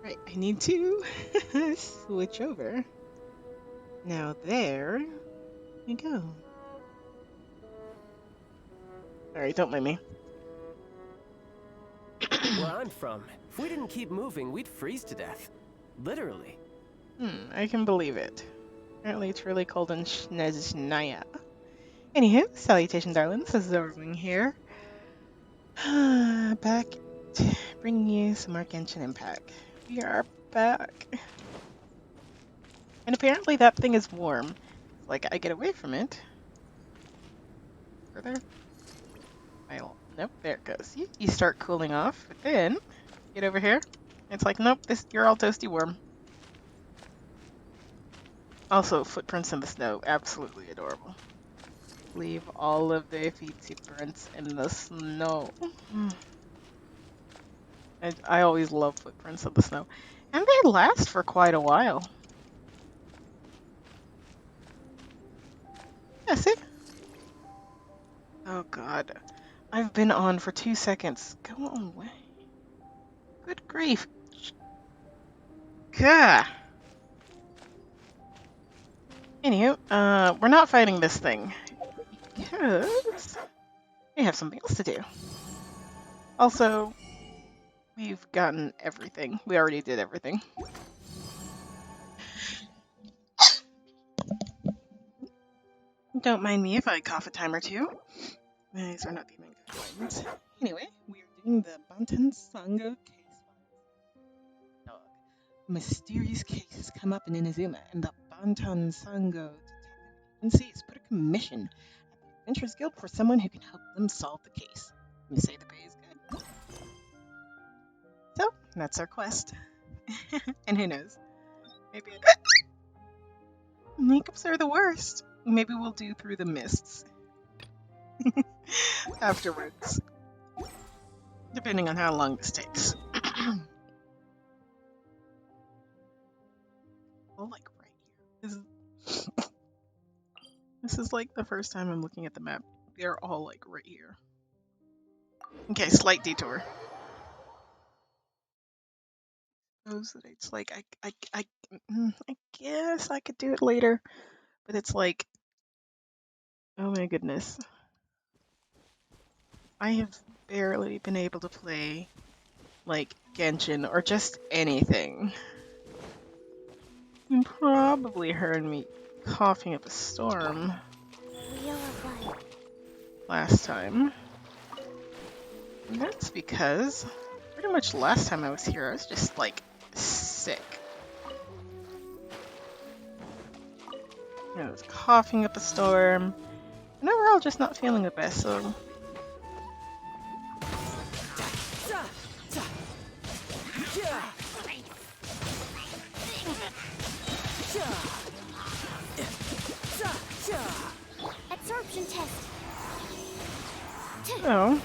Right, I need to switch over. Now there we go. Sorry, don't mind me. Where I'm from, if we didn't keep moving, we'd freeze to death. Literally. I can believe it. Apparently it's really cold in Snezhnaya. Anywho, salutation darlings, Zorwing here. Back to bringing you some more Genshin Impact. We are back. And apparently that thing is warm. Like, I get away from it. Further? Nope, there it goes. You start cooling off, but then get over here. It's like, nope, you're all toasty warm. Also, footprints in the snow, absolutely adorable. Leave all of their footprints in the snow. I always love footprints in the snow. And they last for quite a while. Yeah, see? Oh god. I've been on for 2 seconds. Go away. Good grief. Gah. Anywho, we're not fighting this thing. Because we have something else to do. Also, we've gotten everything. We already did everything. Don't mind me if I cough a time or two. These are not the main guidelines. Anyway, we are doing the Bantan Sango case file. Mysterious cases come up in Inazuma, and the Bantan Sango Detective Agency has put a commission at the Adventurers Guild for someone who can help them solve the case. You say the pay is good. So, that's our quest. And who knows? Maybe makeups are the worst. Maybe we'll do Through the Mists afterwards, depending on how long this takes. Oh, like right here. This is like the first time I'm looking at the map. They're all like right here. Okay, slight detour. It's like I guess I could do it later, but it's like, oh my goodness, I have barely been able to play like Genshin or just anything. You probably heard me coughing up a storm last time. And that's because pretty much last time I was here, I was just like sick. I was coughing up a storm, and overall just not feeling the best, so. Absorption test. Oh.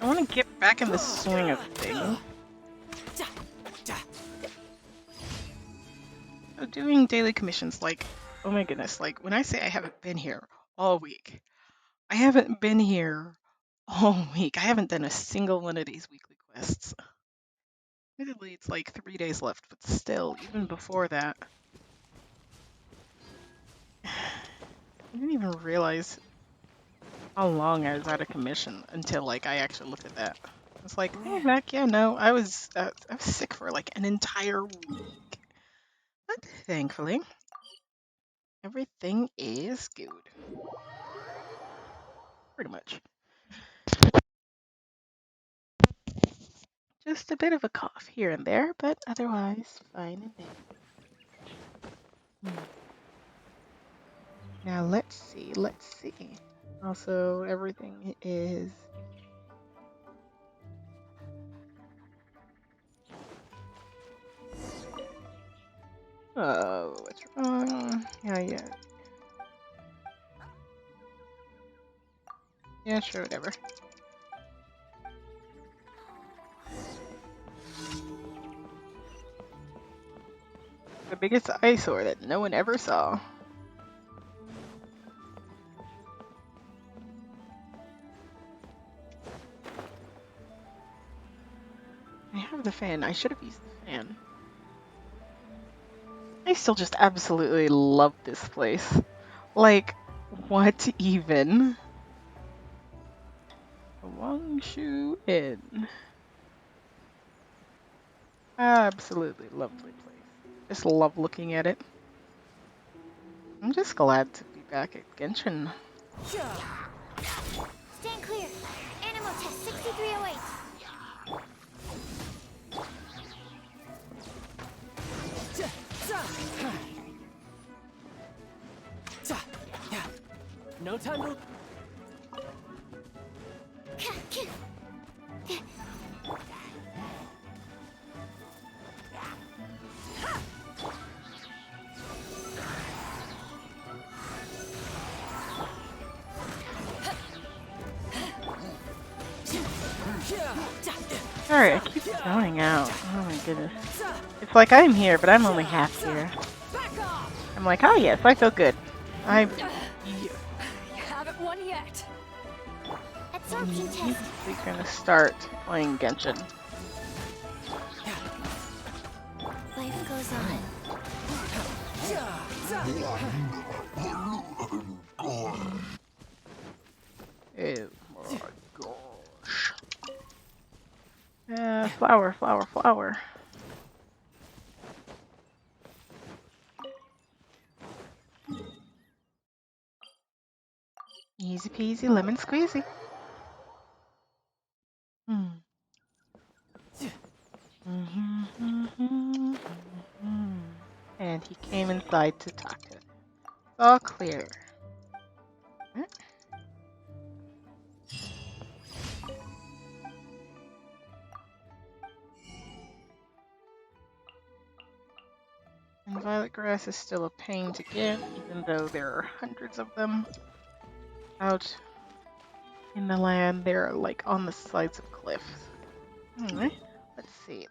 I want to get back in the swing of things. So doing daily commissions, like, oh my goodness, like when I say I haven't been here all week, I haven't been here all week. I haven't done a single one of these weekly quests. Admittedly, it's like 3 days left, but still, even before that, I didn't even realize how long I was out of commission until like I actually looked at that. I was like, oh heck yeah, no, I was sick for like an entire week. But thankfully, everything is good. Pretty much. Just a bit of a cough here and there, but otherwise fine and dandy. Now let's see. Also, everything is oh, what's wrong? Yeah, sure, whatever. The biggest eyesore that no one ever saw. have the fan. I should have used the fan. I still just absolutely love this place. Like, what even? Wangshu Inn. Absolutely lovely place. Just love looking at it. I'm just glad to be back at Genshin. Stand clear. Animal test 6308. No time to. Sorry, I keep going out. Oh my goodness. It's like I'm here, but I'm only half here. I'm like, oh yes, I feel good. You haven't won yet. Absorption test. We're gonna start playing Genshin. Life goes on. Oh my gosh. Flower, flower, flower. Easy peasy, lemon squeezy. And he came inside to talk to us. All clear. Huh? And violet grass is still a pain to get, even though there are hundreds of them out in the land. They're like on the sides of cliffs. Anyway, let's see.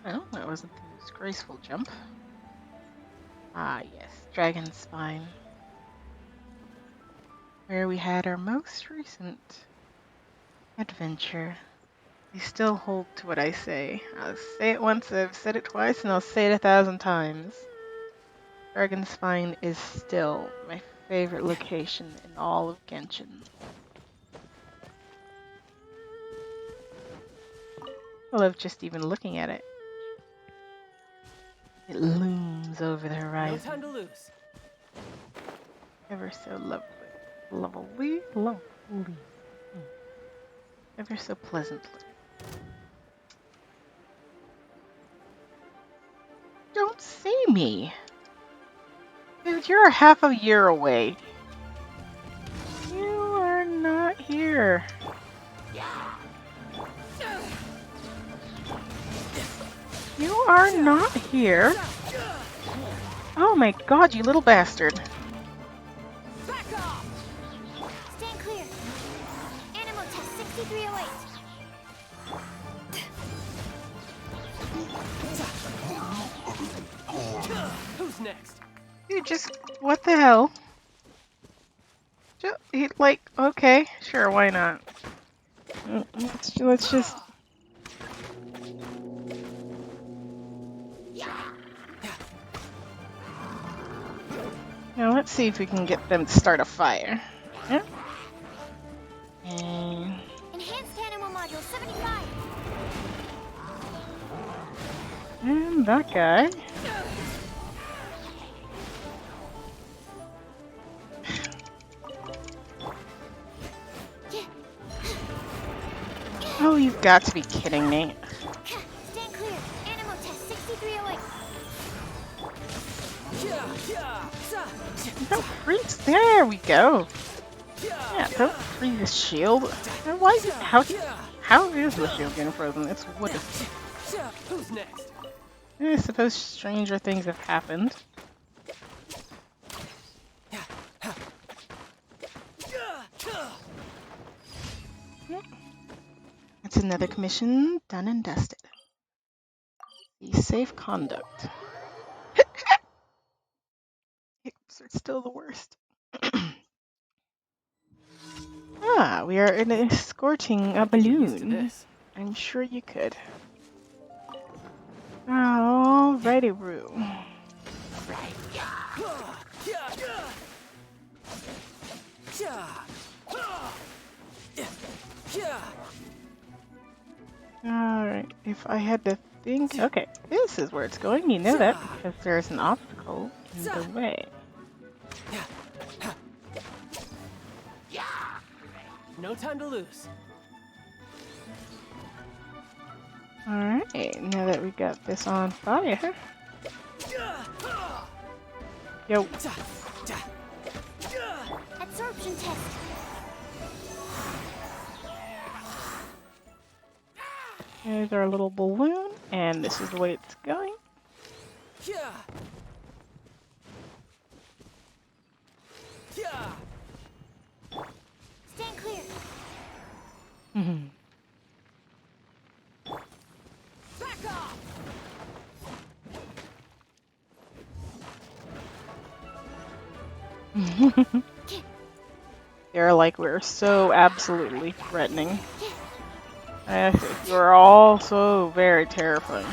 Oh, that wasn't the most graceful jump. Ah, yes, Dragon Spine, where we had our most recent adventure. I still hold to what I say. I'll say it once, I've said it twice, and I'll say it 1,000 times. Dragon Spine is still my favorite location in all of Genshin. I love just even looking at it. It looms over the No horizon. time to lose. Ever so lovely. Lovely. Ever so pleasantly. Don't see me! Dude, you're half a year away. You are not here. You are not here. Oh my god, you little bastard. Back off. Stand clear. Animal test 6308. Who's next? You just, what the hell? Like, okay, sure, why not? Let's just... Now let's see if we can get them to start a fire. Yeah? Enhanced animal module 75. And that guy. Oh, you've got to be kidding me. Stand clear. Animal test 6308. Don't freeze. There we go. Yeah, don't freeze the shield. Why? How is the shield getting frozen? It's wood. Who's next? I suppose stranger things have happened. That's another commission done and dusted. The safe conduct. Hiccups are still the worst. Ah, we are escorting a I could get used to balloon. this. I'm sure you could. Alrighty, Roo. Alright, if I had to think. Okay, this is where it's going. You know that because there's an obstacle in the way. No time to lose. Alright, now that we got this on fire. Yo. Absorption test. There's our little balloon, and this is the way it's going. Stand clear. Mhm. Back off. They're like, we're so absolutely threatening. You're all so very terrifying.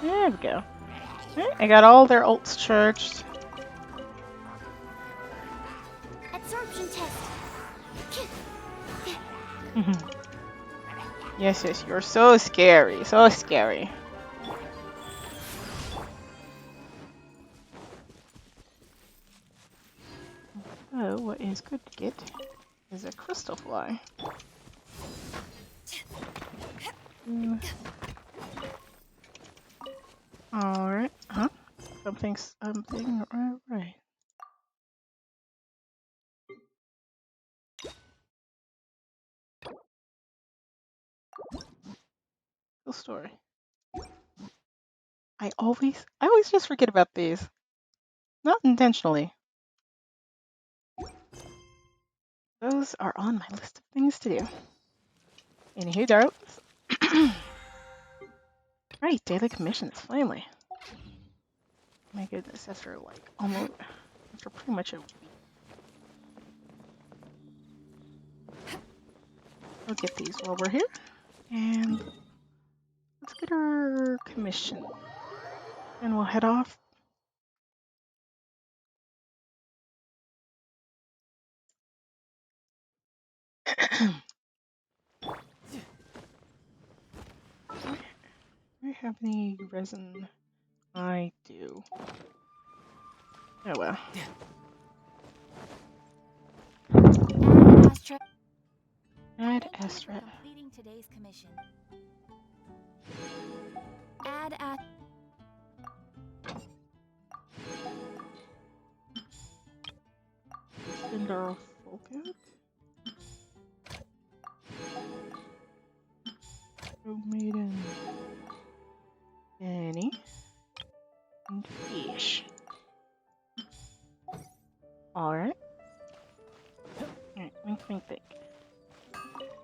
There we go. Alright, I got all their ults charged. Absorption test. Yes, yes, you're so scary, so scary. Oh, what is good to get is a crystal fly. Alright, huh? Something, alright. Cool story. I always just forget about these. Not intentionally. Those are on my list of things to do. Anywho, darlings. Right, daily commissions, finally. My goodness, after pretty much a week. We'll get these while we're here. And let's get our commission. And we'll head off. Do I have any resin? I do. Oh well. Add Thank you for Astra. completing today's commission. Add a Cinder Focus. Maiden. Danny. And Fish. Alright. Alright, think.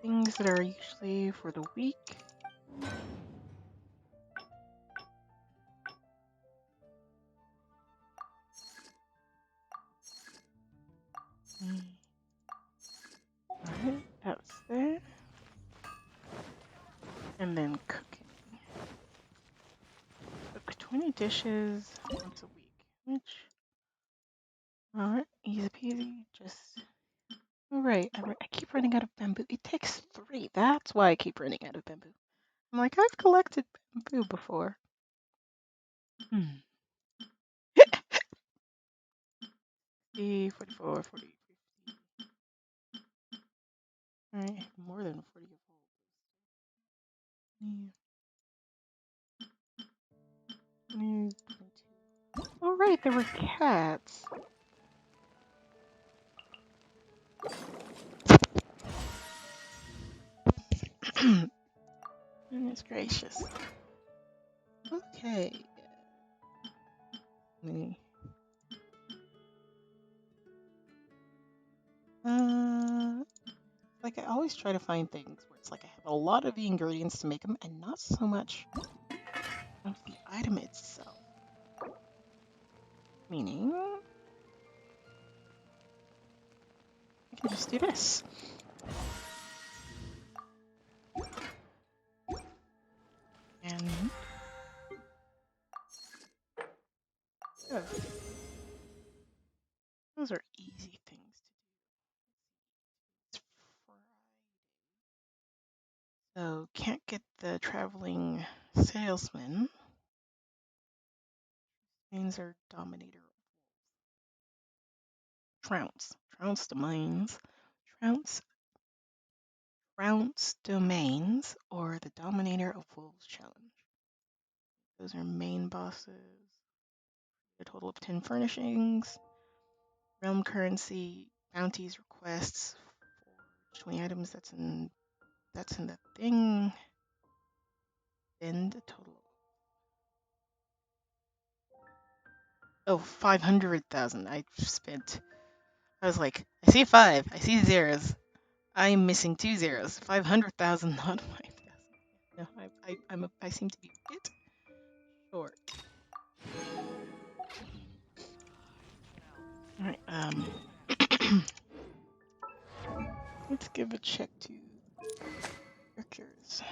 Things that are usually for the week. Alright, that's there. And then cooking. Cook 20 dishes once a week. Which, alright, easy peasy. Just, alright, I keep running out of bamboo. It takes 3. That's why I keep running out of bamboo. I'm like, I've collected bamboo before. 44, 40. Alright, more than 40 of all. 22. Alright, there were cats. Goodness gracious. Okay. Me. Like I always try to find things where it's like I have a lot of the ingredients to make them and not so much of the item itself. Meaning, can just do this. And oh, those are easy things to do. It's Friday. So can't get the traveling salesman. Domains are dominator. Trounce. Trounce domains. Trounce domains or the Dominator of Wolves challenge. Those are main bosses. A total of 10 furnishings, realm currency, bounties, requests, forge 20 items. That's in the thing. Spend a total of 500,000. I spent. I was like, I see 5. I see zeros. I'm missing 2 zeros. 500,000, not 5,000. No, I seem to be a bit short. All right. Let's give a check to characters.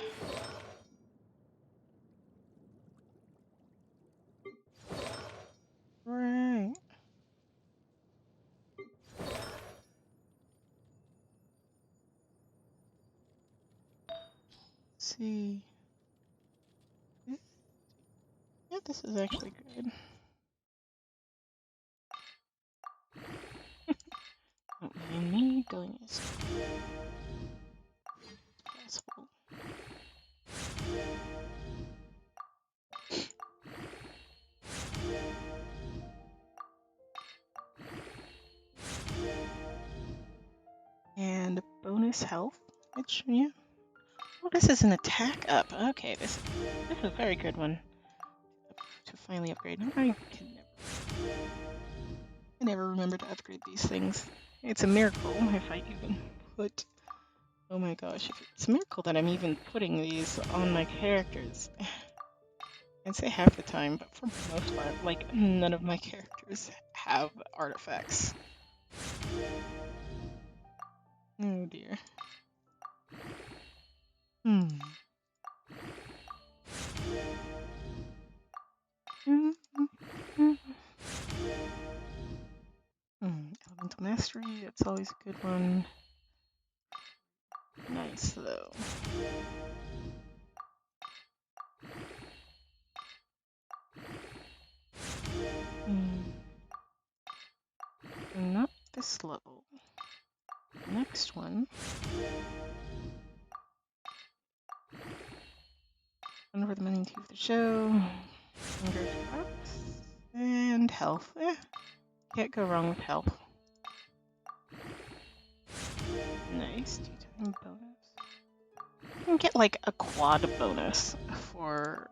Right. Let's see. Yeah, this is actually good. Don't mind me going as possible. And bonus health, which, yeah. Oh, this is an attack up. Okay, this is a very good one to finally upgrade. I never remember to upgrade these things. It's a miracle if I even put. Oh my gosh, it's a miracle that I'm even putting these on my characters. I'd say half the time, but for the most part, like, none of my characters have artifacts. Oh dear. Hmm. Elemental Mastery, that's always a good one. Nice, though. Not this level. Next one. One for the money to the show. And health. Can't go wrong with health. Nice. 2-time bonus. You can get like a quad bonus for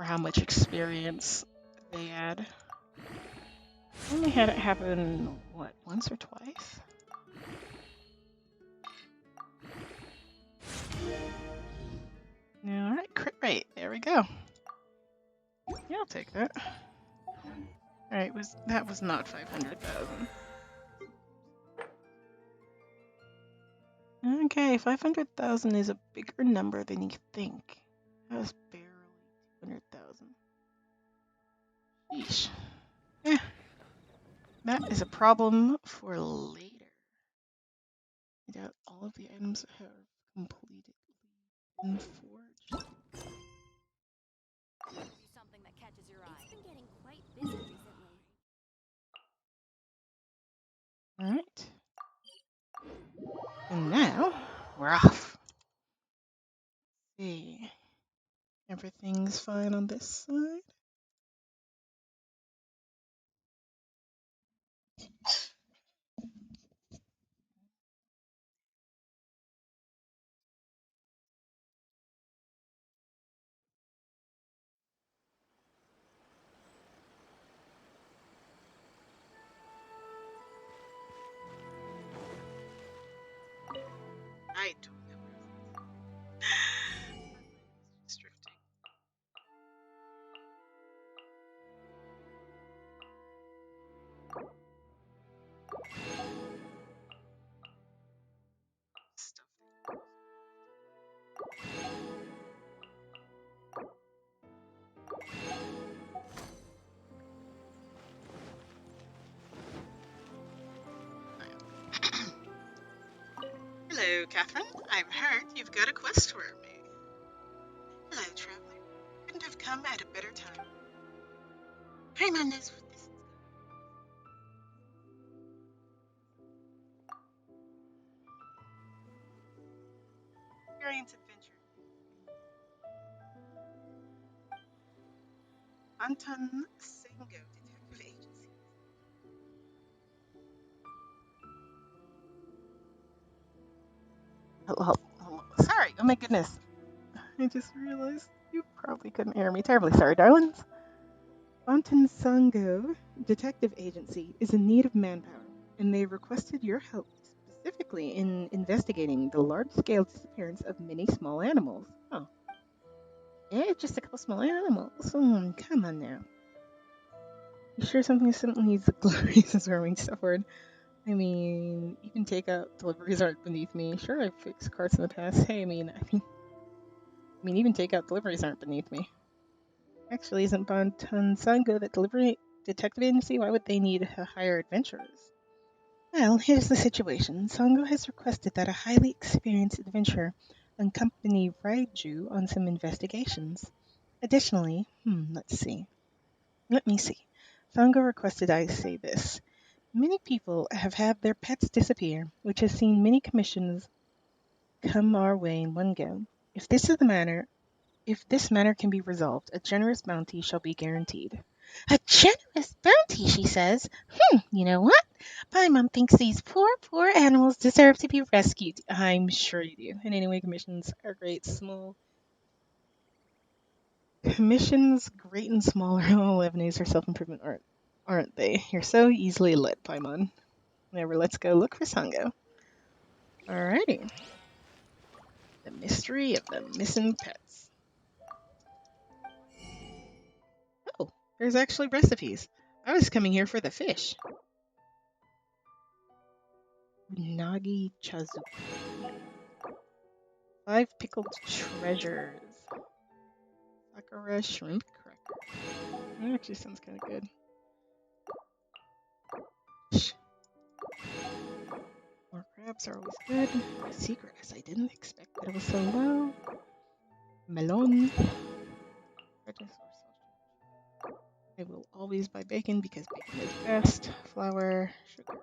how much experience they add. I only had it happen, what, once or twice? Alright, crit rate. There we go. Yeah, I'll take that. Alright, that was not 500,000. Okay, 500,000 is a bigger number than you think. That was barely 200,000. Yeesh. Yeah. That is a problem for later. I doubt all of the items have completely been forged. Something that catches your eye. It's been getting quite busy recently. Alright. And now, we're off. Let's see. Everything's fine on this side. I don't know. Just drifting. Hello, Catherine. I've heard you've got a quest for me. Hello, traveler. Couldn't have come at a better time. Paimon knows what this is. Experience adventure. Bantan Sango Detective Agency. Sorry. Oh my goodness. I just realized you probably couldn't hear me. Terribly sorry, darlings. Bantan Sango Detective Agency is in need of manpower, and they requested your help specifically in investigating the large-scale disappearance of many small animals. Oh, yeah, just a couple small animals. Come on now. You sure something needs a glorious is warming word? I mean, even takeout deliveries aren't beneath me. Sure, I've fixed carts in the past. Hey, I mean, even takeout deliveries aren't beneath me. Actually, isn't Bantan Sango that delivery detective agency? Why would they need to hire adventurers? Well, here's the situation. Sango has requested that a highly experienced adventurer accompany Raiju on some investigations. Additionally, let me see. Sango requested I say this. Many people have had their pets disappear, which has seen many commissions come our way in one go. If this is the matter, if this matter can be resolved, a generous bounty shall be guaranteed. A generous bounty, she says. You know what? My mom thinks these poor animals deserve to be rescued. I'm sure you do. And anyway, commissions, great and small, are all avenues for self-improvement, aren't they? You're so easily led, Paimon. Never, let's go look for Sango. Alrighty. The mystery of the missing pets. Oh, there's actually recipes. I was coming here for the fish. Nagi chazuki. 5 pickled treasures. Sakura shrimp cracker. That actually sounds kind of good. More crabs are always good. Seagrass. I didn't expect that it was so low. Melon. I will always buy bacon because bacon is best. Flour. Sugar.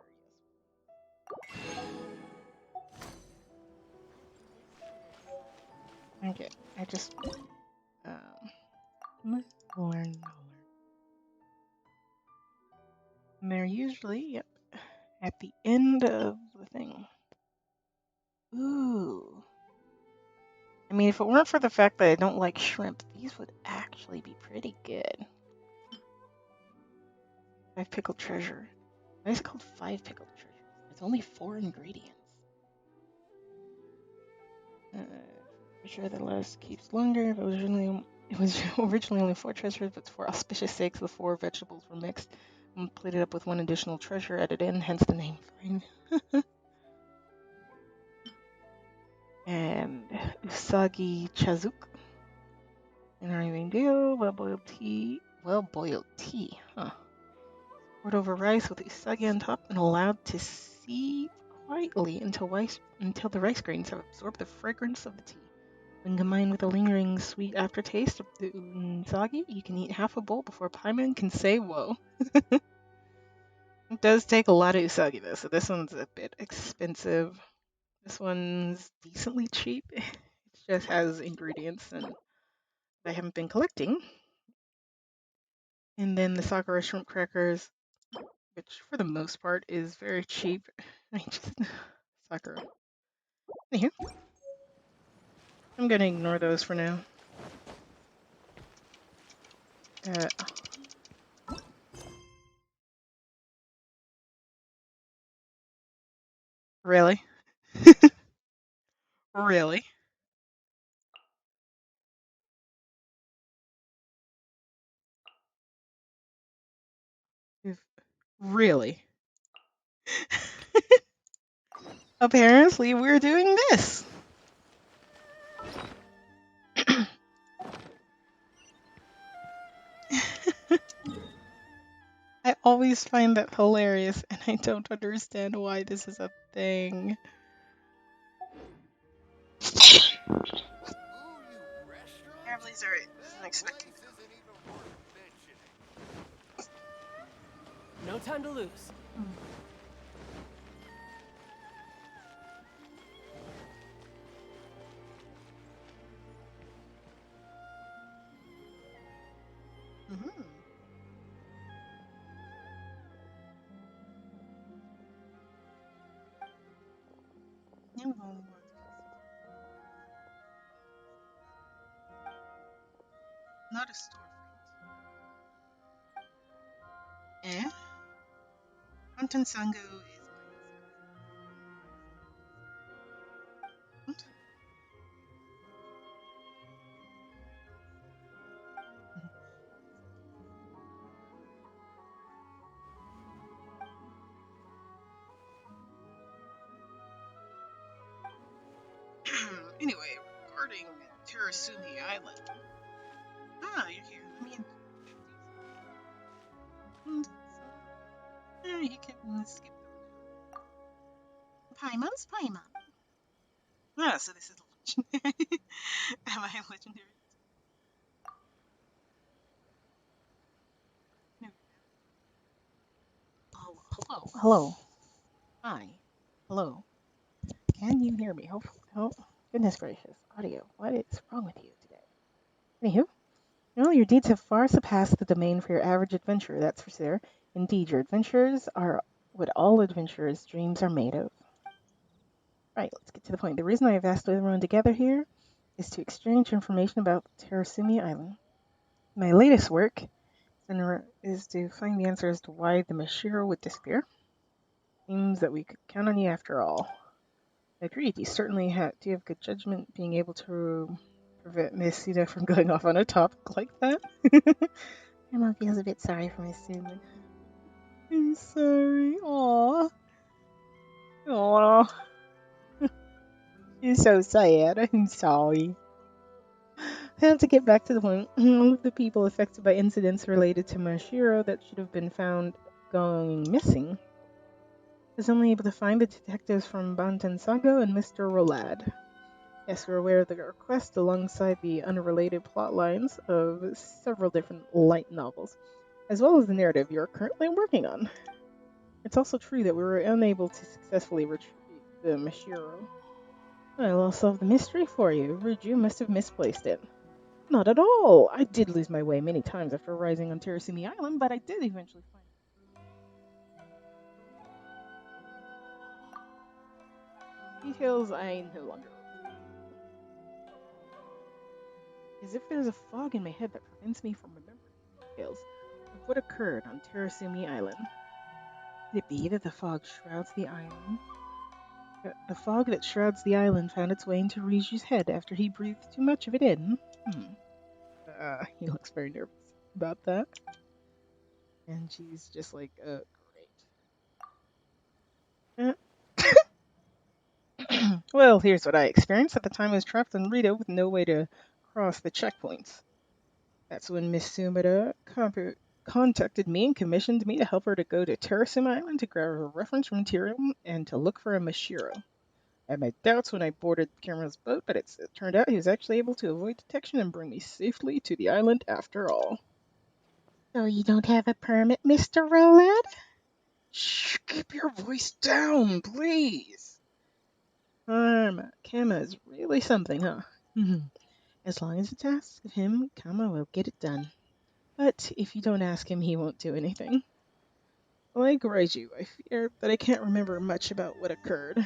Okay. I just learn. And they're usually, yep, at the end of the thing. Ooh. I mean, if it weren't for the fact that I don't like shrimp, these would actually be pretty good. 5 pickled treasure. Why is it called 5 pickled treasures? It's only 4 ingredients. Sure, the list keeps longer. It was originally only 4 treasures, but for auspicious sakes, the 4 vegetables were mixed and plated up with 1 additional treasure added in, hence the name. Fine. And usagi chazuk. An Irene deal, well-boiled tea. Well-boiled tea, huh? Poured over rice with usagi on top and allowed to sieve quietly until the rice grains have absorbed the fragrance of the tea. When combined with the lingering sweet aftertaste of the usagi, you can eat half a bowl before Paimon can say whoa. It does take a lot of usagi though, so this one's a bit expensive. This one's decently cheap. It just has ingredients and I haven't been collecting. And then the Sakura shrimp crackers, which for the most part is very cheap. I just Sakura. Anywho, I'm gonna ignore those for now. Really? Really? Really? Apparently, we're doing this. I always find that hilarious, and I don't understand why this is a thing. He's alright. Wasn't expecting to. No time to lose. Mm-hmm. Now we've only walked past. Not a storefront. Eh? Bantan Sango is mine. Anyway, regarding Terasumi Island. Ah, you're here. Let me introduce you. You can skip the Paimon's Paimon. Ah, so this is legendary. Am I legendary? No. Oh, hello. Hello. Hi. Hello. Can you hear me? Oh, goodness gracious. Audio. What is wrong with you today? Anywho, your deeds have far surpassed the domain for your average adventurer, that's for sure. Indeed, your adventures are what all adventurers' dreams are made of. Right, let's get to the point. The reason I have asked everyone together here is to exchange information about Terasumi Island. My latest work is to find the answer as to why the Mashiro would disappear. Seems that we could count on you after all. Agreed, you certainly do have good judgment being able to prevent Miss Sita from going off on a topic like that. My mom feels a bit sorry for Miss Suman. I'm sorry. Aww. You're so sad. I'm sorry. I have to get back to the point. All of the people affected by incidents related to Mashiro that should have been found going missing. I was only able to find the detectives from Bantan Sango and Mr. Rolad. Yes, we're aware of the request alongside the unrelated plot lines of several different light novels, as well as the narrative you're currently working on. It's also true that we were unable to successfully retrieve the Mashiro. I'll solve the mystery for you. Ruju must have misplaced it. Not at all. I did lose my way many times after arriving on Terasumi Island, but I did eventually find details I no longer as if there's a fog in my head that prevents me from remembering details of what occurred on Terasumi Island. Could it be that the fog shrouds the island? The fog that shrouds the island found its way into Riju's head after he breathed too much of it in. He looks very nervous about that. And she's just like, great. Well, here's what I experienced. At the time I was trapped on Rito with no way to cross the checkpoints. That's when Miss Sumida contacted me and commissioned me to help her to go to Terrasum Island to grab a reference material and to look for a Mashiro. I had my doubts when I boarded Cameron's boat, but it turned out he was actually able to avoid detection and bring me safely to the island after all. So you don't have a permit, Mr. Rowlad? Shh, keep your voice down, please. Kama is really something, huh? As long as it's asked of him, Kama will get it done. But if you don't ask him, he won't do anything. Like Raiju, I fear that I can't remember much about what occurred.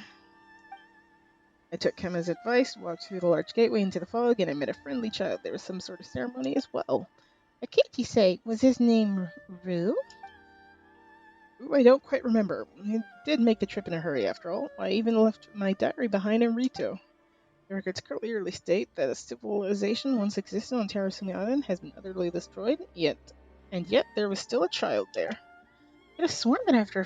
I took Kama's advice, walked through the large gateway into the fog, and I met a friendly child. There was some sort of ceremony as well. I can't you say, was his name Rue? Ooh, I don't quite remember. I did make the trip in a hurry, after all. I even left my diary behind in Rito. The records clearly state that a civilization once existed on Terrasumi Island has been utterly destroyed, yet there was still a child there. I could have sworn that after a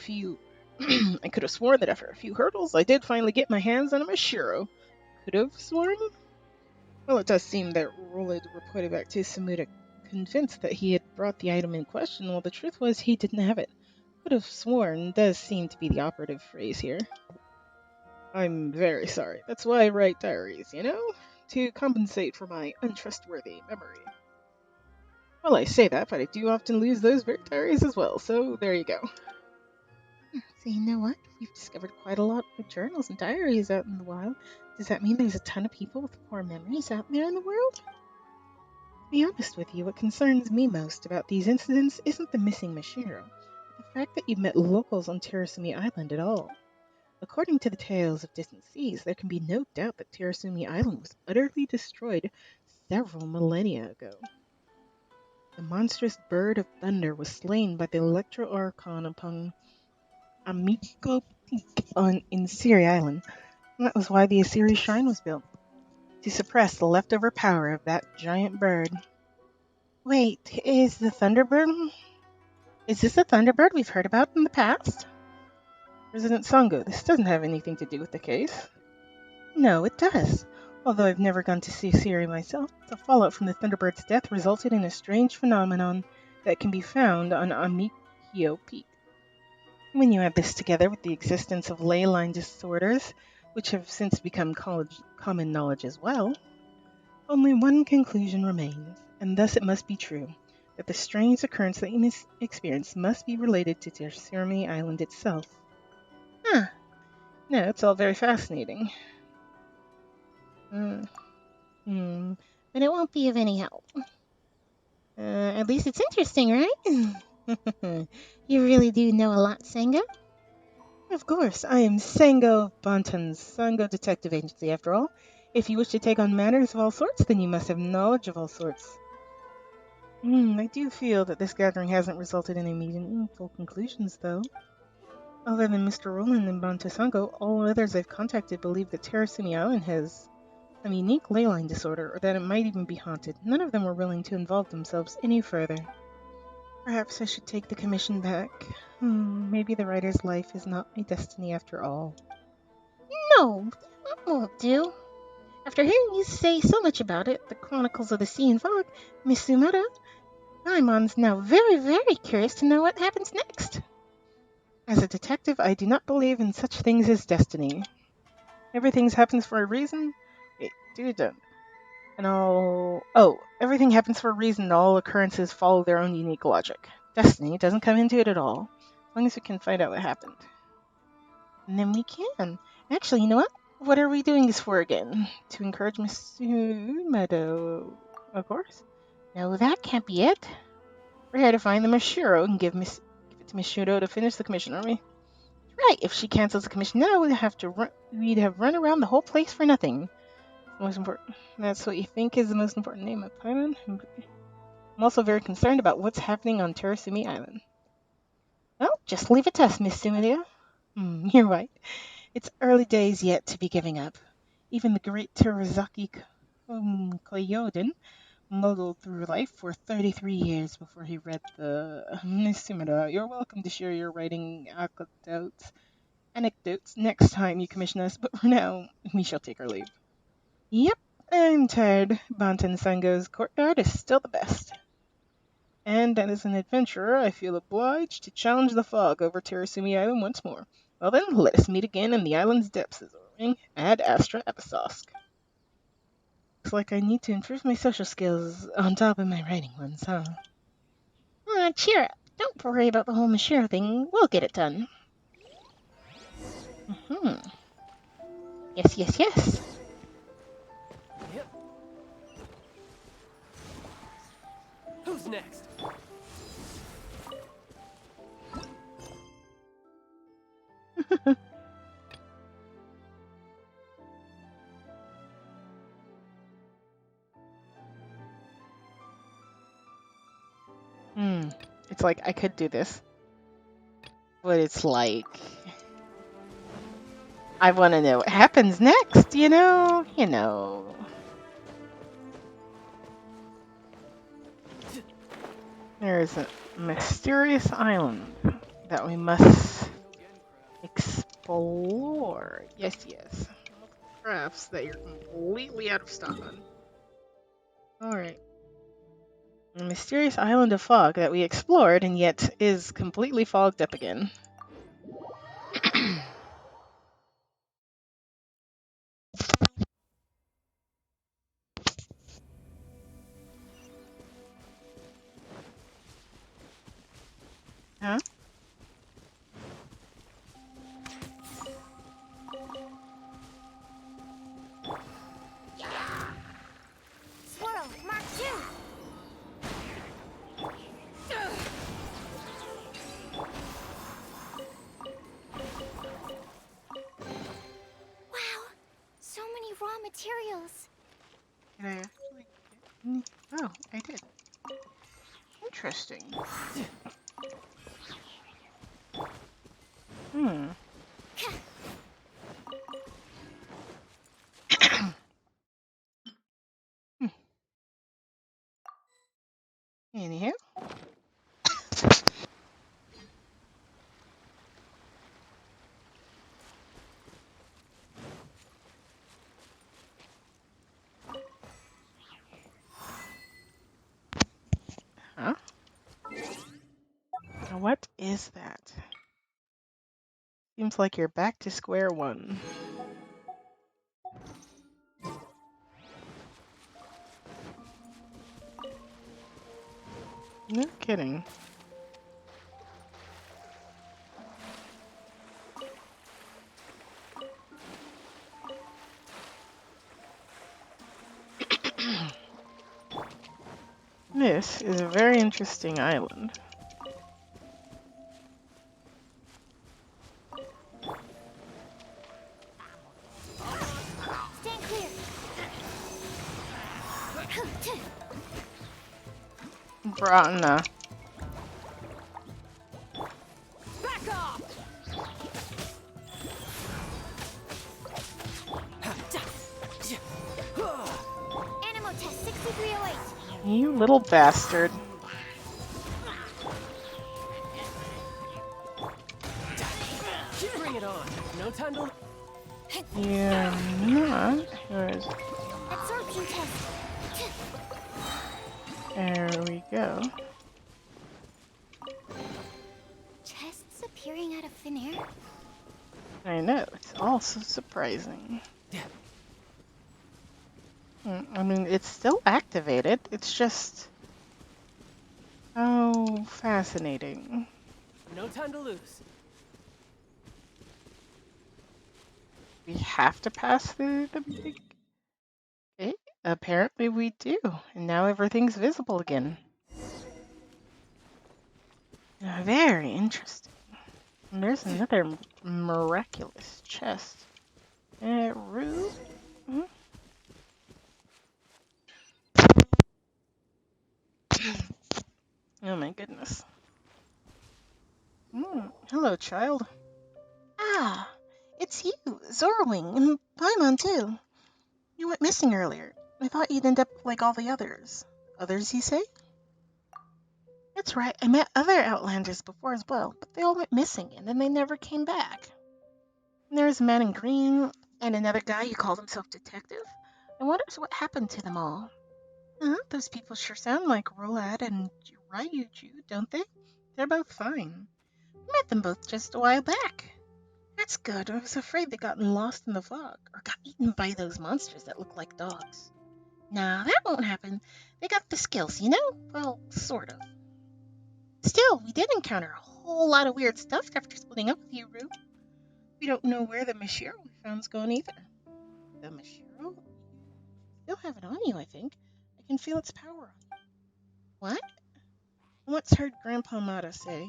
few hurdles, I did finally get my hands on a Mashiro. Could have sworn? Well, it does seem that Roland reported back to Samuda convinced that he had brought the item in question, while the truth was he didn't have it. Could have sworn does seem to be the operative phrase here. I'm very sorry. That's why I write diaries, you know? to compensate for my untrustworthy memory. Well, I say that, but I do often lose those very diaries as well, so there you go. So you know what? You've discovered quite a lot of journals and diaries out in the wild. Does that mean there's a ton of people with poor memories out there in the world? To be honest with you, what concerns me most about these incidents isn't the missing Mashiro, but the fact that you met locals on Terasumi Island at all. According to the tales of distant seas, there can be no doubt that Terasumi Island was utterly destroyed several millennia ago. The monstrous bird of thunder was slain by the Electro Archon upon Amiko Peak in Siri Island. And that was why the Asiri Shrine was built, to suppress the leftover power of that giant bird. Wait, is this the Thunderbird we've heard about in the past? President Sango, this doesn't have anything to do with the case. No, it does. Although I've never gone to see Siri myself, the fallout from the Thunderbird's death resulted in a strange phenomenon that can be found on Amikyo Peak. When you add this together with the existence of ley line disorders, which have since become common knowledge as well, only one conclusion remains, and thus it must be true, that the strange occurrence that you experienced must be related to Terasumi Island itself. Huh. No, it's all very fascinating. But it won't be of any help. At least it's interesting, right? You really do know a lot, Sango? Of course, I am Sango of Bantan's Sango Detective Agency, after all. If you wish to take on matters of all sorts, then you must have knowledge of all sorts. I do feel that this gathering hasn't resulted in immediate meaningful conclusions, though. Other than Mr. Roland and Bantu Sango, all others I've contacted believe that Terasumi Island has some unique ley line disorder, or that it might even be haunted. None of them were willing to involve themselves any further. Perhaps I should take the commission back. Maybe the writer's life is not my destiny after all. No, that won't do. After hearing you say so much about it, the Chronicles of the Sea and Fog, Miss Sumata, Paimon's now very, very curious to know what happens next. As a detective, I do not believe in such things as destiny. Everything happens for a reason. Wait, don't. Everything happens for a reason and all occurrences follow their own unique logic. Destiny doesn't come into it at all, as long as we can find out what happened. And then we can. Actually, you know what? What are we doing this for again? To encourage Miss Meadow, of course. No, that can't be it. We're here to find the Mashiro and give it to Miss Shudo to finish the commission, aren't we? Right. If she cancels the commission now, we'd have run around the whole place for nothing. Most important. That's what you think is the most important name of Paimon? I'm also very concerned about what's happening on Terasumi Island. Well, just leave it to us, Miss Sumilia. You're right. It's early days yet to be giving up. Even the great Terrazaki Koyoden muddled through life for 33 years before he read the Miss Sumida. You're welcome to share your writing anecdotes next time you commission us, but for now, we shall take our leave. Yep, I'm tired. Bantan Sango's courtyard is still the best. And as an adventurer, I feel obliged to challenge the fog over Terasumi Island once more. Well then, let us meet again in the island's depths, Azorwing, ad Astra Episosk. Looks like I need to improve my social skills on top of my writing ones, huh? Cheer up. Don't worry about the whole Mashiro thing. We'll get it done. Yes. Yep. Who's next? It's like I could do this, but it's like I want to know what happens next, you know? There's a mysterious island that we must explore. Yes. Crafts that you're completely out of stock on. Alright. A mysterious island of fog that we explored and yet is completely fogged up again. Huh? Swirl, Mark 2. Wow, so many raw materials. Did I actually get any? Oh, I did. Interesting. Hmm. Hmm. Anywho. Huh? What is that? Seems like you're back to square one. No kidding. This is a very interesting island. Stand clear. Brana. Back off. Animal test 6308. You little bastard. Bring it on. No time to. You're not. Where's... Absorption test. There we go. Chests appearing out of thin air? I know, it's also surprising. I mean, it's still activated. It's just... Oh, fascinating. No time to lose. We have to pass through the big... Okay, apparently we do. And now everything's visible again. Very interesting. And there's another miraculous chest. Rude. Hmm? Oh my goodness. Hello, child. Ah, it's you, Zorwing, and Paimon too. You went missing earlier. I thought you'd end up like all the others. Others, you say? That's right, I met other Outlanders before as well, but they all went missing and then they never came back. And there's a man in green, and another guy who called himself Detective. I wonder what happened to them all. Those people sure sound like Rolad and Ryuju, don't they? They're both fine. I met them both just a while back. That's good. I was afraid they'd gotten lost in the fog, or got eaten by those monsters that look like dogs. Nah, that won't happen. They got the skills, you know? Well, sort of. Still, we did encounter a whole lot of weird stuff after splitting up with you, Rue. We don't know where the Mashiro we found's gone either. The Mashiro? Still have it on you, I think. I can feel its power on you. What? I once heard Grandpa Mata say,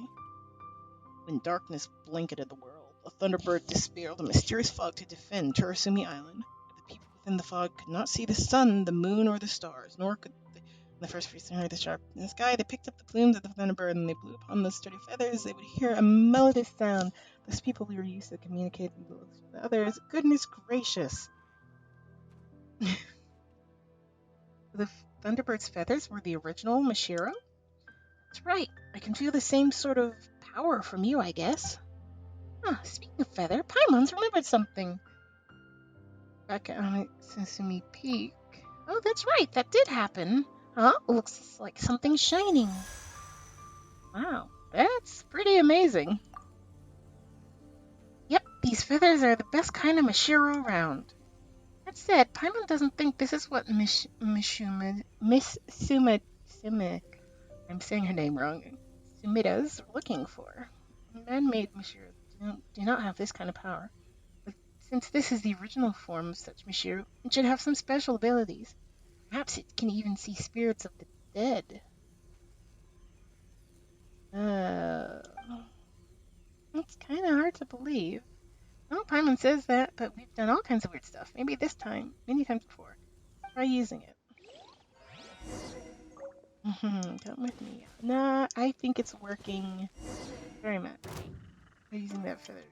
when darkness blanketed the world, a thunderbird dispelled a mysterious fog to defend Turasumi Island. The people within the fog could not see the sun, the moon, or the stars, nor could they. When the first priest heard the sharp in the sky, they picked up the plumes of the thunderbird and they blew upon the sturdy feathers. They would hear a melodious sound. Those people we were used to communicating with others. Goodness gracious! The thunderbird's feathers were the original Mashiro? That's right. I can feel the same sort of power from you, I guess. Speaking of feather, Paimon's remembered something. Back on Sesame Peak. Oh, that's right, that did happen. Looks like something shining. Wow, that's pretty amazing. Yep, these feathers are the best kind of Mashiro around. That said, Paimon doesn't think this is what Miss Suma, I'm saying her name wrong. Sumidas are looking for. Man-made Mashiro do not have this kind of power. But since this is the original form of such Mashiro, it should have some special abilities. Perhaps it can even see spirits of the dead. Uh, it's kind of hard to believe. Well, Paimon says that, but we've done all kinds of weird stuff. Maybe this time, many times before. Try using it. Come with me. Nah, I think it's working very much. Try using that feather.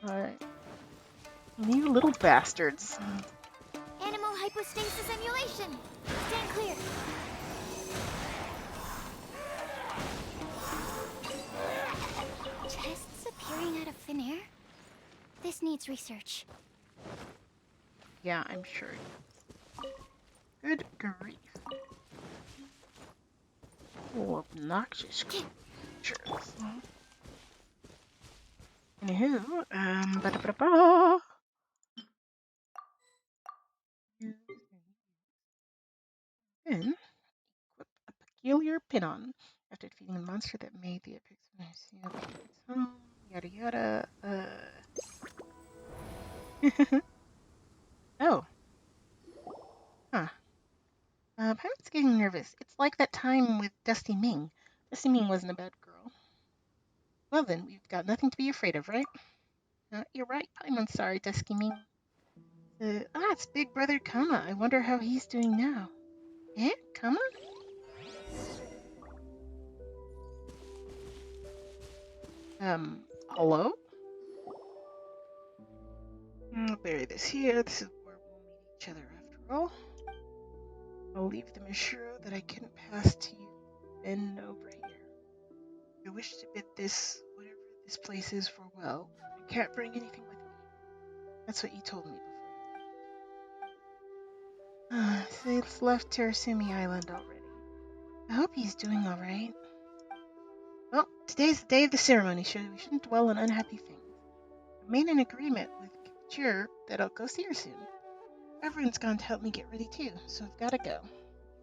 Alright. You little bastards. Animal hypostasis emulation. Stand clear. Chests appearing out of thin air? This needs research. Yeah, I'm sure. Good grief. Oh, obnoxious creatures. Anywho, ba-da-ba-da-ba. Then, equip a peculiar pin-on. After defeating the monster that made the epic home, yada yada. Oh. Huh. Pirate's getting nervous. It's like that time with Dusty Ming. Dusty Ming wasn't a bad girl. Well then, we've got nothing to be afraid of, right? You're right. I'm sorry, Dusty Ming. It's Big Brother Kama. I wonder how he's doing now. Eh? Kama? Hello? I'll bury this here. This is where we'll meet each other after all. I'll leave the Mishiro that I couldn't pass to you, and over here. I wish to bid this, whatever this place is, farewell. I can't bring anything with me. That's what you told me before. So he's left Terasumi Island already. I hope he's doing alright. Well, today's the day of the ceremony, so we shouldn't dwell on unhappy things. I made an agreement with Kachir that I'll go see her soon. Everyone's gone to help me get ready too, so I've gotta go.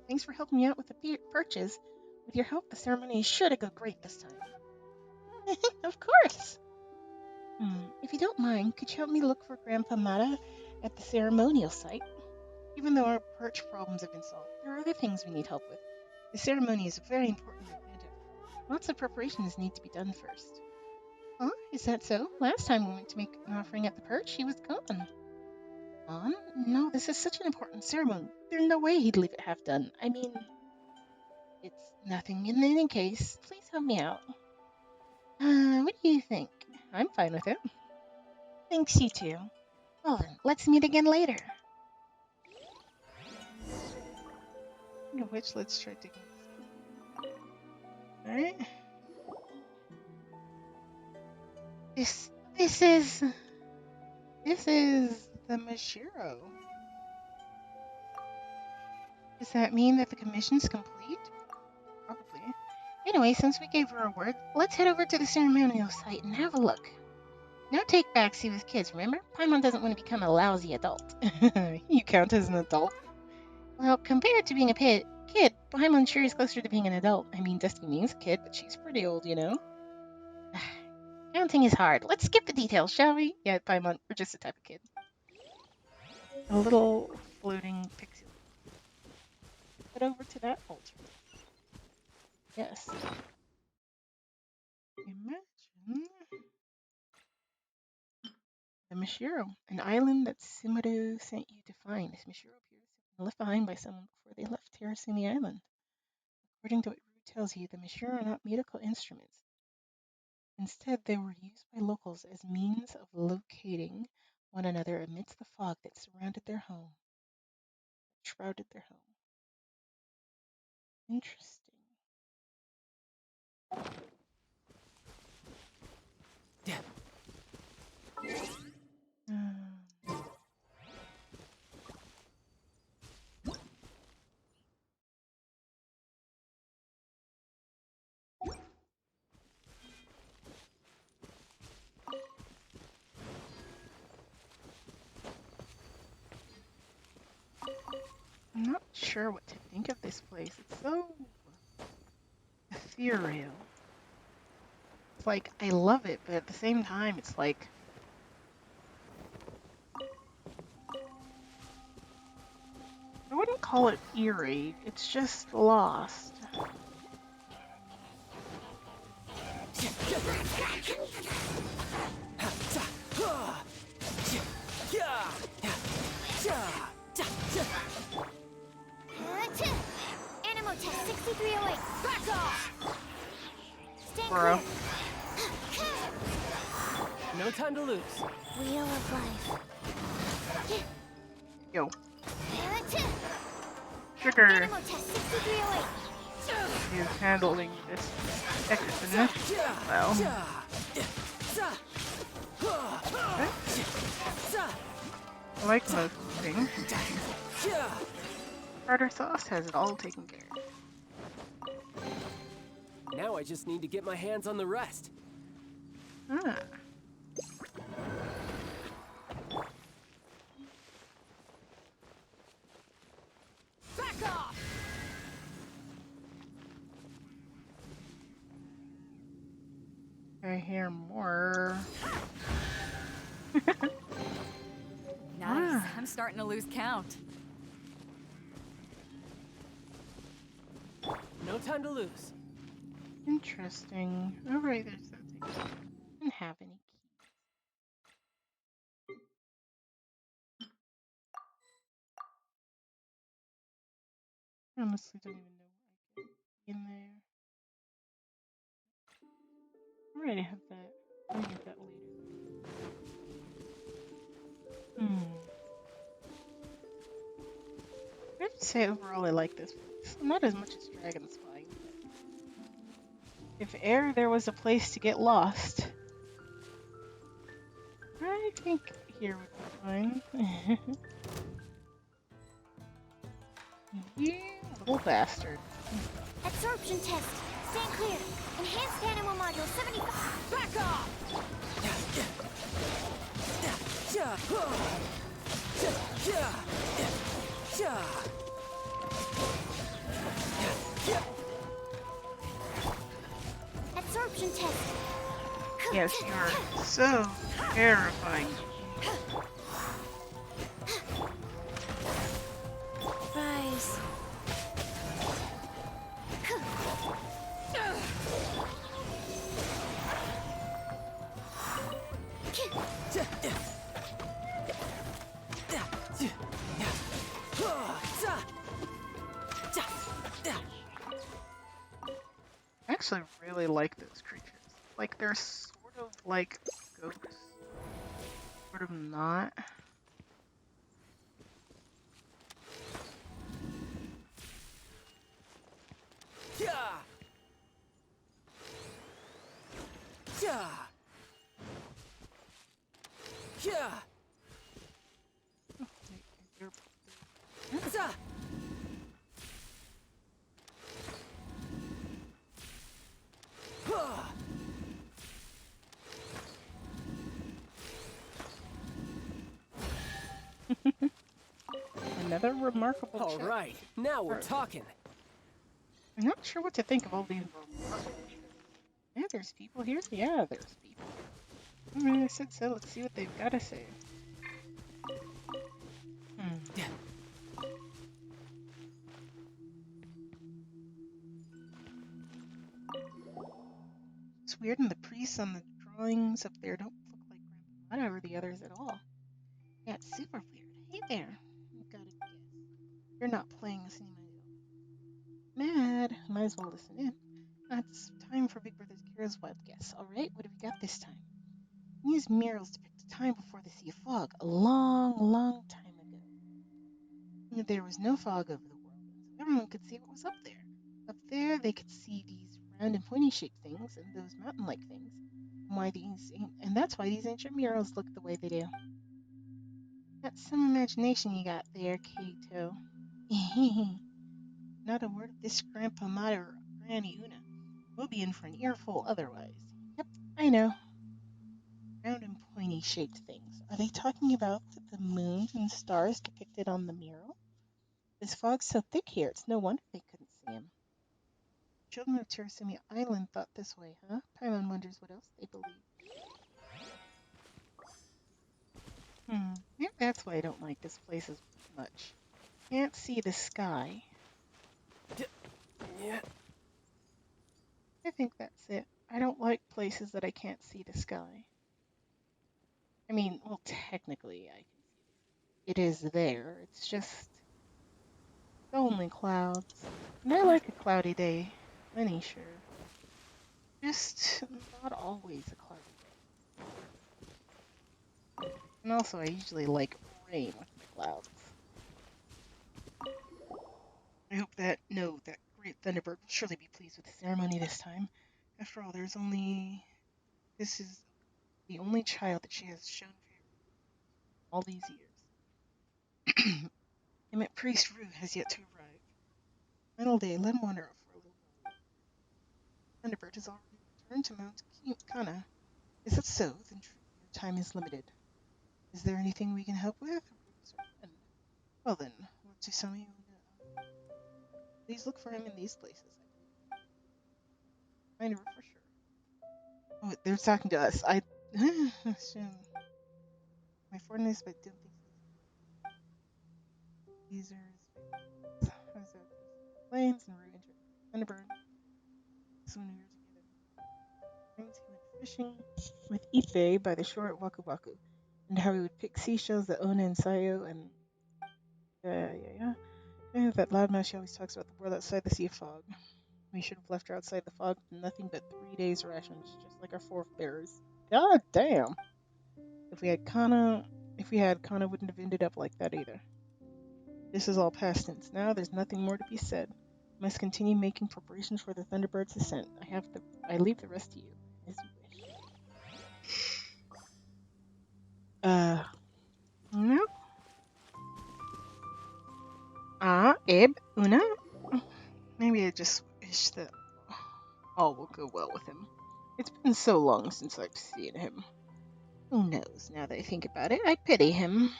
Thanks for helping me out with the purchase. With your help, the ceremony should go great this time. Of course! If you don't mind, could you help me look for Grandpa Mata at the ceremonial site? Even though our perch problems have been solved, there are other things we need help with. The ceremony is a very important event. Lots of preparations need to be done first. Huh? Is that so? Last time we went to make an offering at the perch, he was gone. Gone? No, this is such an important ceremony. There's no way he'd leave it half done. I mean, it's nothing. In any case, please help me out. What do you think? I'm fine with it. Thanks, you too. Well then, let's meet again later. Which let's try to. Alright. This is the Mashiro. Does that mean that the commission's complete? Probably. Anyway, since we gave her our word, let's head over to the ceremonial site and have a look. No take backseat with kids, remember? Paimon doesn't want to become a lousy adult. You count as an adult? Well, compared to being a kid, Paimon sure is closer to being an adult. I mean, Dusty Ming's a kid, but she's pretty old, you know? Counting is hard. Let's skip the details, shall we? Yeah, Paimon, we're just the type of kid. A little floating pixie. Head over to that altar. Yes. Imagine the Mashiro, an island that Sumero sent you to find. This Mashiro appears to have been left behind by someone before they left Terasumi Island. According to what Rue tells you, the Mashiro are not musical instruments. Instead, they were used by locals as means of locating one another amidst the fog that shrouded their home. Interesting. Yeah. I'm not sure what to think of this place. It's so ethereal. It's like, I love it, but at the same time, it's like, I wouldn't call it eerie. It's just lost. Animal test 6308. Back off! Stand Bro. clear. No time to lose. Wheel of life. Yo. Sugar Animal test 6308. is handling this exodus well. I like most things. Tartar sauce has it all taken care of. Now I just need to get my hands on the rest. Ah. Back off! I hear more. Nice. I'm starting to lose count. No time to lose. Interesting. Oh, right, there's that thing. I didn't have any keys. Honestly, don't even know what I get in there. Alright, I have that. I'll get that later. I have to say, overall, I like this place. Not as much as Dragon's Spine, but if ever there was a place to get lost, I think here would be fine. You little bastard. Absorption test. Stand clear. Enhanced animal module 75. Back off! Absorption test. Yes, you're so terrifying. Rise. I actually really like those creatures. Like, they're sort of like ghosts. Sort of not. They're- Another remarkable All check. right, now we're Right. talking. I'm not sure what to think of all these remarkable chests. Yeah, there's people here. Yeah, there's people. I mean, I said so. Let's see what they've got to say. It's weird, and the priests on the drawings up there don't look like Grandpa or the others at all. Yeah, it's super weird. Hey there. I've got a guess. You're not playing this anymore. Mad. Might as well listen in. It's time for Big Brother's Kira's wild guess. All right, what have we got this time? These murals depict a time before the Sea of Fog, a long, long time ago. There was no fog over the world, and so everyone could see what was up there. Up there, they could see these round and pointy-shaped things and those mountain-like things. And that's why these ancient murals look the way they do. That's some imagination you got there, Kato. Not a word of this, Grandpa Mata or Granny Una. We'll be in for an earful otherwise. Yep, I know. Round and pointy shaped things. Are they talking about the moons and stars depicted on the mural? This fog's so thick here, it's no wonder they couldn't see him. Children of Terasumi Island thought this way, huh? Paimon wonders what else they believe. Maybe that's why I don't like this place as much. Can't see the sky. Yeah. I think that's it. I don't like places that I can't see the sky. I mean, well, technically, I can see it. It is there. It's just only clouds. And I like a cloudy day. Plenty sure. Just not always a cloudy day. And also, I usually like rain with the clouds. I hope that great Thunderbird will surely be pleased with the ceremony this time. After all, this is the only child that she has shown favor all these years. I meant Priest Rue has yet to arrive. Final day, let him wander out for a little while. Thunderbird has already returned to Mount Kana. Is that so? Then truly your time is limited. Is there anything we can help with? Well then, Watsusami, please look for him in these places. I know for sure. Oh, they're talking to us. My fortnights, but don't think these are planes and Rue entered Thunderbird. Soon we were together. He went fishing with Ife by the shore at Waku Waku, and how he would pick seashells that Ona and Sayo and and that loudmouth she always talks about the world outside the sea of fog. We should have left her outside the fog with nothing but 3 days rations, just like our forebears. God damn. If we had Kana, wouldn't have ended up like that either. This is all past tense. Now there's nothing more to be said. I must continue making preparations for the Thunderbird's ascent. I leave the rest to you, as you wish. No? Una? Maybe I just wish that all will go well with him. It's been so long since I've seen him. Who knows, now that I think about it, I pity him.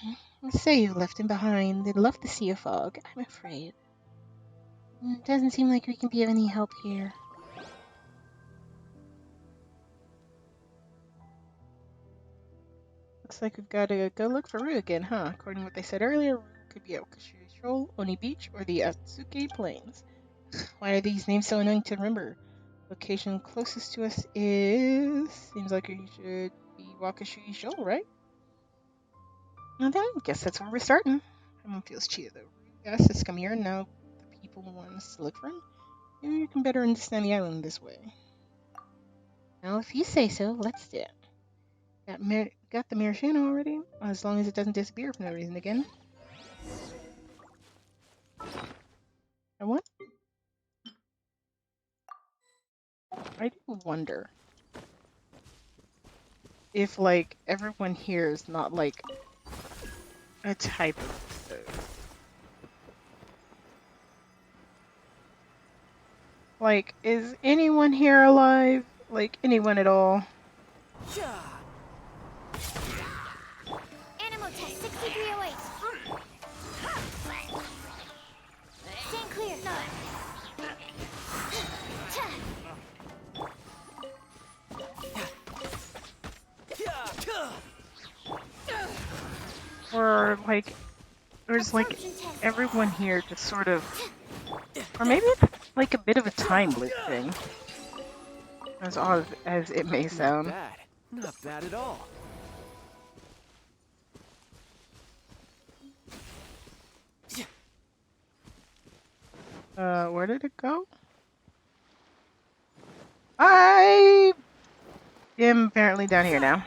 Say you left him behind and left the sea of fog, I'm afraid. It doesn't seem like we can be of any help here. Looks like we've got to go look for Rue again, huh? According to what they said earlier, Rue could be at Wakashuri Shoal, Oni Beach, or the Atsuke Plains. Why are these names so annoying to remember? Location closest to us is... Seems like it should be Wakashuri Shoal, right? Well then, guess that's where we're starting. Everyone feels cheated though. Rue asked us to come here, and now the people want us to look for him? Maybe you can better understand the island this way. Well, if you say so, let's do it. Got the Marashino already? As long as it doesn't disappear for no reason again. And what? I do wonder if, like, everyone here is not, like, a type of food. Like, is anyone here alive? Like, anyone at all? Animal test 6308. Stand clear. Or, like, there's, like, everyone here just sort of... Or maybe it's, like, a bit of a time loop thing. As odd as it may sound. Not bad. Not bad at all. Where did it go? I am apparently down here now.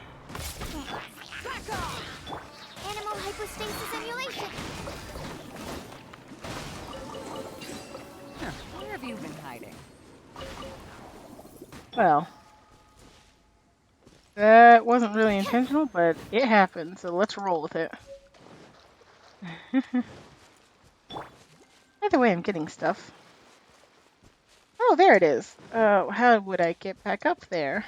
Animal hypostasis emulation. Where have you been hiding? Well, that wasn't really intentional, but it happened, so let's roll with it. Either way, I'm getting stuff. Oh, there it is. How would I get back up there?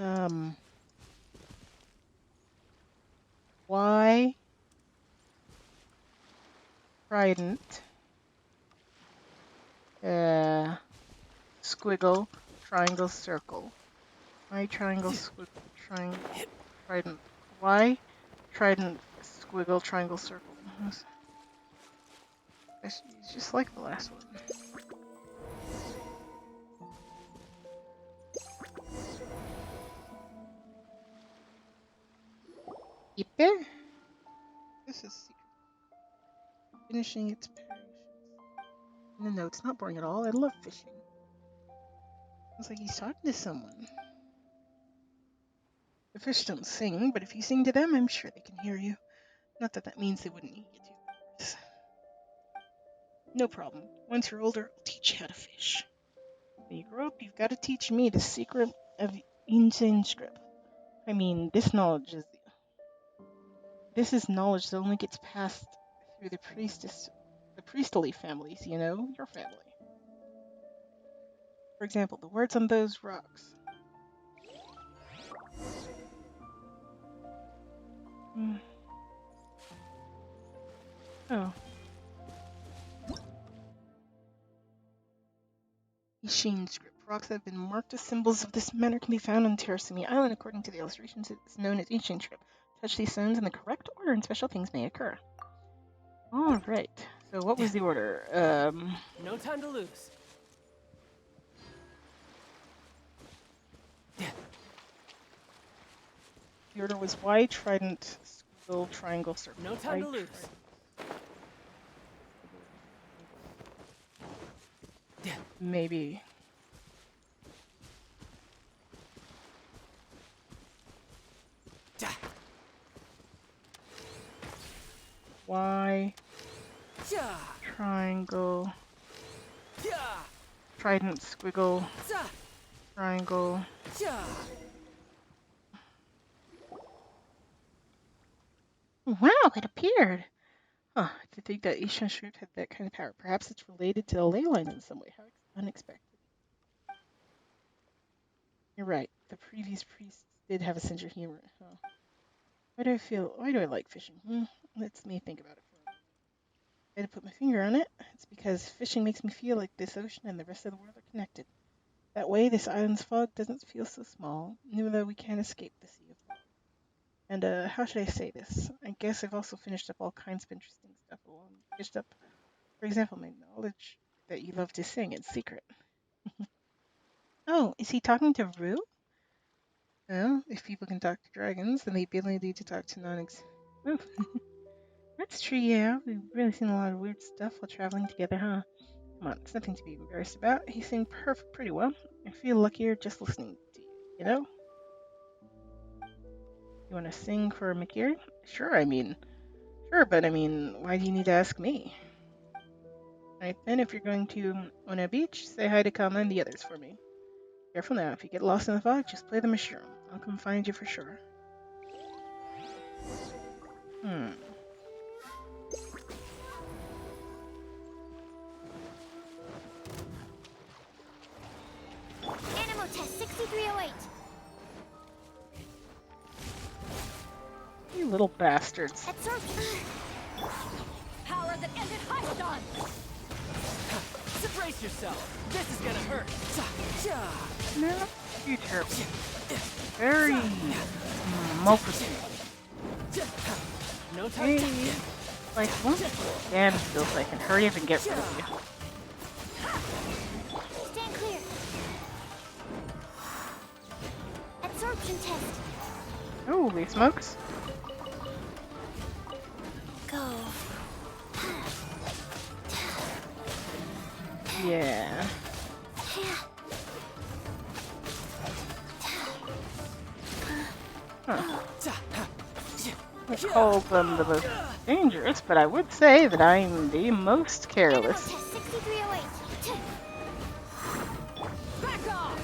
Um, why trident, squiggle, triangle, circle. Why triangle, squiggle, triangle, trident? Why trident, squiggle, triangle, circle? It's just like the last one. Ipe? This is secret. Finishing its parish. No, it's not boring at all. I love fishing. Sounds like he's talking to someone. The fish don't sing, but if you sing to them, I'm sure they can hear you. Not that that means they wouldn't eat you too, of course. No problem. Once you're older, I'll teach you how to fish. When you grow up, you've got to teach me the secret of insane script. I mean, this is knowledge that only gets passed through the priestly families, you know, your family. For example, the words on those rocks. Oh. Ishin script. Rocks that have been marked as symbols of this manner can be found on Terrasumi Island. According to the illustrations, it's known as Ishin script. Touch these stones in the correct order and special things may occur. Alright. So what was the order? No time to lose. The order was Y, trident, squiggle, triangle, circle. No time to lose. Maybe. Y, triangle, trident, squiggle, triangle. Wow, it appeared! Huh, to think that Ishan script had that kind of power. Perhaps it's related to the ley line in some way. How unexpected. You're right. The previous priests did have a sense of humor. Huh. Why do I like fishing? Let me think about it for a moment. If I had to put my finger on it, it's because fishing makes me feel like this ocean and the rest of the world are connected. That way, this island's fog doesn't feel so small, even though we can't escape the sea of fog. And, how should I say this? I guess I've also finished up all kinds of interesting stuff along. Finished up, for example, my knowledge that you love to sing in secret. Oh, is he talking to Rue? Well, if people can talk to dragons, then the ability to talk to Ooh, that's true, yeah. We've really seen a lot of weird stuff while traveling together, huh? Come on, it's nothing to be embarrassed about. He sang pretty well. I feel luckier just listening to you, you know? You want to sing for Makiri? Sure, but why do you need to ask me? Alright then, if you're going to Ona Beach, say hi to Kama and the others for me. Careful now, if you get lost in the fog, just play the mushroom. I'll come find you for sure. Animal test 6308. You little bastards. Power that ended Heiston! So brace yourself. This is gonna hurt. No, you terrible. Very multitude. No time. Hey, like one stand still so I can hurry up and get rid of you. Stand clear. Absorption test. Holy smokes. Go. Yeah. Huh. I call them the most dangerous, but I would say that I'm the most Animal careless. test 6308. Back off!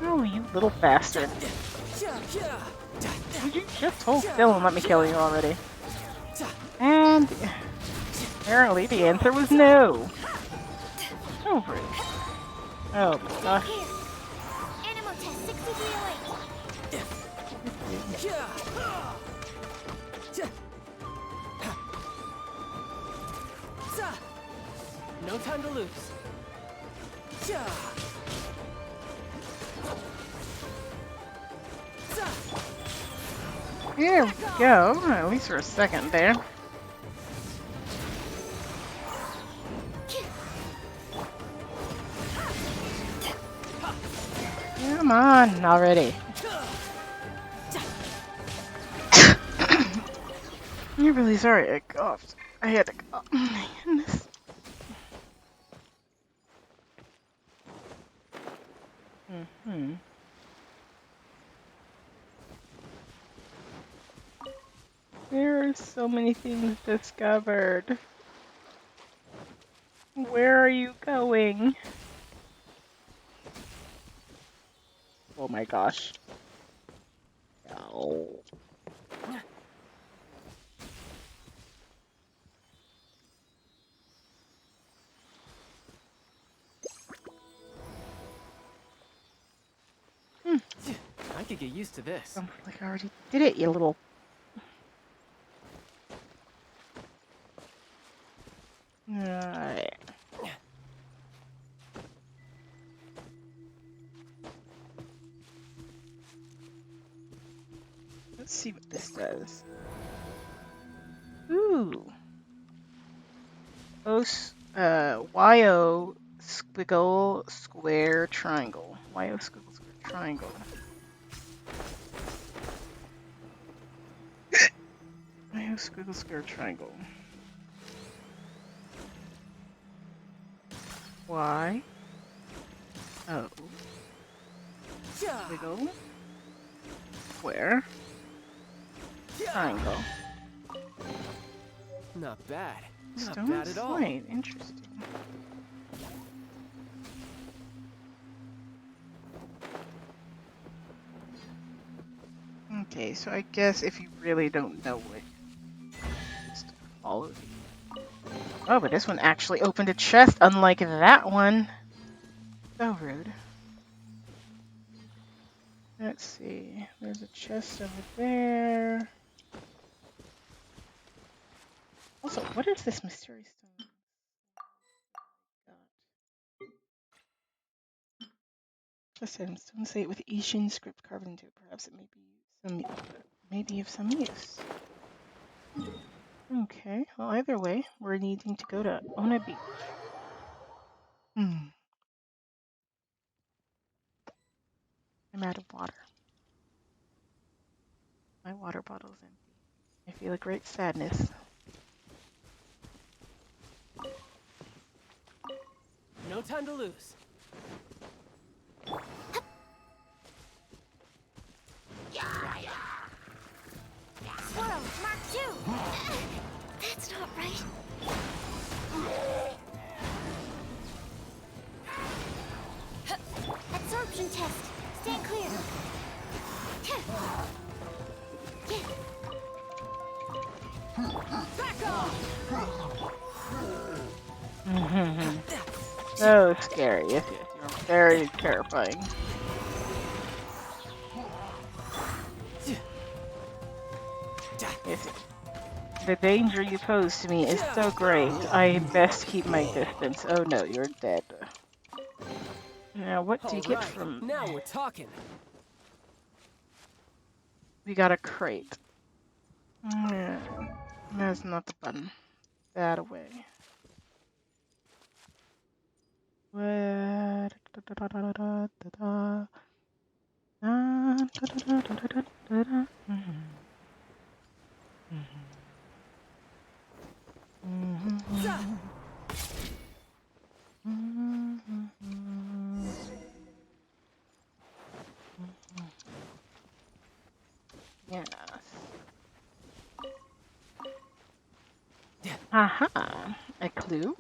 Oh, you little bastard. Would you just hold still and let me kill you already? And apparently the answer was no. So rude. Oh my gosh. Animal test 6308. No time to lose. Here we go. At least for a second there. Come on already. I'm really sorry I coughed. I had to cough. Oh my goodness. Mm-hmm. There are so many things discovered. Where are you going? Oh my gosh. No. I could get used to this. Sounds like I already did it, you little. Alright. Let's see what this does. Ooh. YO squiggle square triangle. YO squiggle square triangle. YO squiggle square triangle. Y. O. Squiggle. Square. Triangle. Not bad. Not Stone bad at all. slate. Interesting. Okay, so I guess if you really don't know it, just follow the... Oh, but this one actually opened a chest, unlike that one. So rude. Let's see. There's a chest over there. Also, what is this mystery stone? Just items. Stone slate with Asian script carved into it. Perhaps it may be of some use. Okay. Well, either way, we're needing to go to Ona Beach. I'm out of water. My water bottle's empty. I feel a great sadness. No time to lose. Swirl, Mark 2! That's not right. Absorption test. Stand clear. Back off! So scary. Yes, yes. You're very terrifying. Yes, yes. The danger you pose to me is so great. I best keep my distance. Oh no, you're dead. Now, what do you get Alright, from... now we're talking. We got a crate. Yeah. That's not the button. That away. What? Yes. Aha! A clue?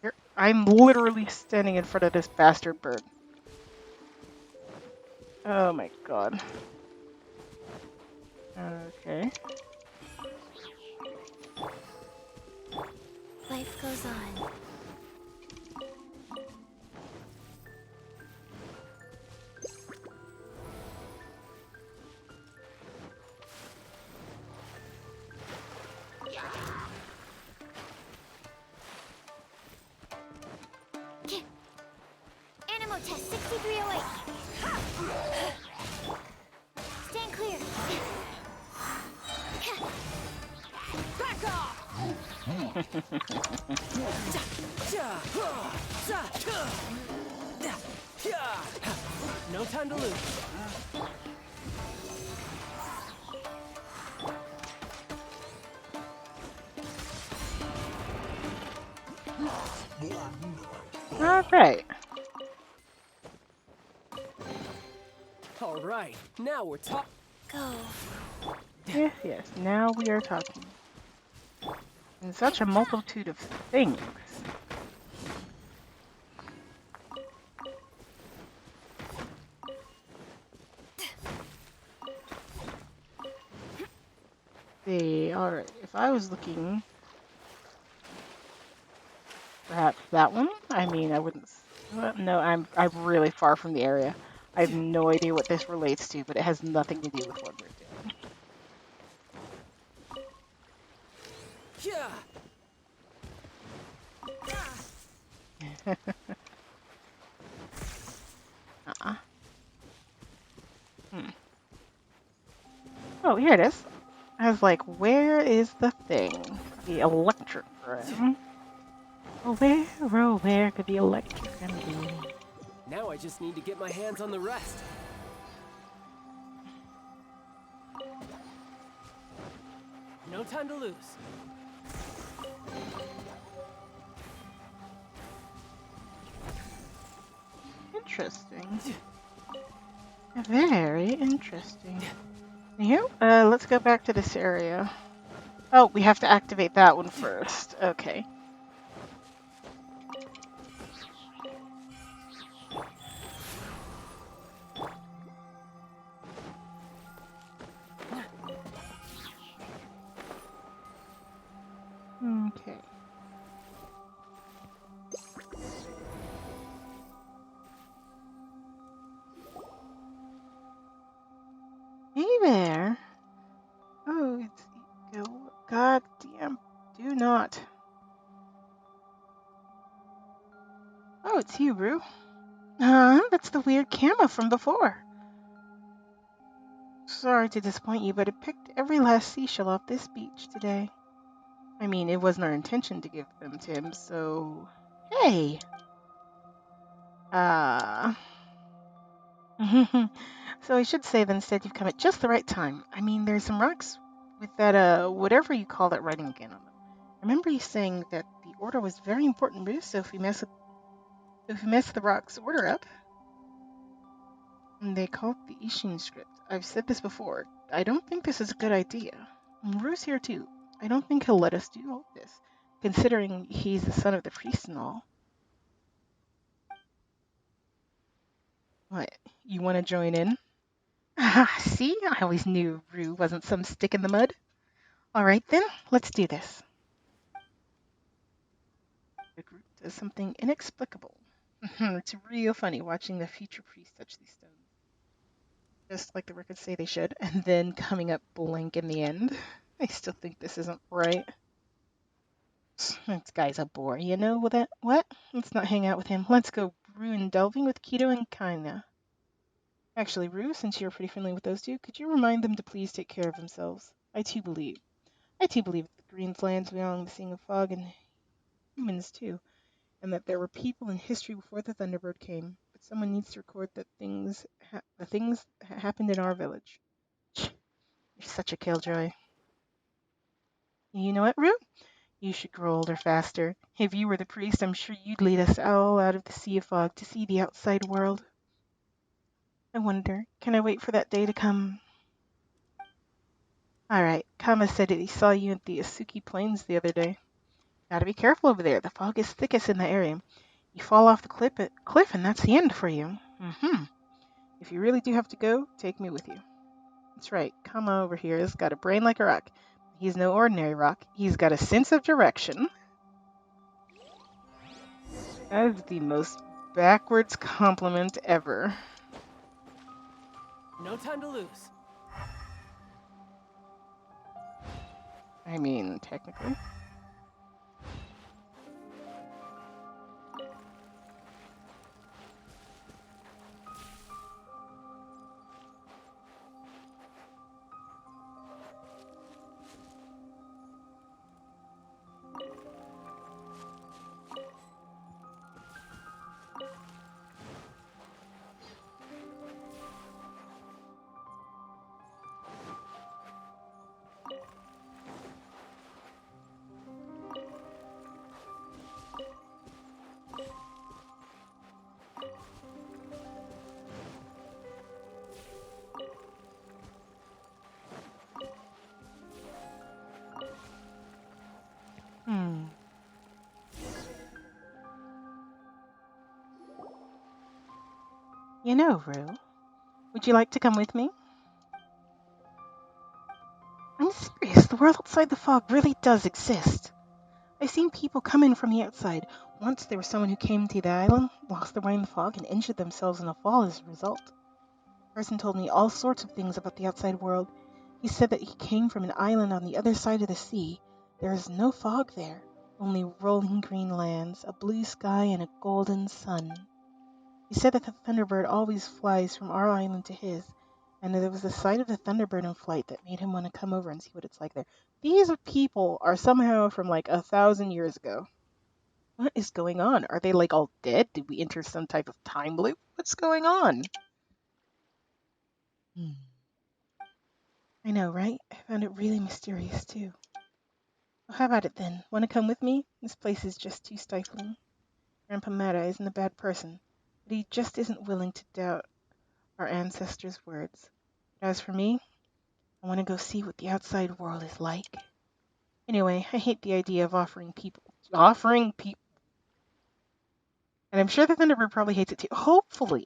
Here, I'm literally standing in front of this bastard bird. Oh my god. Okay. Life goes on. No time to lose. Alright. All right, now we're talking. Go. Yes, yes, now we are talking. In such a multitude of things. See, alright, if I was looking, perhaps that one? I mean, I wouldn't. No, I'm really far from the area. I have no idea what this relates to, but it has nothing to do with what we're doing. uh-uh. Hmm. Oh, here it is. I was like, where is the thing? The electric room. Oh, where could the electric room be? Now I just need to get my hands on the rest. No time to lose. Interesting. Very interesting. Here, let's go back to this area. Oh, we have to activate that one first. Okay. Okay. Hey there. Oh, it's ego. God damn. Do not. Oh, it's you, Rue. That's the weird camera from before. Sorry to disappoint you, but it picked every last seashell off this beach today. I mean, it wasn't our intention to give them to him, so... Hey! So I should say that instead you've come at just the right time. I mean, there's some rocks with that, whatever you call that writing again on them. Remember you saying that the order was very important, Bruce, so if we mess the rock's order up... They call it the Ishin script. I've said this before. I don't think this is a good idea. And Rue's here too. I don't think he'll let us do all this, considering he's the son of the priest and all. What, you want to join in? Ah, see? I always knew Rue wasn't some stick in the mud. All right then, let's do this. The group does something inexplicable. It's real funny watching the future priest touch these stones. Just like the records say they should, and then coming up blank in the end. I still think this isn't right. This guy's a bore, you know with that? What? Let's not hang out with him. Let's go ruin delving with Keto and Kaina. Actually, Rue, since you're pretty friendly with those two, could you remind them to please take care of themselves? I too believe that the Green's lands beyond the Seeing of Fog and humans too, and that there were people in history before the Thunderbird came. But someone needs to record that the things happened in our village. You're such a killjoy. You know what, Rue? You should grow older faster. If you were the priest, I'm sure you'd lead us all out of the Sea of Fog to see the outside world. I wonder, can I wait for that day to come? Alright, Kama said that he saw you at the Asuki Plains the other day. Gotta be careful over there. The fog is thickest in that area. You fall off the cliff and that's the end for you. If you really do have to go, take me with you. That's right, Kama over here has got a brain like a rock. He's no ordinary rock. He's got a sense of direction. That is the most backwards compliment ever. No time to lose. I mean, technically. You know, Rue, would you like to come with me? I'm serious. The world outside the fog really does exist. I've seen people come in from the outside. Once there was someone who came to the island, lost their way in the fog, and injured themselves in a fall as a result. The person told me all sorts of things about the outside world. He said that he came from an island on the other side of the sea. There is no fog there, only rolling green lands, a blue sky, and a golden sun. He said that the Thunderbird always flies from our island to his, and that it was the sight of the Thunderbird in flight that made him want to come over and see what it's like there. These people are somehow from like 1,000 years ago. What is going on? Are they like all dead? Did we enter some type of time loop? What's going on? Hmm. I know, right? I found it really mysterious too. Well, how about it then? Want to come with me? This place is just too stifling. Grandpa Mata isn't a bad person, but he just isn't willing to doubt our ancestors' words. But as for me, I want to go see what the outside world is like. Anyway, I hate the idea of offering people, and I'm sure the Thunderbird probably hates it too. Hopefully.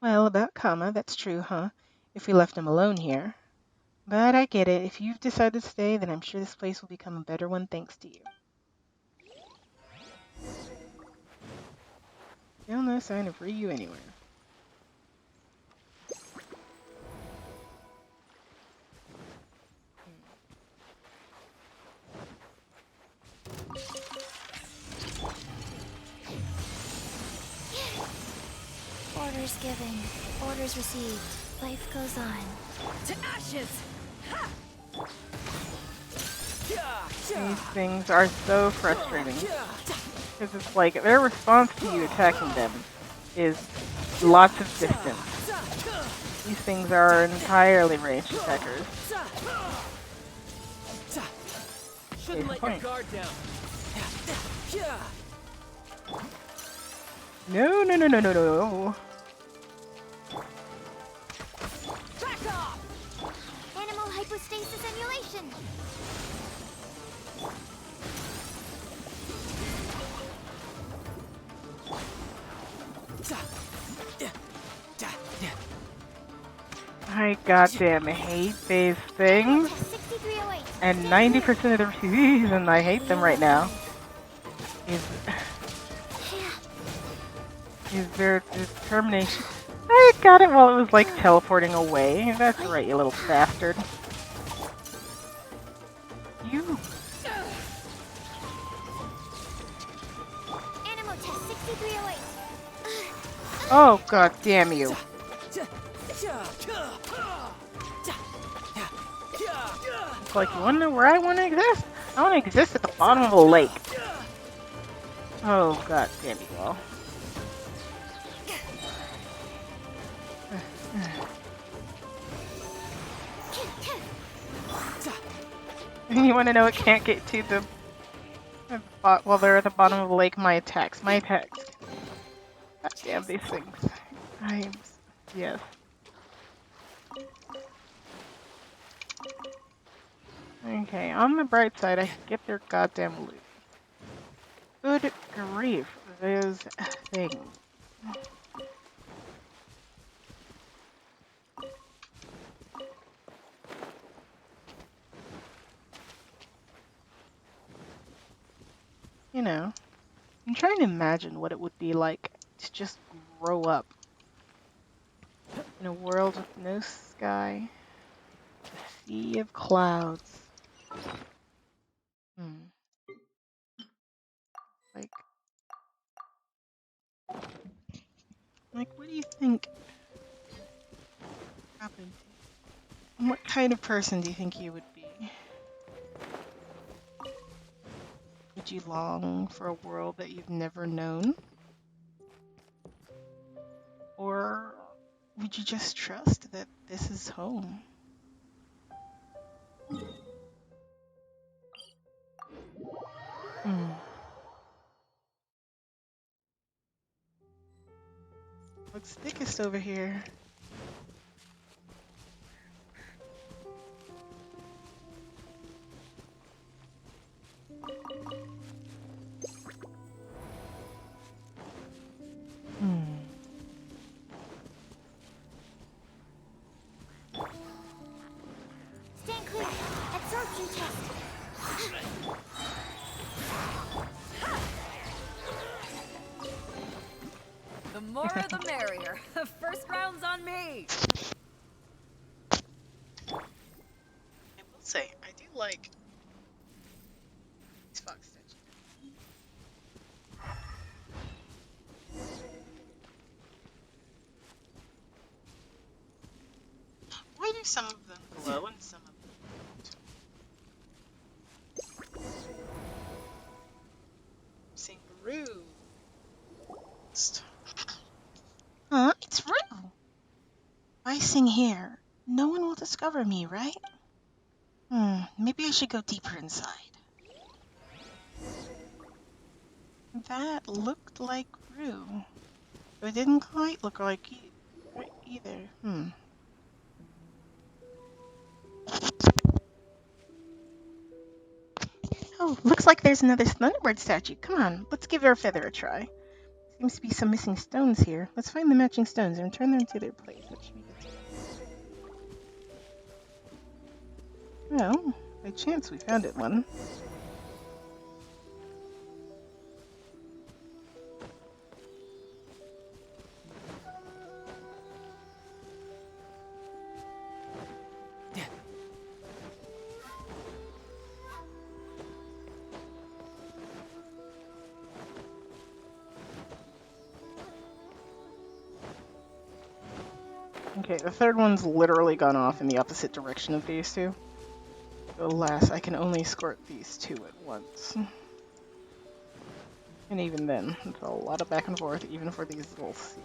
Well, about Kama, that's true, huh? If we left him alone here. But I get it. If you've decided to stay, then I'm sure this place will become a better one thanks to you. Still no sign of Ryu anywhere. Orders given, orders received. Life goes on. To ashes! These things are so frustrating. Because it's like, their response to you attacking them is lots of distance. These things are entirely ranged attackers. Shouldn't let your guard down. No, no, no, no, no, no. Back off! Animal hypostasis emulation! I goddamn hate these things. 6308. And 90% of the reason I hate them right now is their determination. I got it while it was like teleporting away. That's right, you little bastard. You. Animal test 6308. Oh, god damn you. It's like, you wanna know where I wanna exist? I wanna exist at the bottom of a lake. Oh, god damn you all. You wanna know it can't get to the... While they're at the bottom of the lake, my attacks. God damn these things. Yes. Okay, on the bright side, I can get their goddamn loot. Good grief, those things. You know, I'm trying to imagine what it would be like to just grow up in a world with no sky, a sea of clouds. Like, what do you think happened to you? What kind of person do you think you would be? Would you long for a world that you've never known? Or would you just trust that this is home? What's thickest over here? more the merrier. First round's on me. I will say, I do like these fox statues. Why do some of them glow and some of them don't? Sangaroo. Huh? It's Rue. If I sing here, no one will discover me, right? Maybe I should go deeper inside. That looked like Rue. But it didn't quite look like either. Oh, looks like there's another Thunderbird statue. Come on, let's give her feather a try. Seems to be some missing stones here. Let's find the matching stones and return them to their place. That should be good. Well, by chance we found it one. Okay, the third one's literally gone off in the opposite direction of these two. Alas, I can only escort these two at once. And even then, it's a lot of back and forth, even for these little seeds.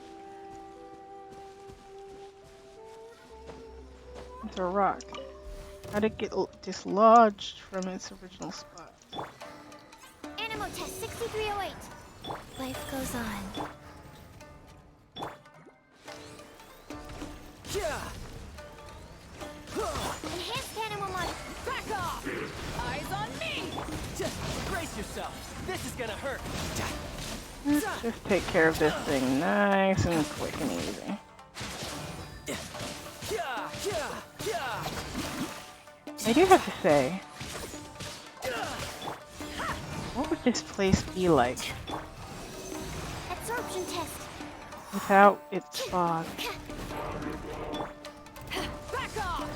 It's a rock. How'd it get dislodged from its original spot? Animal test 6308. Life goes on. Enhanced animal model. Back off! Eyes on me! Just brace yourself. This is gonna hurt. Let's just take care of this thing nice and quick and easy. I do have to say, what would this place be like Absorption test. without its fog? Back off!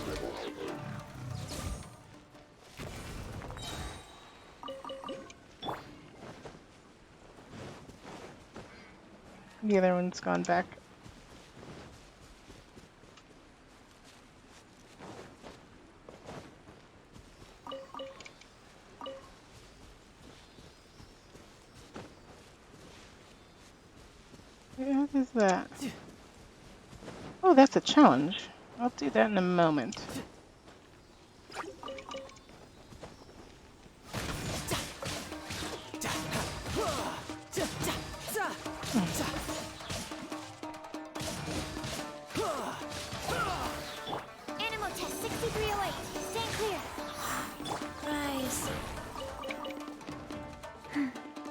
The other one's gone back. What is that? Oh, that's a challenge. I'll do that in a moment. Animal test 6308. Stand clear. Rise.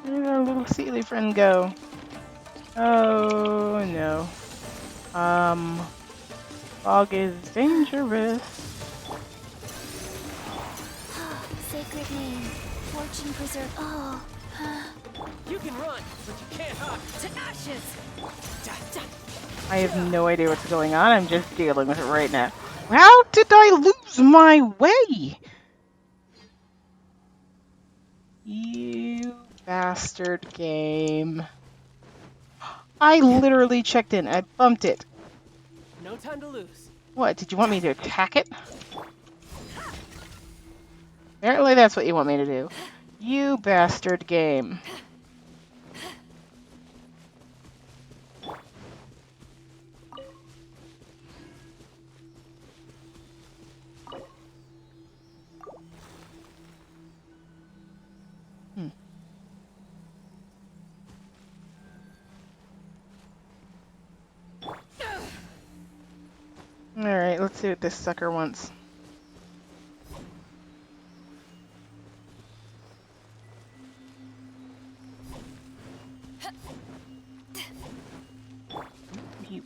Where did our little Sealy friend go? Oh no. Fog is dangerous. Sacred name. Fortune preserve. Oh. You can run, but you can't hide. To ashes! I have no idea what's going on. I'm just dealing with it right now. How did I lose my way? You bastard game. I literally checked in. I bumped it. No time to lose. What? Did you want me to attack it? Apparently that's what you want me to do. You bastard game. Alright, let's see what this sucker wants.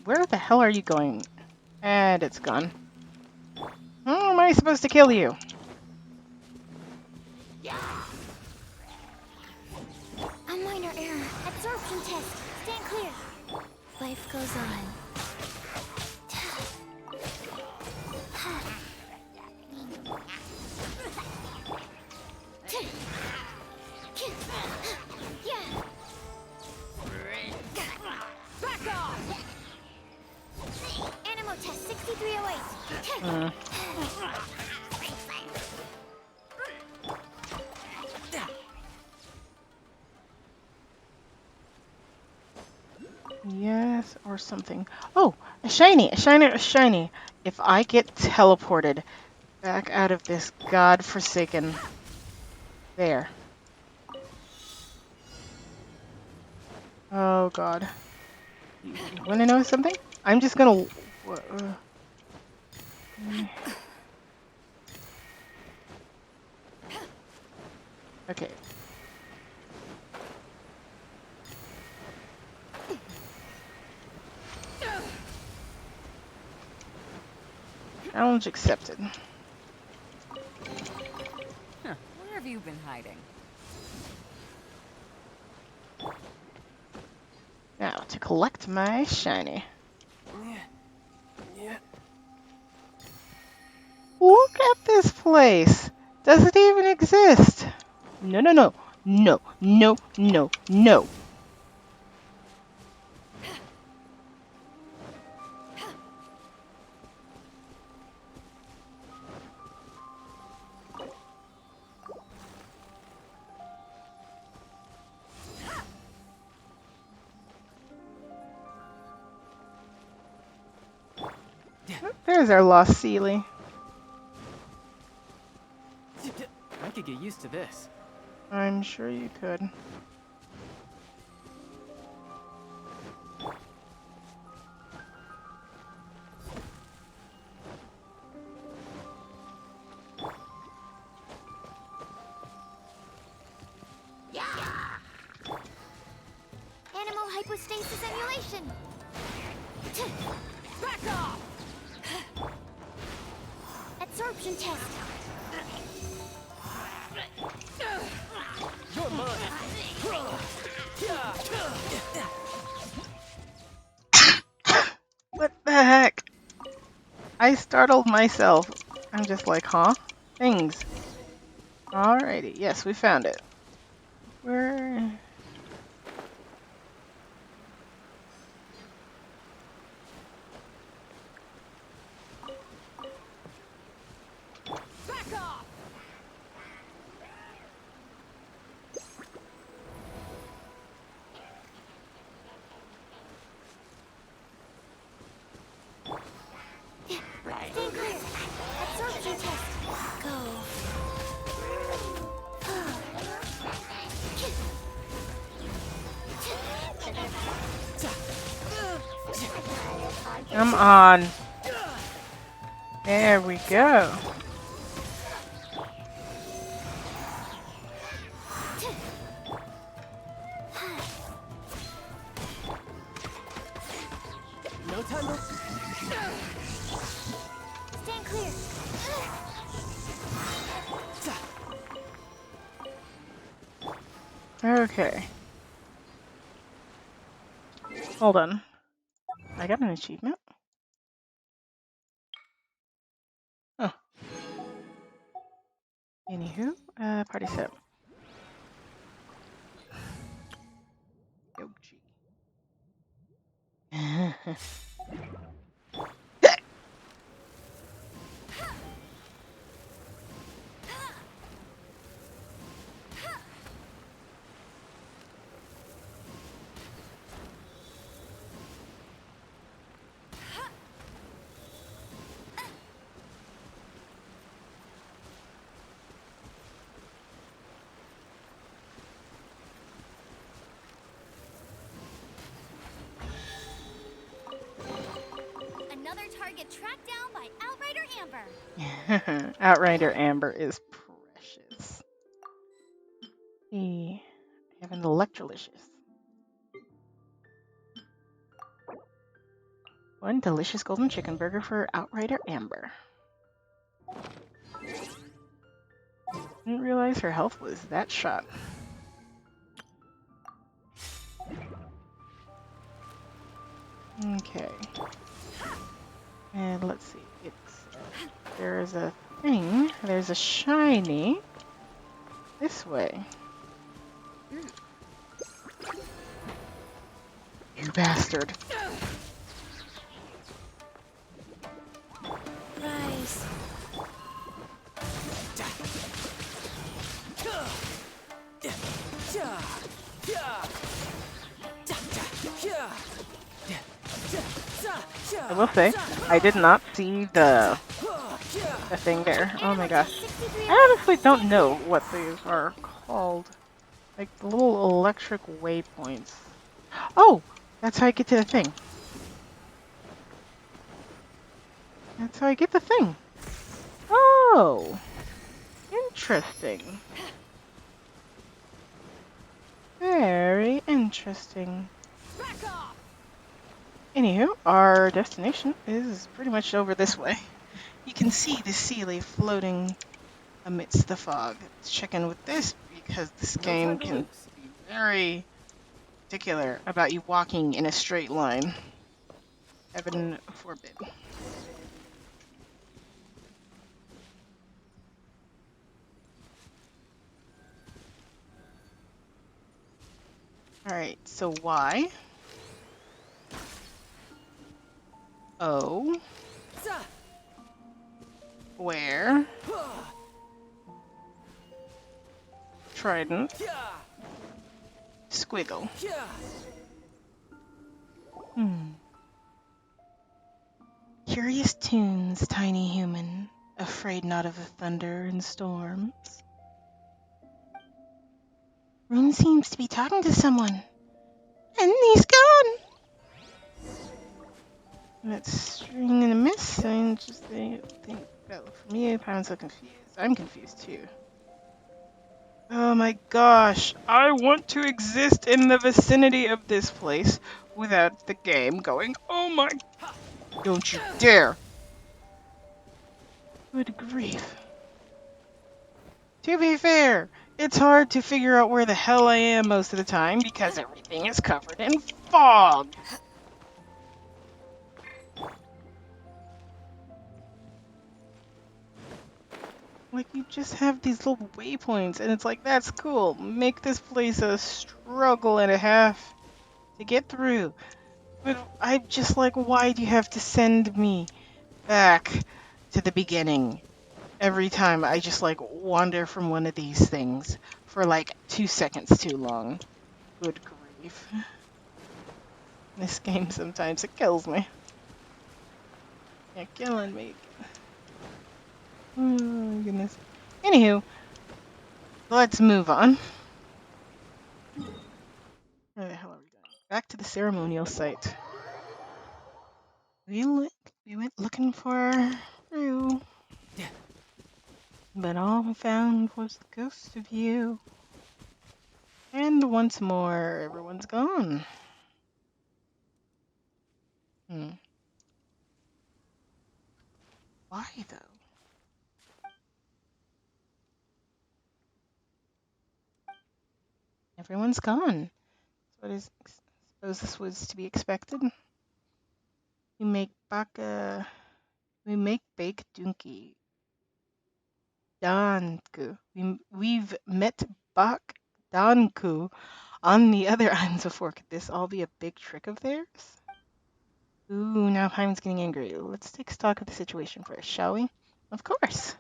Where the hell are you going? And it's gone. How am I supposed to kill you? A minor error. Absorption test. Stand clear. Life goes on. Back off! Animal test 6308. Yes, or something. Oh, a shiny, a shiny, a shiny. If I get teleported back out of this godforsaken... There. Oh, God. You want to know something? I'm just gonna... Okay. Challenge accepted. Huh. Where have you been hiding? Now, to collect my shiny. Yeah. Look at this place! Does it even exist? No, no, no. No, no, no, no. There's our lost Sealy. I could get used to this. I'm sure you could. Animal hypostasis emulation. Back off! Absorption test. You're mine. What the heck? I startled myself. I'm just like, huh? Things. Alrighty. Yes, we found it. Where... Back off! Stay clear. Absorption test. Go. Come on. There we go. No time to... Stand clear. Okay. Hold on. I got an achievement? Oh. Anywho, party set. Yogi. Another target tracked down by Outrider Amber. Outrider Amber is precious. Hey, I have an Electrolicious. One delicious golden chicken burger for Outrider Amber. Didn't realize her health was that shot. Okay. And let's see. There's a thing. There's a shiny. This way. You bastard. Rise. I will say, I did not see the thing there. Oh my gosh. 63 I honestly don't know what these are called. Like the little electric waypoints. Oh! That's how I get to the thing. That's how I get the thing. Oh! Interesting. Very interesting. Anywho, our destination is pretty much over this way. You can see the sea leaf floating amidst the fog. Let's check in with this because this No game time to can lose. be very particular about you walking in a straight line. Heaven forbid. Alright, so Y. O. Where? Trident. Squiggle. Curious tunes, tiny human, afraid not of the thunder and storms. Rune seems to be talking to someone. And he's gone! That's string and a miss. I just think for me, I'm so confused. I'm confused too. Oh my gosh, I want to exist in the vicinity of this place without the game going, oh my, don't you dare. Good grief. To be fair, it's hard to figure out where the hell I am most of the time because everything is covered in fog. Like, you just have these little waypoints, and it's like, that's cool. Make this place a struggle and a half to get through. But I'm just like, why do you have to send me back to the beginning every time I just, like, wander from one of these things for, like, 2 seconds too long? Good grief. This game sometimes, it kills me. You're killing me. Oh, goodness. Anywho, let's move on. Where the hell are we going? Back to the ceremonial site. We went looking for Rue, but all we found was the ghost of you. And once more, everyone's gone. Why though? Everyone's gone. What is? Suppose this was to be expected. We make baka. We make baked dunki. Danku. We've met Bak Danku on the other islands before. Could this all be a big trick of theirs? Ooh, now Paimon's getting angry. Let's take stock of the situation first, shall we? Of course.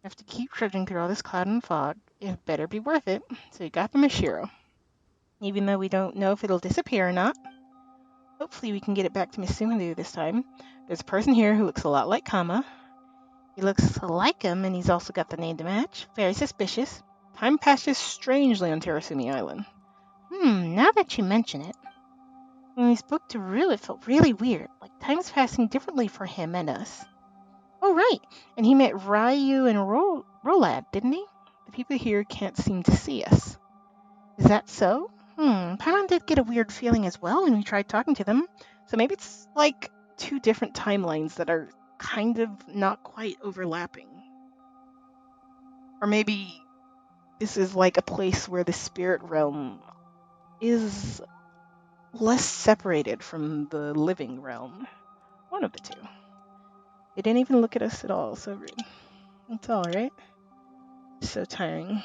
We have to keep trudging through all this cloud and fog. It better be worth it. So you got the Mashiro. Even though we don't know if it'll disappear or not. Hopefully we can get it back to Misumaru this time. There's a person here who looks a lot like Kama. He looks like him, and he's also got the name to match. Very suspicious. Time passes strangely on Terasumi Island. Now that you mention it. When we spoke to Rue, it felt really weird, like time's passing differently for him and us. Oh, right, and he met Ryu and Rolad, didn't he? The people here can't seem to see us. Is that so? Paimon did get a weird feeling as well when we tried talking to them, so maybe it's like 2 different timelines that are kind of not quite overlapping. Or maybe this is like a place where the spirit realm is less separated from the living realm. One of the two. They didn't even look at us at all. So rude. That's all right. So tiring.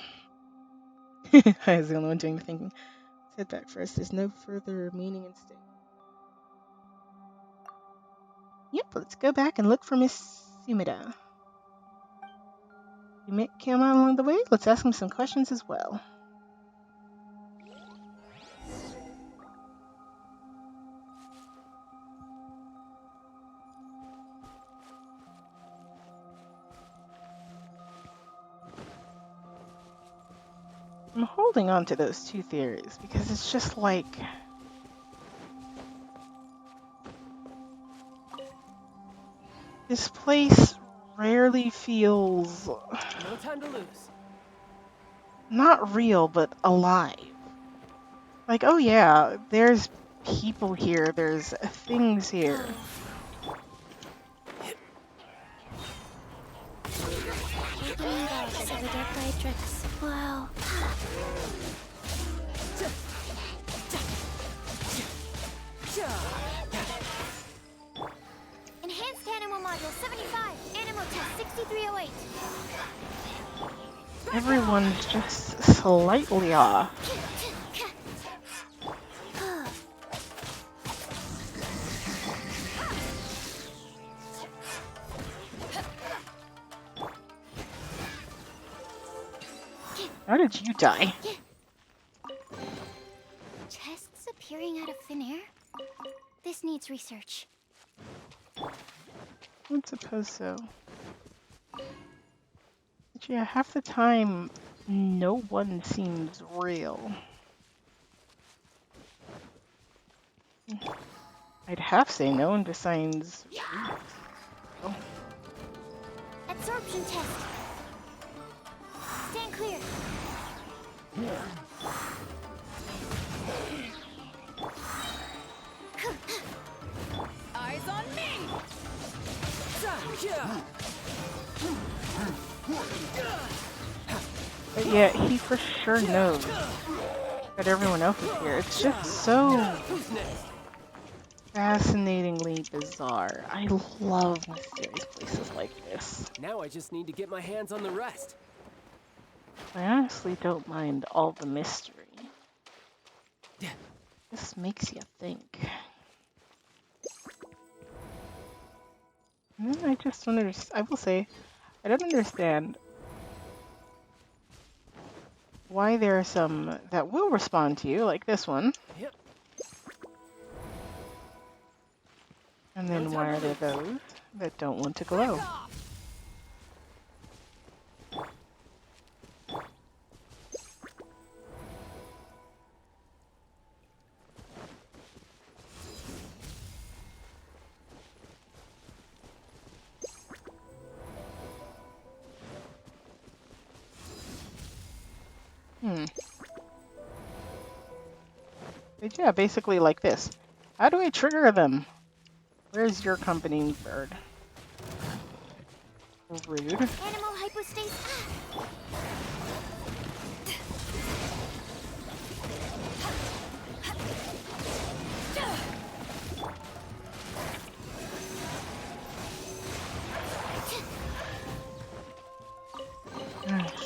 I was the only one doing the thinking. Let's head back first. There's no further meaning in staying. Yep, let's go back and look for Miss Sumida. You met Kiamon along the way? Let's ask him some questions as well. I'm holding on to those two theories because it's just like this place rarely feels No time to lose. not real but alive. Like, oh yeah, there's people here, there's things here. Wow. Enhanced Animal Module 75. Animal Test 6308. Everyone's just slightly off. How did you die? Chests appearing out of thin air? This needs research. I suppose so. But yeah, half the time, no one seems real. I'd half say no one besides real. Absorption test. Stand clear. Eyes on me! But yeah, he for sure knows that everyone else is here. It's just so fascinatingly bizarre. I love mysterious places like this. Now I just need to get my hands on the rest. I honestly don't mind all the mystery. This makes you think. And then I just don't understand. I will say, I don't understand why there are some that will respond to you, like this one. Yep. And then why are there those that don't want to glow? But yeah, basically like this. How do I trigger them? Where's your accompanying bird? Rude. Animal hypostasis.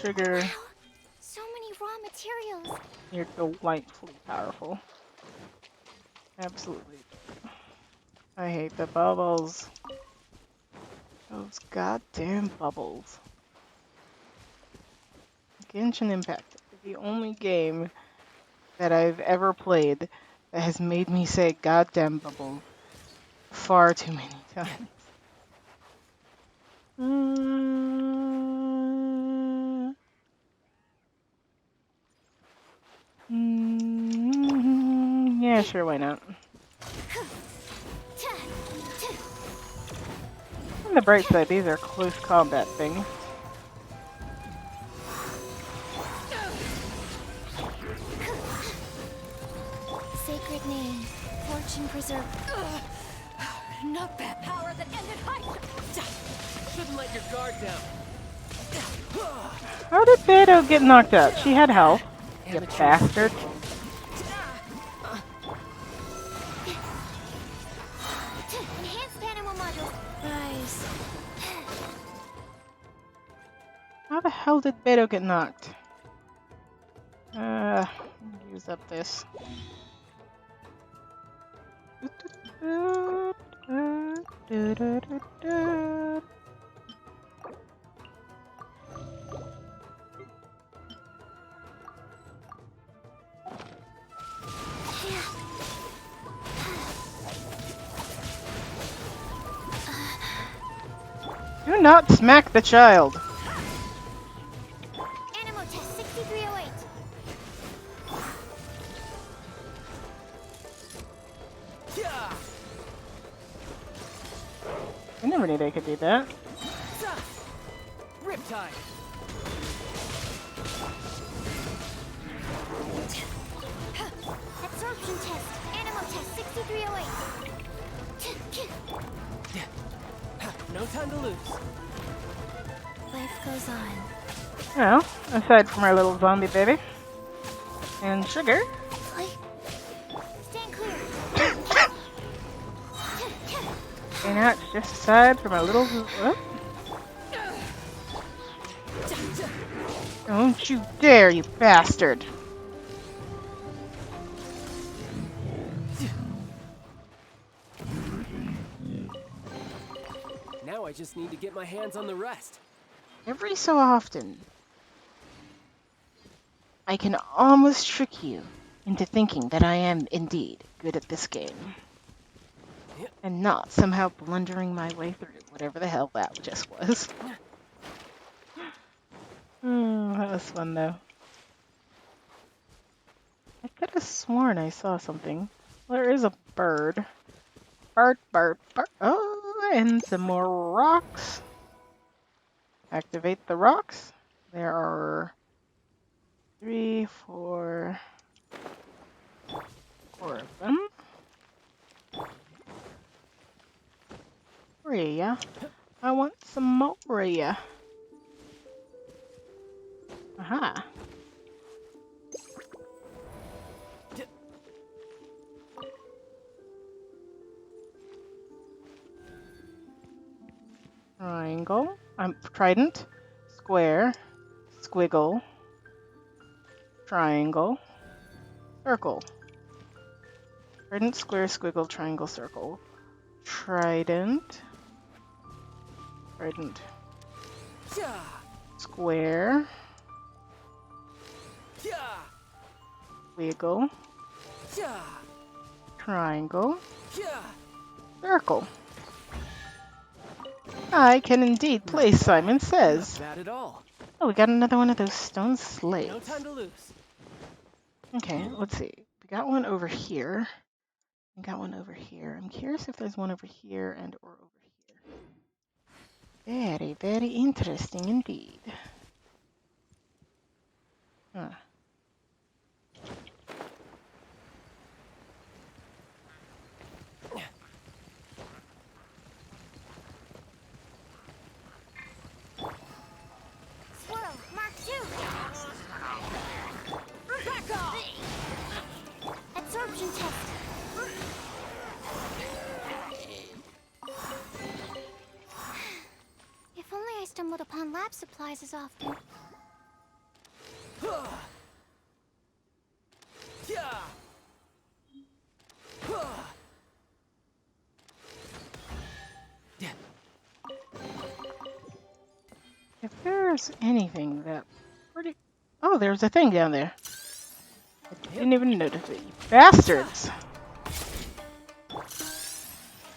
Sugar, So many raw materials. you're delightfully powerful. Absolutely. I hate the bubbles. Those goddamn bubbles. Genshin Impact is the only game that I've ever played that has made me say goddamn bubble far too many times. Yeah, sure, why not? On the bright side, these are close combat things. Sacred name. Fortune preserve. Not bad. Power that ended high. Shouldn't let your guard down. How did Beto get knocked out? She had health. You bastard. Rise. How the hell did Beto get knocked? Use up this. Do not smack the child. Animal test 6308. I never knew they could do that. Riptide. Absorption test. Animal test 6308. No time to lose. Life goes on. Well, aside from our little zombie baby. And sugar. Stand clear. And that's just aside from our little... What? Don't you dare, you bastard! Now I just need to get my hands on the rest. Every so often, I can almost trick you into thinking that I am indeed good at this game. And not somehow blundering my way through whatever the hell that just was. That was fun though. I could have sworn I saw something. There is a bird. Bird, bird, bird. Oh, and some more rocks. Activate the rocks. There are 3, 4 of them. 3, yeah. I want some more, yeah. Aha. Triangle. Trident. Square. Squiggle. Triangle. Circle. Trident, square, squiggle, triangle, circle. Trident. Trident. Square. Wiggle. Triangle. Circle. I can indeed play Simon Says. Not bad at all. Oh, we got another one of those stone No slates. time to lose. Okay, let's see. We got one over here. We got one over here. I'm curious if there's one over here and or over here. Very, very interesting indeed. Huh. Swirl. Mark 2. Back off. Absorption test. If only I stumbled upon lab supplies as often. If there's anything that pretty... Oh, there's a thing down there. I didn't even notice it. You bastards!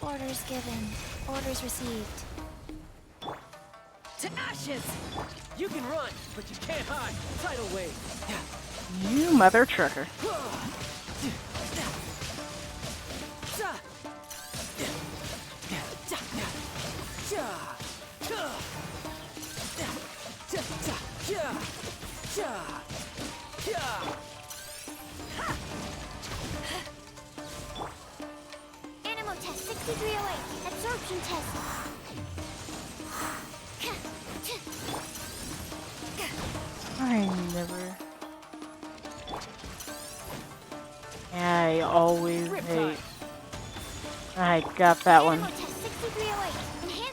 Orders given. Orders received. To ashes! You can run, but you can't hide. Tidal wave. You mother trucker. Animal test 6308. Absorption test. I never... I always hate... I got that one. Animal test 6308.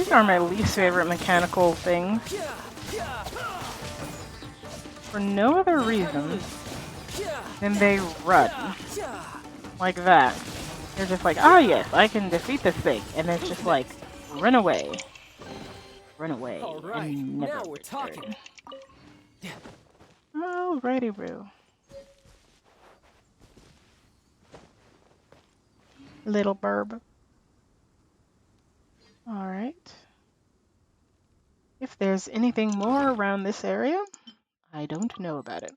These are my least favorite mechanical things. For no other reason than they run. Like that. They're just like, ah yes, I can defeat this thing. And it's just like, run away. Run away. All right, And never now we're return. talking. Alrighty, boo. Little burb. Alright. If there's anything more around this area, I don't know about it.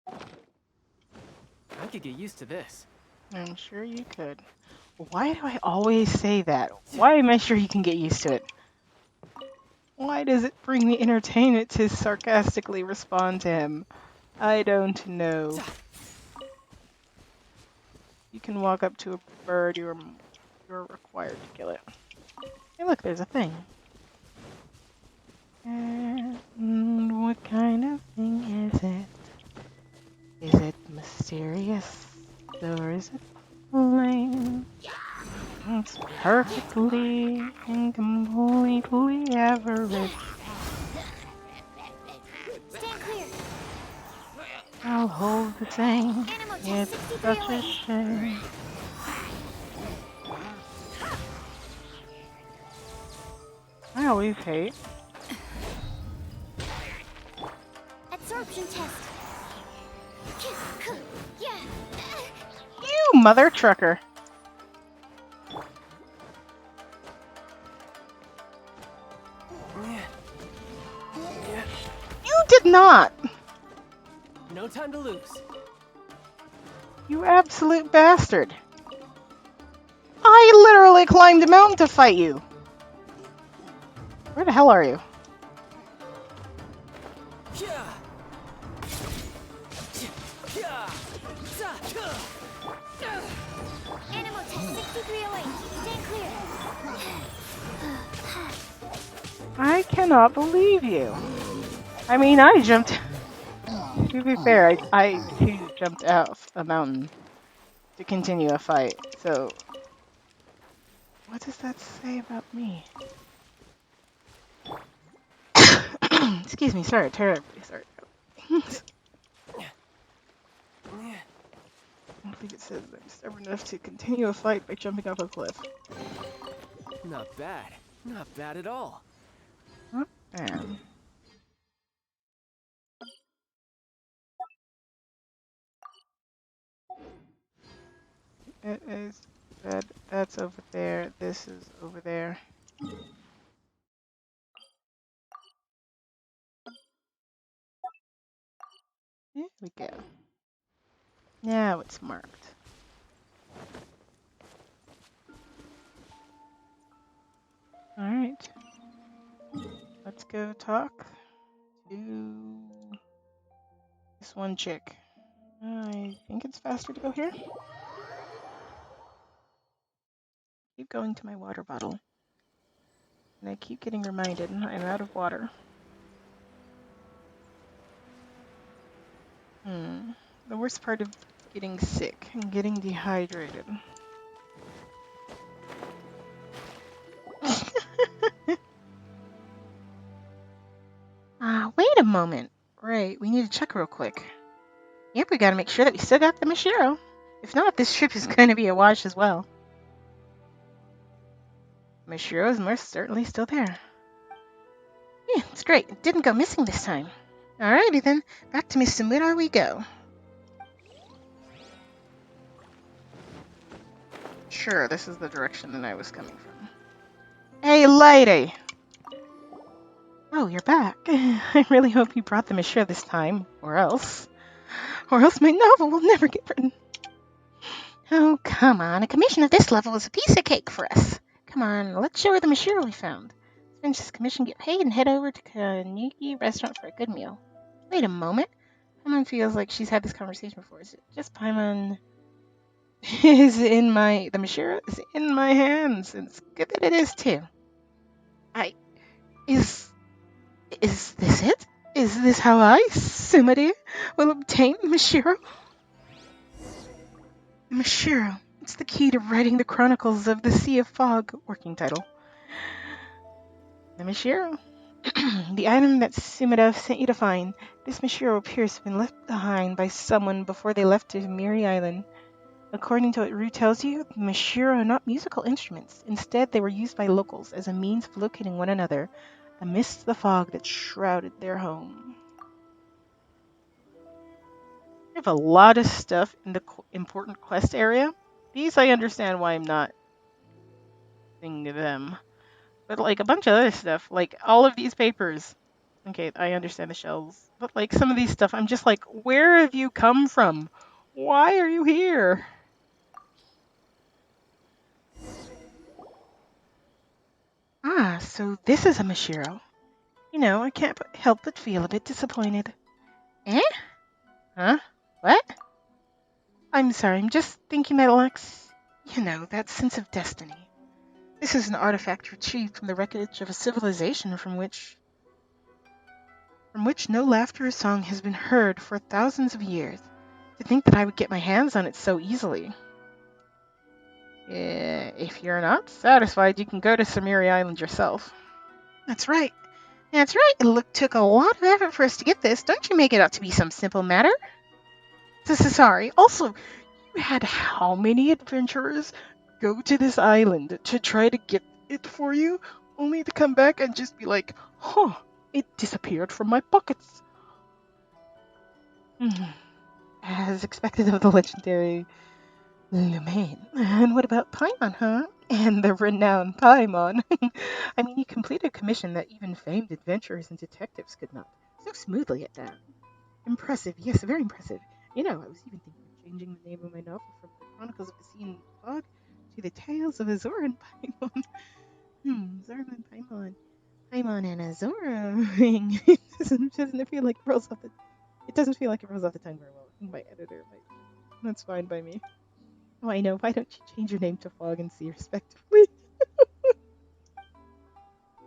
I could get used to this. I'm sure you could. Why do I always say that? Why am I sure you can get used to it? Why does it bring me entertainment to sarcastically respond to him? I don't know. You can walk up to a bird, you're required to kill it. Hey look, there's a thing. And what kind of thing is it? Is it mysterious? Or is it plain? It's perfectly and completely average. Stand clear. I'll hold the thing. Animal test It's 63 such a away. shame. I always hate. Absorption test. Yeah. You mother trucker. You did not. No time to lose. You absolute bastard. I literally climbed a mountain to fight you. Where the hell are you? Animal test 63 away. Stand clear. I cannot believe you. I mean, I jumped. To be fair, I too jumped out a mountain to continue a fight. So, what does that say about me? Excuse me, sorry, terribly sorry. I think it says I'm stubborn enough to continue a fight by jumping off a cliff. Not bad. Not bad at all. Man. It is that's over there. This is over there. There we go. Now it's marked. Alright. Let's go talk to this one chick. I think it's faster to go here. Keep going to my water bottle. And I keep getting reminded I'm out of water. The worst part of getting sick and getting dehydrated. Wait a moment. Right, we need to check real quick. Yep, we gotta make sure that we still got the Mashiro. If not, this trip is gonna be a wash as well. Mashiro is most certainly still there. Yeah, it's great. It didn't go missing this time. Alrighty then, back to Miss Samura we go. Sure, this is the direction that I was coming from. Hey, lady! Oh, you're back. I really hope you brought the Mashiro this time, or else my novel will never get written. Oh, come on. A commission of this level is a piece of cake for us. Come on, let's show her the Mashiro we found. Let's finish this commission, get paid, and head over to Kaneki restaurant for a good meal. Wait a moment. Paimon feels like she's had this conversation before. Is it just Paimon the Mashiro is in my hands, and it's good that it is too. Is this it? Is this how I, Sumari, will obtain Mashiro? Mashiro. It's the key to writing the Chronicles of the Sea of Fog, working title. The Mishiro. The item that Sumida sent you to find. This Mishiro appears to have been left behind by someone before they left to Miri Island. According to what Rue tells you, the Mashiro are not musical instruments. Instead, they were used by locals as a means of locating one another amidst the fog that shrouded their home. We have a lot of stuff in the important quest area. These I understand why I'm not thinking of them. But like a bunch of other stuff, like all of these papers. Okay, I understand the shells. But like some of these stuff, I'm just like, where have you come from? Why are you here? Ah, so this is a Mashiro. You know, I can't help but feel a bit disappointed. Eh? Huh? What? I'm sorry, I'm just thinking that lacks, that sense of destiny. This is an artifact retrieved from the wreckage of a civilization from which no laughter or song has been heard for thousands of years. To think that I would get my hands on it so easily. If you're not satisfied, you can go to Samiri Island yourself. That's right. That's right. Took a lot of effort for us to get this. Don't you make it out to be some simple matter? Sorry. Also, you had how many adventurers go to this island to try to get it for you, only to come back and just be like, huh, it disappeared from my pockets. As expected of the legendary Lumaine. And what about Paimon, huh? And the renowned Paimon. I mean, you completed a commission that even famed adventurers and detectives could not. So smoothly at that. Impressive, yes, very impressive. I was even thinking of changing the name of my novel from The Chronicles of the Sea and Fog to The Tales of Azor and Paimon. Azor and Paimon. Paimon and Azora. It doesn't feel like it rolls off the. It doesn't feel like it rolls off the tongue very well. I think my editor might. That's fine by me. Oh, I know. Why don't you change your name to Fog and Sea, respectively?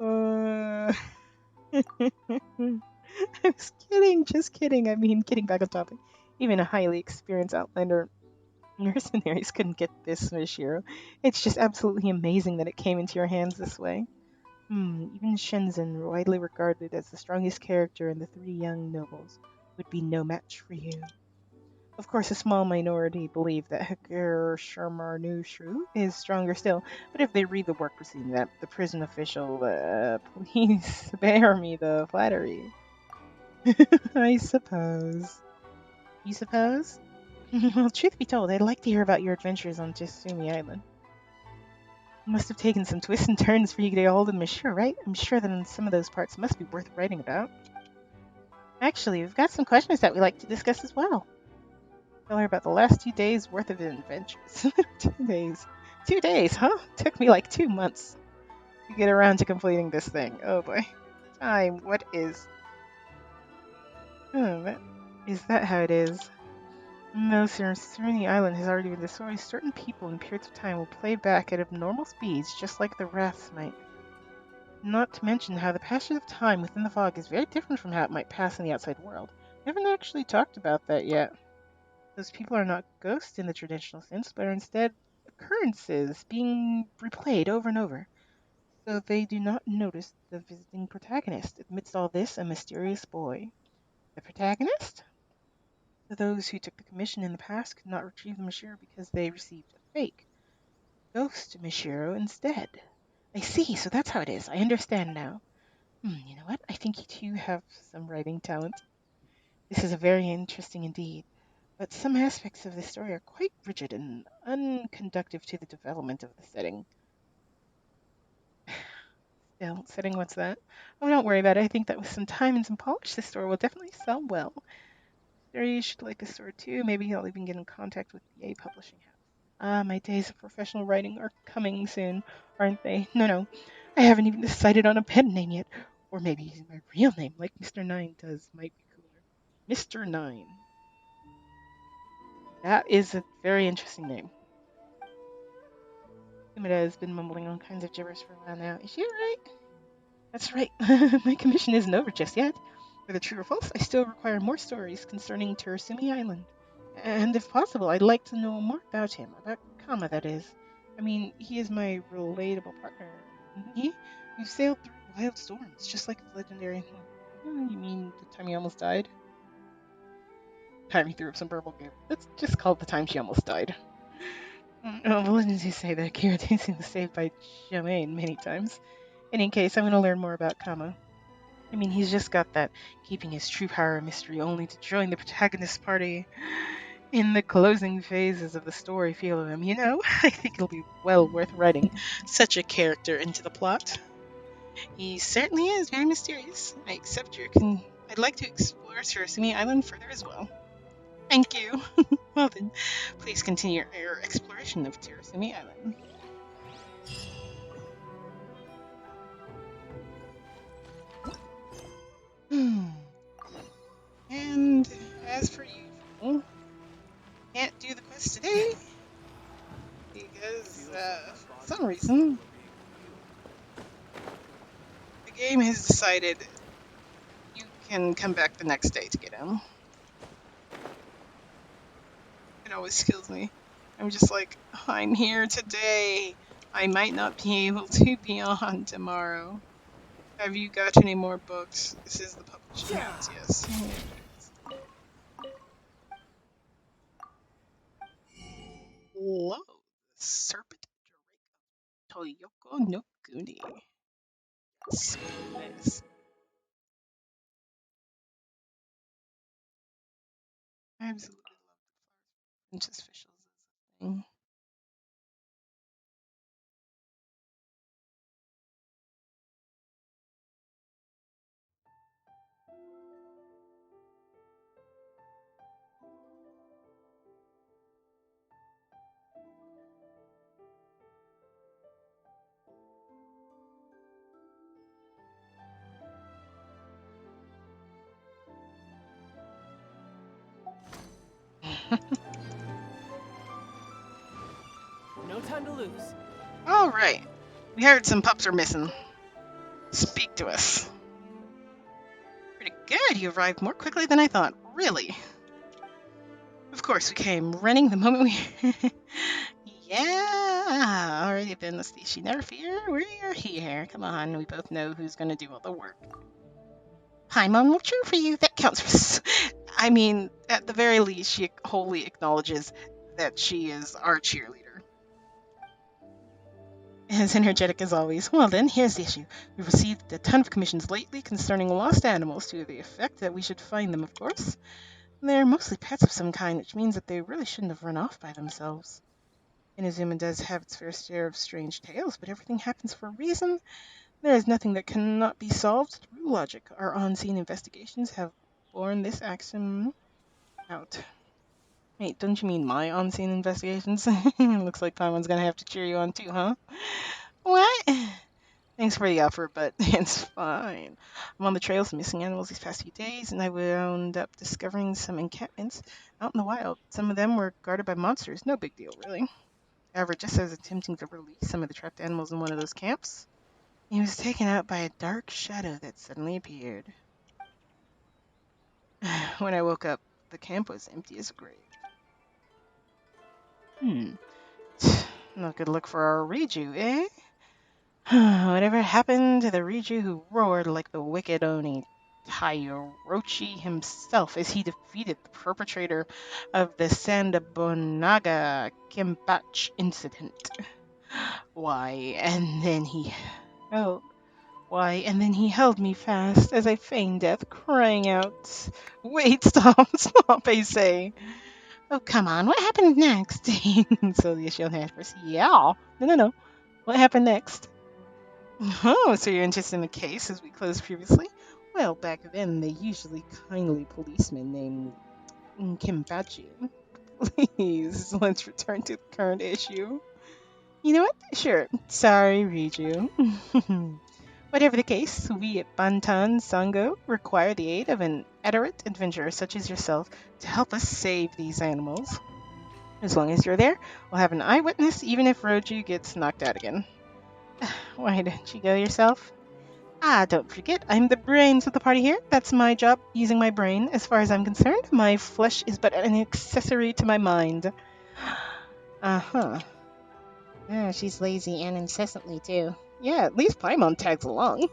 Uh... I was kidding, just kidding. I mean, getting back on topic. Even a highly experienced Outlander mercenaries couldn't get this Mishiro. It's just absolutely amazing that it came into your hands this way. Even Shenzhen, widely regarded as the strongest character in the three young nobles, would be no match for you. Of course, a small minority believe that Hekir Sharmarnushru is stronger still, but if they read the work preceding that, the prison official, please spare me the flattery. I suppose. You suppose? Well, truth be told, I'd like to hear about your adventures on Jisumi Island. It must have taken some twists and turns for you to get a hold of Monsieur, right? I'm sure that some of those parts must be worth writing about. Actually, we've got some questions that we like to discuss as well. Tell her about the last 2 days worth of adventures. 2 days. 2 days, huh? Took me like 2 months to get around to completing this thing. Oh boy. Time, what is? Oh, is that how it is? No, sir. Serenity Island has already been destroyed. Certain people in periods of time will play back at abnormal speeds, just like the wraths might. Not to mention how the passage of time within the fog is very different from how it might pass in the outside world. We haven't actually talked about that yet. Those people are not ghosts in the traditional sense, but are instead occurrences being replayed over and over. So they do not notice the visiting protagonist. Amidst all this, a mysterious boy. The protagonist? Those who took the commission in the past could not retrieve the Mashiro because they received a fake ghost Mashiro instead. I see, so that's how it is. I understand now. You know what? I think you two have some writing talent. This is a very interesting indeed, but some aspects of the story are quite rigid and unconductive to the development of the setting. Still, setting what's that? Oh, don't worry about it. I think that with some time and some polish, this story will definitely sell well. Sure, you should like this story too. Maybe I'll even get in contact with BA Publishing House. Ah, my days of professional writing are coming soon, aren't they? No. I haven't even decided on a pen name yet. Or maybe using my real name, like Mr. Nine does, might be cooler. Mr. Nine. That is a very interesting name. Sumida has been mumbling all kinds of gibberish for a while now. Is she alright? That's right. My commission isn't over just yet. Whether true or false, I still require more stories concerning Terasumi Island. And if possible, I'd like to know more about him. About Kama, that is. I mean, he is my relatable partner. We've sailed through wild storms, just like the legendary. Oh, you mean the time you almost died? Time he threw up some purple goo. Let's just call it the time she almost died. Oh, well, didn't you say that Kiryu was saved by Jomaine many times? In any case, I'm going to learn more about Kama. I mean, he's just got that keeping his true power a mystery only to join the protagonist party in the closing phases of the story feel of him, you know? I think it'll be well worth writing such a character into the plot. He certainly is very mysterious. I accept I'd like to explore Surasumi Island further as well. Thank you. Well then, please continue your exploration of Surasumi Island. Hmm. And as per usual, can't do the quest today because for some reason the game has decided you can come back the next day to get him. It always kills me. I'm just like, I'm here today. I might not be able to be on tomorrow. Have you got any more books? This is the publishing house, yes. Hello, Serpent Toyoko no Kuni. Yes. I absolutely love Princess Fischl's thing. No time to lose. All right. We heard some pups are missing. Speak to us. Pretty good. You arrived more quickly than I thought. Really? Of course, we came running the moment we. Yeah. Alrighty then, let's see. She never fear. We are here. Come on. We both know who's gonna do all the work. Paimon will true for you. That counts for. I mean, at the very least, she wholly acknowledges that she is our cheerleader. As energetic as always. Well then, here's the issue. We've received a ton of commissions lately concerning lost animals to the effect that we should find them, of course. They're mostly pets of some kind, which means that they really shouldn't have run off by themselves. Inazuma does have its fair share of strange tales, but everything happens for a reason. There is nothing that cannot be solved through logic. Our on-scene investigations have borne this axiom out. Wait, don't you mean my on-scene investigations? Looks like Paimon's gonna have to cheer you on too, huh? What? Thanks for the offer, but it's fine. I'm on the trail of missing animals these past few days, and I wound up discovering some encampments out in the wild. Some of them were guarded by monsters. No big deal, really. However, just as I was attempting to release some of the trapped animals in one of those camps, he was taken out by a dark shadow that suddenly appeared. When I woke up, the camp was empty as a grave. Hmm. Not good look for our Riju, eh? Whatever happened to the Riju who roared like the wicked Oni Taiorochi himself as he defeated the perpetrator of the Sandabonaga Kimbach incident? Why, and then he oh, why, and then he held me fast as I feigned death, crying out, "Wait, stop, stop, I say." Oh, come on, what happened next? So the issue had first. Yeah. No. What happened next? Oh, so you're interested in the case as we closed previously? Well, back then, they usually kindly policemen named Kimbachi. Please, let's return to the current issue. You know what? Sure. Sorry, Riju. Whatever the case, we at Bantan Sango require the aid of an iterate adventurer such as yourself to help us save these animals. As long as you're there, we'll have an eyewitness even if Roju gets knocked out again. Why don't you go yourself? Ah, don't forget, I'm the brains of the party here. That's my job, using my brain. As far as I'm concerned, my flesh is but an accessory to my mind. Uh-huh. Oh, she's lazy and incessantly, too. Yeah, at least Paimon tags along.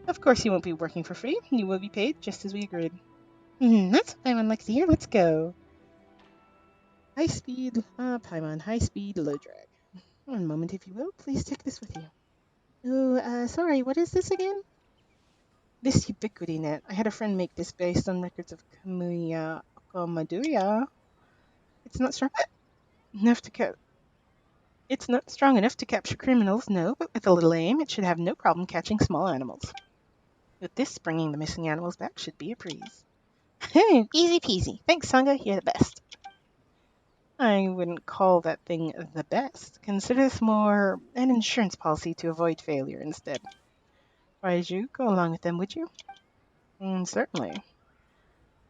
Of course you won't be working for free. You will be paid just as we agreed. That's what Paimon likes to hear. Let's go. High speed, Paimon, high speed, low drag. One moment, if you will. Please take this with you. Oh, sorry, what is this again? This ubiquity net. I had a friend make this based on records of Kamuya Okamadura. It's not strong enough to It's not strong enough to capture criminals, no, but with a little aim, it should have no problem catching small animals. With this, bringing the missing animals back should be a breeze. Easy peasy. Thanks, Sango. You're the best. I wouldn't call that thing the best. Consider this more an insurance policy to avoid failure instead. Raiju, go along with them, would you? Certainly.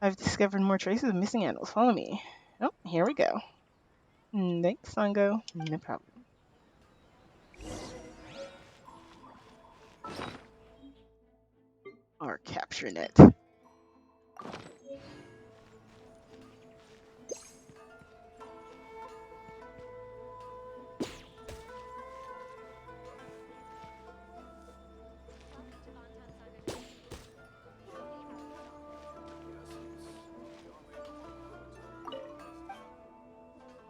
I've discovered more traces of missing animals. Follow me. Oh, here we go. Thanks, Sango. No problem. Our capture net.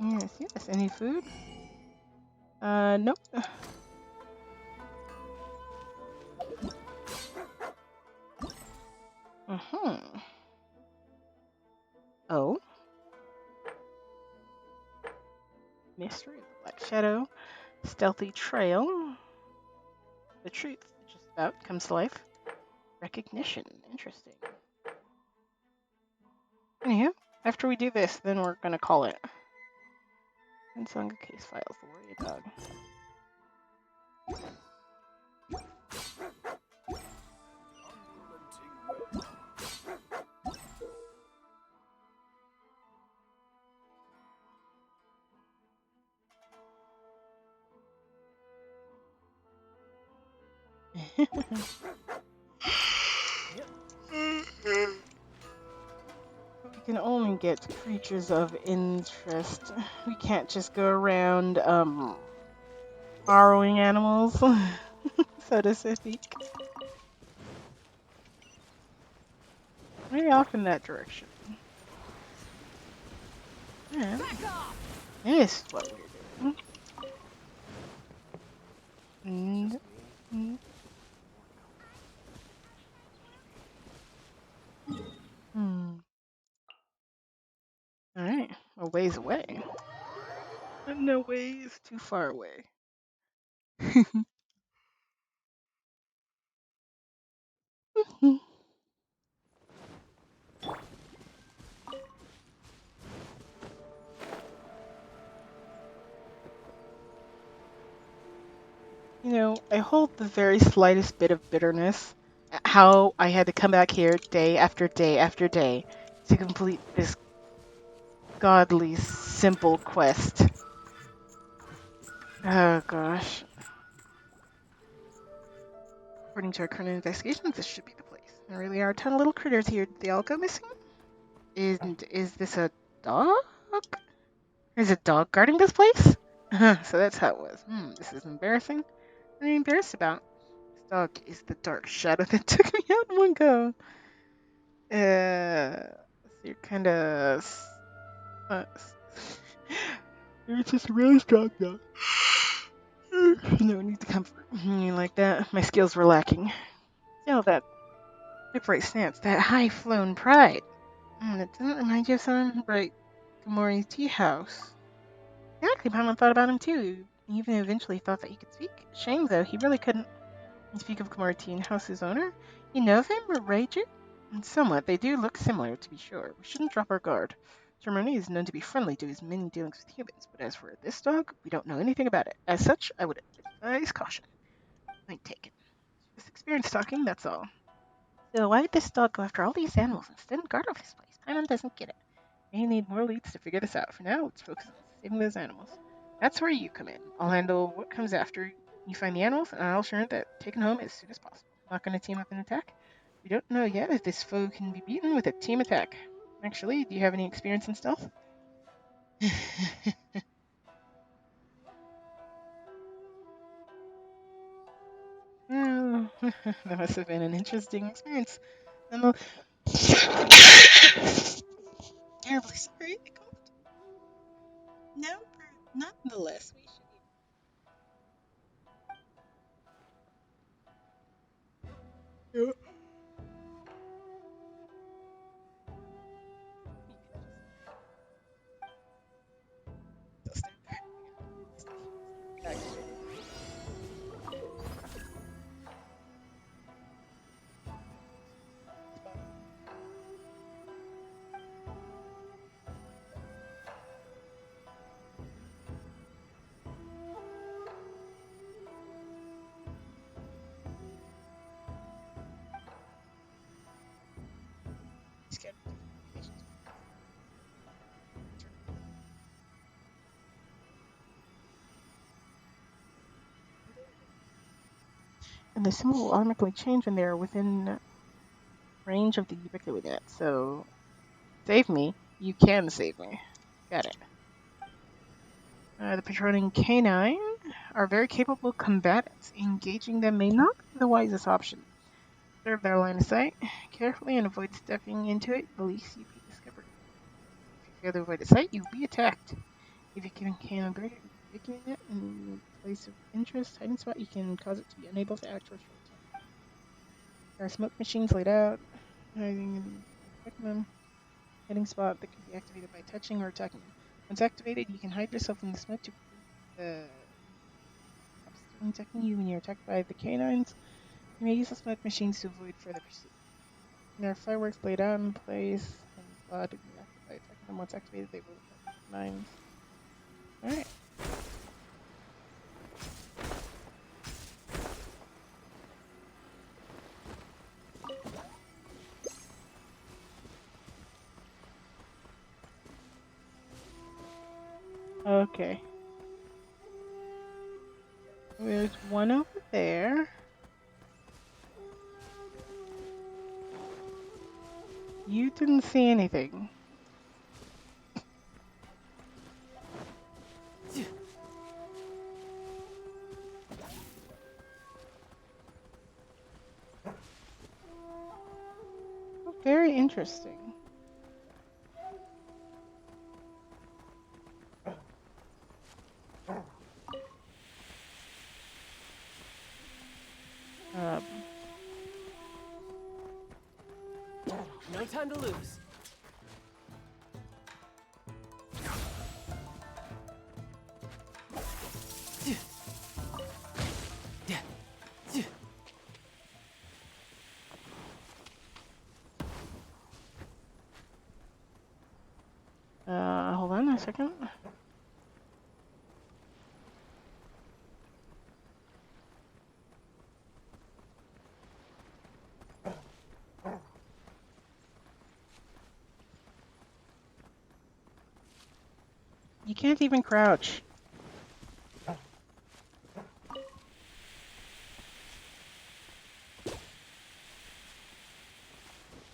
Yes, yes. Any food? Nope. Oh, mystery of the Black Shadow, stealthy trail. The truth, just about, comes to life. Recognition, interesting. Anyhow, after we do this, then we're gonna call it. And Sango case files, the warrior dog. We can only get creatures of interest. We can't just go around borrowing animals, so to speak. Maybe off in that direction. Yeah. This is what we're doing. Alright, a ways away. No way is too far away. You know, I hold the very slightest bit of bitterness at how I had to come back here day after day after day to complete this godly simple quest. Oh gosh. According to our current investigations, this should be the place. There really are a ton of little critters here. Did they all go missing? Is this a dog? Is a dog guarding this place? So that's how it was. This is embarrassing. What are you embarrassed about? This dog is the dark shadow that took me out in one go. So you're kind of. You're just a really strong dog. No need to comfort me like that. My skills were lacking. Still, that upright stance, that high-flown pride. It doesn't remind you of some bright Gamori tea house. Exactly, Paimon thought about him too. He even eventually thought that he could speak. Shame, though, he really couldn't. You speak of Gamori Tea House's owner? You know them, Raiju? Somewhat. They do look similar, to be sure. We shouldn't drop our guard. Germany is known to be friendly to his many dealings with humans, but as for this dog, we don't know anything about it. As such, I would advise caution. Point taken. Just experience talking, that's all. So why would this dog go after all these animals instead and guard over this place? Paimon doesn't get it. We need more leads to figure this out. For now, let's focus on saving those animals. That's where you come in. I'll handle what comes after you find the animals, and I'll ensure that taken home as soon as possible. Not going to team up and attack? We don't know yet if this foe can be beaten with a team attack. Actually, do you have any experience in stealth? Oh, that must have been an interesting experience. I'm a- terribly sorry. I coughed. No, nonetheless, we should be. You can just stand there. Back. Scared of different locations. And the symbol will automatically change when they're within range of the ubiquity net. So, save me. You can save me. Got it. The patrolling canine are very capable combatants. Engaging them may not be the wisest option. Observe their line of sight carefully and avoid stepping into it the least you be discovered. If you fail to avoid the sight, you will be attacked. If you can greater ubiquity net in place of interest hiding spot, you can cause it to be unable to act for a short time. There are smoke machines laid out, hiding and protecting them. Hiding spot that can be activated by touching or attacking them. Once activated, you can hide yourself in the smoke to prevent the traps from attacking you when you're attacked by the canines. You may use the smoke machines to avoid further pursuit. There are fireworks laid out in place. Hiding spot to be activated by attacking them. Once activated, they will attack the canines. Alright. Okay. There's one over there. You didn't see anything. Oh, very interesting. Um, No time to lose. hold on a second. You can't even crouch.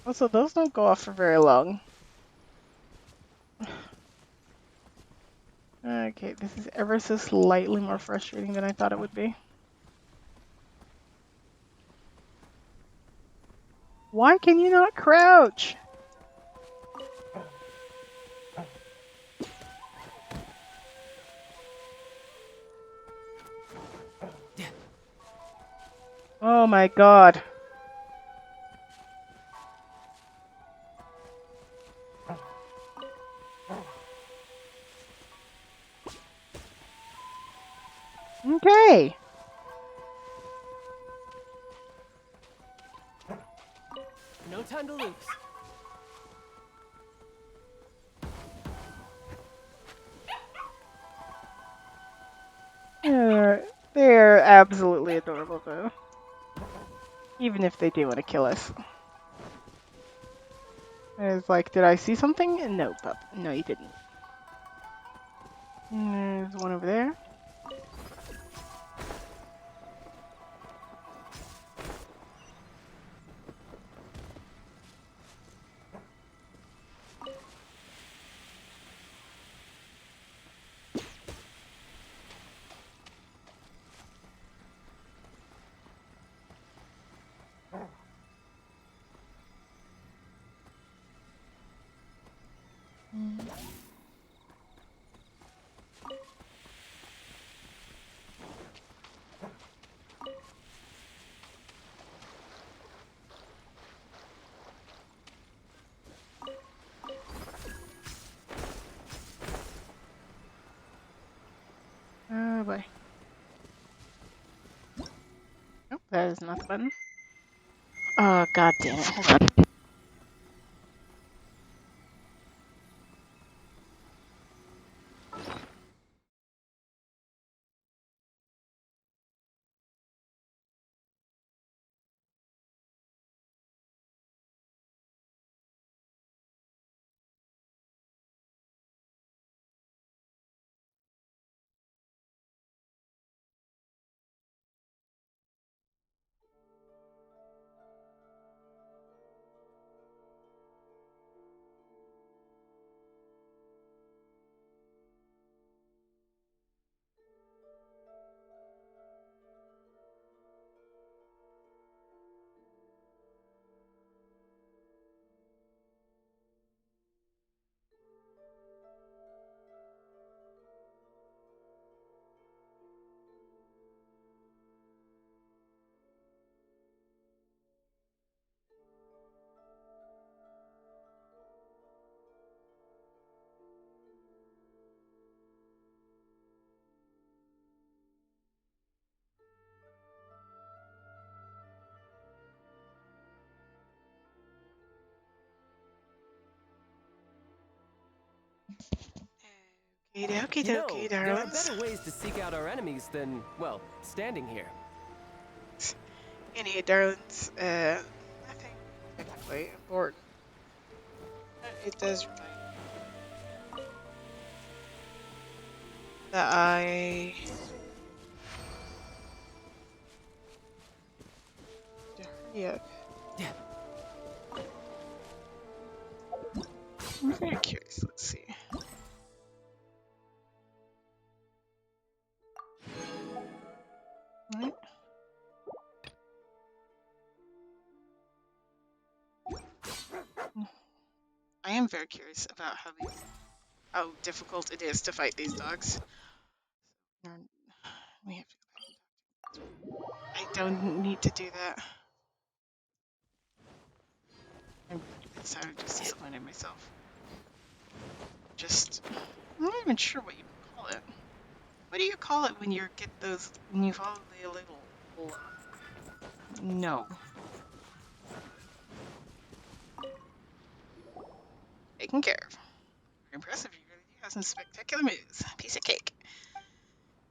Also, those don't go off for very long. Okay, this is ever so slightly more frustrating than I thought it would be. Why can you not crouch? Oh my god. Okay. No time to lose. They're absolutely adorable though. Even if they do want to kill us. It's like, did I see something? No, pup. No, you didn't. There's one over there. Oh boy. Nope, that is not the button. Oh, god damn it. Hold on. Okie You know, dokie, there are darlings. better ways to seek out our enemies than, well, standing here. Anyway, darlings, nothing particularly important. It does remind me that I hurry up. Yeah. I'm very curious. Let's see. Right. I am very curious about how difficult it is to fight these dogs. We have to. I don't need to do that. I'm so just disappointed in myself. I'm not even sure what you call it. What do you call it when you get those when you follow the little? No. Taken care of. Very impressive. You really do have some spectacular moves. Piece of cake.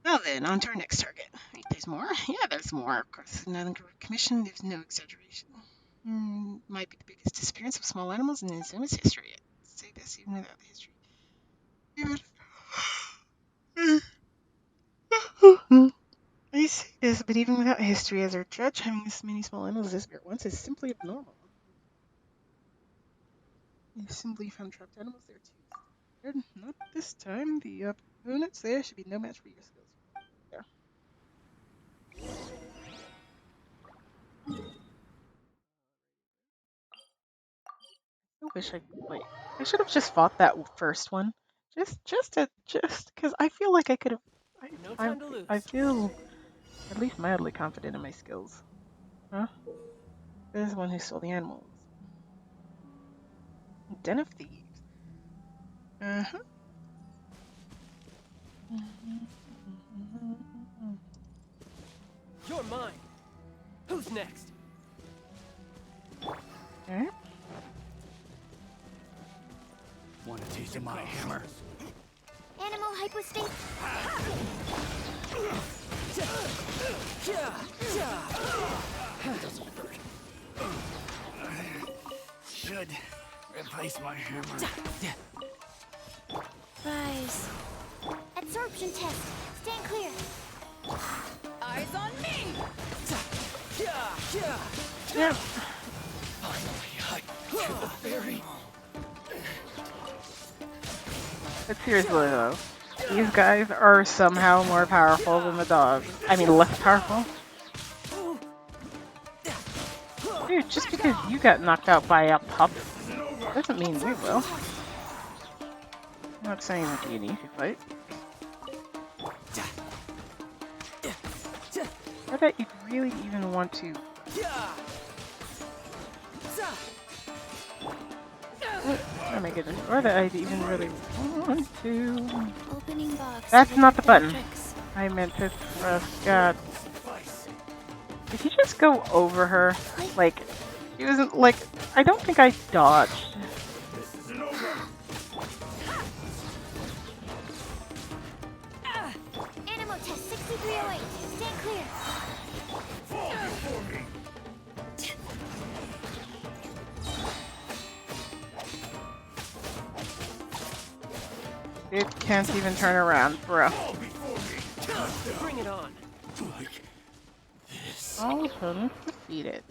Now then, on to our next target. Wait, there's more? Yeah, there's more. Of course, another commission. There's no exaggeration. Might be the biggest disappearance of small animals in Inzuma's history. I'd say this even without the history. I say this, but even without history as our judge, having this many small animals disappear at once is simply abnormal. You simply found trapped animals there too. Not this time. The opponents there should be no match for your skills. There. I wish I should have just fought that first one. Just because I feel like I could have. No time to lose. I feel at least mildly confident in my skills. Huh? There's the one who stole the animals. Den of thieves. Uh-huh. You're mine. Who's next? Okay. Want a taste of my hammer? Animal hypostate. Should replace my hammer. Rise. Absorption test. Stand clear. Eyes on me! Yep. Finally, I to the berry. But seriously though, these guys are somehow more powerful than the dogs. I mean, less powerful. Dude, just because you got knocked out by a pup doesn't mean we will. I'm not saying it'd be an easy fight. I bet you'd really even want to. Oh my goodness, or that I'd even really want to. Opening box. That's not the button. Tricks. I meant to thrust. God. Did he just go over her? Like, he wasn't like. I don't think I dodged. Animal test 6308. Stand clear. It can't even turn around, bro. Bring it on. All opponents defeated.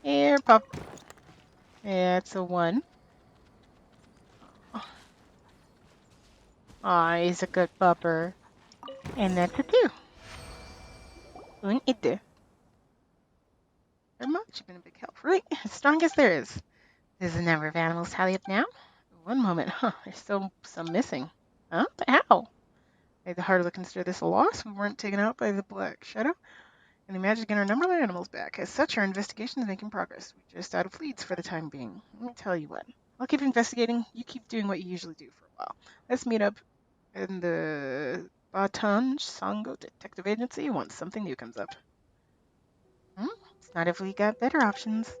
Here, pup. Yeah, it's a 1. Aw, he's a good pupper. And that's a 2. Un et deux. Very much. You've been a big help. Really, as strong as there is. Does the number of animals tally up now? One moment, huh? There's still some missing. Huh? But how? Made it harder to consider this a loss. We weren't taken out by the Black Shadow, and they managed to get our number of animals back. As such, our investigation is making progress. We're just out of leads for the time being. Let me tell you what. I'll keep investigating. You keep doing what you usually do for a while. Let's meet up in the Bantan Sango Detective Agency once something new comes up. It's not if we got better options.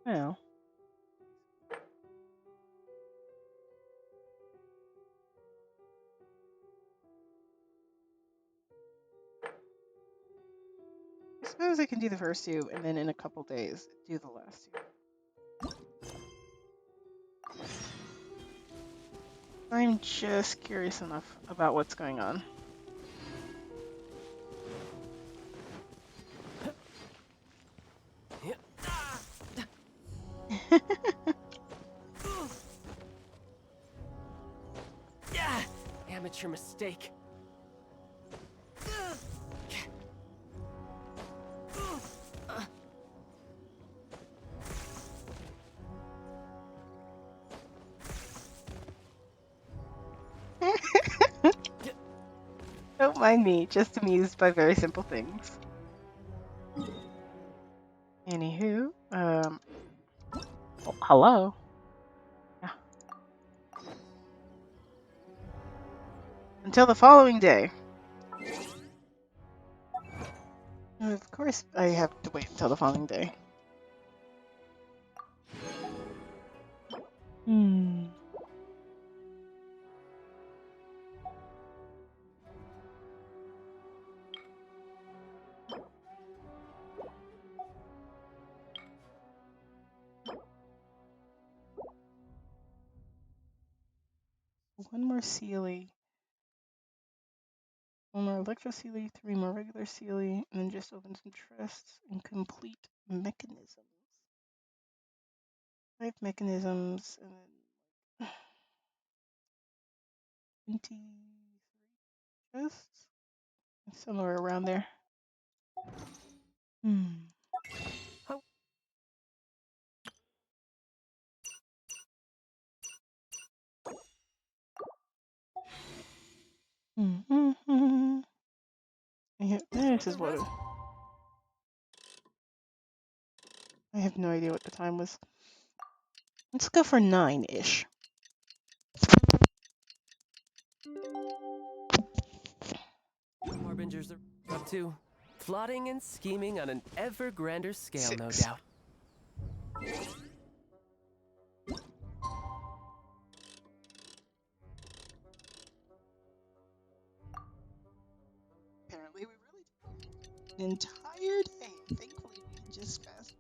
Well. I suppose I can do the first 2, and then in a couple days, do the last 2. I'm just curious enough about what's going on. Amateur mistake. Don't mind me, just amused by very simple things. Anywho, oh, hello. Yeah. Until the following day. Of course, I have to wait until the following day. One more Sealy. One more Electro Sealy, 3 more regular Sealy, and then just open some chests and complete mechanisms. 5 mechanisms, and then 20 chests? Somewhere around there. Yeah, this is what I have no idea what the time was. Let's go for 9-ish. Harbingers are up to plotting and scheming on an ever grander scale, 6. no doubt. Apparently, we really did an entire day. Thankfully, we just fast.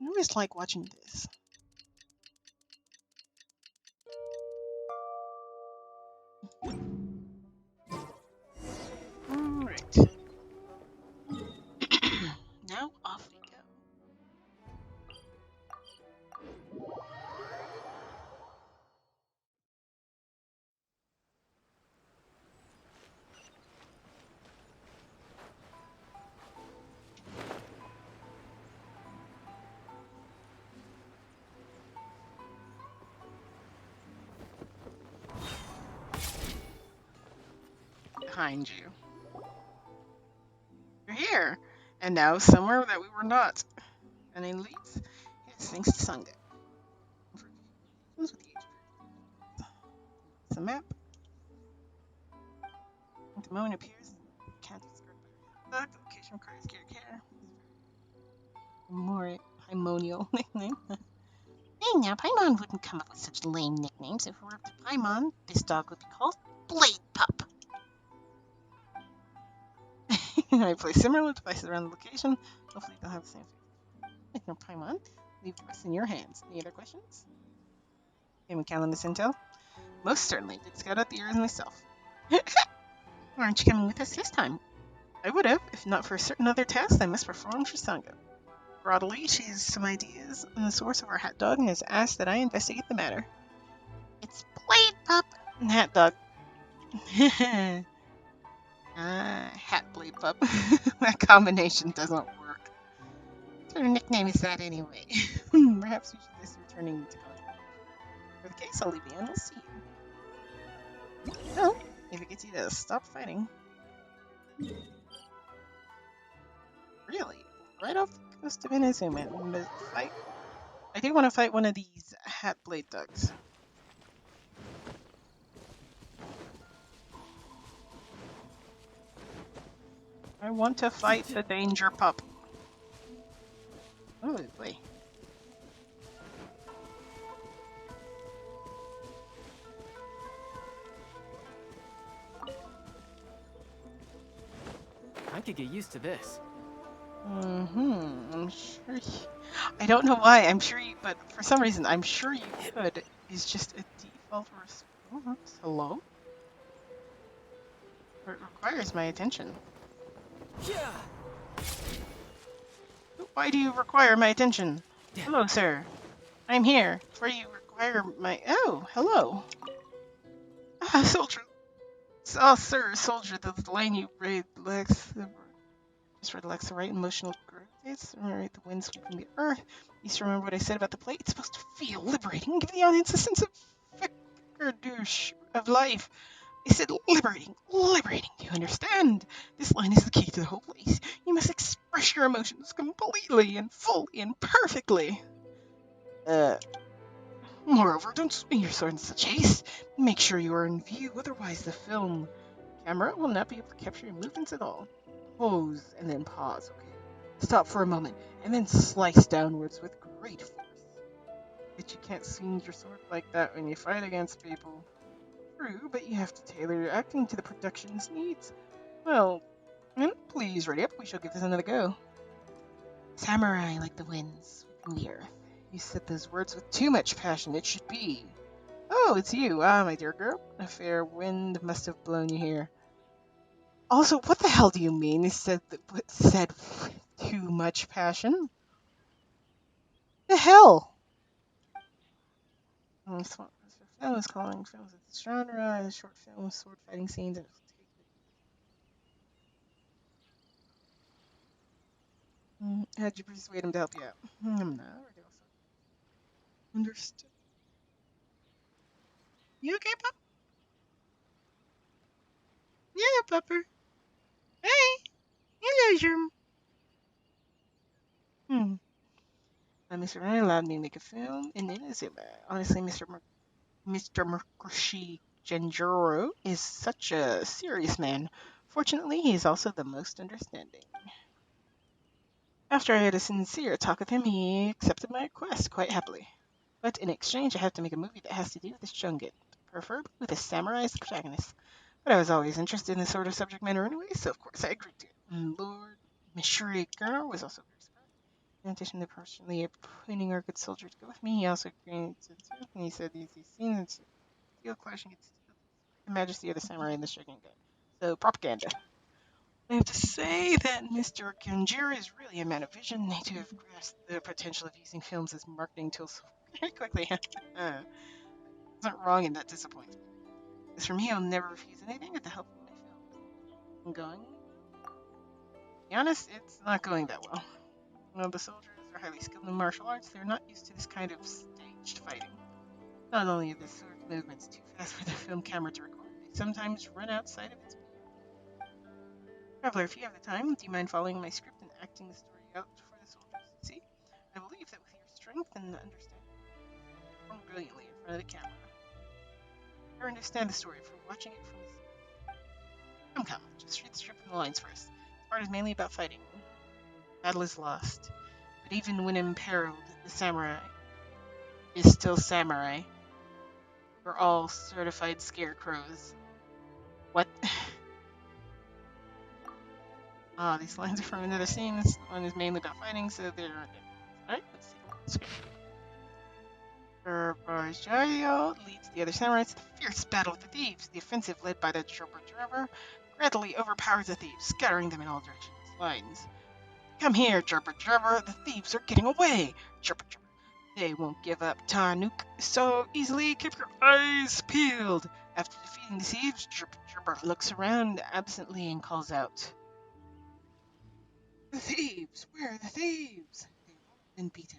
I always like watching this. Alright. Now off we go. behind you. You're here, and now somewhere that we were not. And it leads, yes, thanks to Sango. With the age. It's a map. At the moment it appears, can't discard better. The location requires care. More Paimonial nickname. Hey, now Paimon wouldn't come up with such lame nicknames. If it were up to Paimon, this dog would be called Blade Pup. I place similar devices around the location. Hopefully they'll have the same face. No, Paimon, leave the rest in your hands. Any other questions? Can we count on this intel? Most certainly. Did scout out the areas myself. Why aren't you coming with us this time? I would have, if not for certain other tasks I must perform for Sango. Broadly, she has some ideas on the source of our hat dog and has asked that I investigate the matter. It's Blade Pup and Hat Dog. Hat Blade Pup. That combination doesn't work. What sort of nickname is that anyway? Perhaps we should just returning to college. For the case, I'll leave you and we'll see you. Well, if it gets you to stop fighting. Really? Right off the coast of Inazuma, fight. I do want to fight one of these hat blade dogs. I want to fight the danger pup. Oh boy. I could get used to this. I'm sure. I don't know why. I'm sure you, but for some reason, I'm sure you could. Is just a default response. Hello? It requires my attention. Yeah. Why do you require my attention? Hello, sir. I'm here. For you require my. Oh, hello. Ah, soldier. Oh, sir, soldier. The line you read lacks. Just read lacks the right emotional gravitas. Right, the wind sweeping the earth. You used to remember what I said about the plate. It's supposed to feel liberating, give the audience a sense of vigor of life. I said liberating, liberating. Do you understand? This line is the key to the whole place. You must express your emotions completely and fully and perfectly. Moreover, don't swing your sword in such haste. Make sure you are in view, otherwise the film camera will not be able to capture your movements at all. Pose and then pause, okay? Stop for a moment and then slice downwards with great force. But you can't swing your sword like that when you fight against people. True, but you have to tailor your acting to the production's needs. Well, please ready up. We shall give this another go. Samurai like the winds sweeping the earth. You said those words with too much passion. It should be. Oh, it's you. Ah, my dear girl. A fair wind must have blown you here. Also, what the hell do you mean? He said with too much passion. The hell. Film is calling films of this genre, short films, sword fighting scenes, and how'd you persuade him to help you out? I'm not already also understood. You okay, pup? Yeah, pupper. Hey, hello, Germ. Mr. Ryan allowed me to make a film in Inazuma. Honestly, Mr. Murkoshi Genjuro is such a serious man. Fortunately, he is also the most understanding. After I had a sincere talk with him, he accepted my request quite happily. But in exchange, I have to make a movie that has to do with this Shunget, preferably with a samurai as the protagonist. But I was always interested in this sort of subject matter anyway, so of course I agreed to it. And Lord Mishuri Girl was also very surprised. In addition to personally appointing our good soldier to go with me, he also agreed to do, and he said these scenes steel clashing against the majesty of the samurai in the Shogunate. So propaganda. I have to say that Mr. Kanjira is really a man of vision to have grasped the potential of using films as marketing tools so very quickly. Wasn't wrong in that disappointment. As for me, I'll never refuse anything with the help of my films. I'm going. To be honest, it's not going that well. The soldiers are highly skilled in martial arts. They're not used to this kind of staged fighting. Not only are the sword movements too fast for the film camera to record, they sometimes run outside of its view. Traveler, if you have the time, do you mind following my script and acting the story out for the soldiers to see? I believe that with your strength and understanding, you perform brilliantly in front of the camera. I understand the story from watching it from the... Come, just read the script and the lines first. This part is mainly about fighting. Battle is lost. But even when imperiled, the samurai is still samurai. We're all certified scarecrows. What? Ah, these lines are from another scene. This one is mainly about fighting, so they're... Alright, let's see the script. Barbario leads the other samurais to the fierce battle with the thieves. The offensive, led by the Gerber, gradually overpowers the thieves, scattering them in all directions. Lines. Come here, Gerber. The thieves are getting away. Gerber. They won't give up Tarnuk so easily. Keep your eyes peeled. After defeating the thieves, Gerber looks around absently and calls out. The thieves! Where are the thieves? They've all been beaten.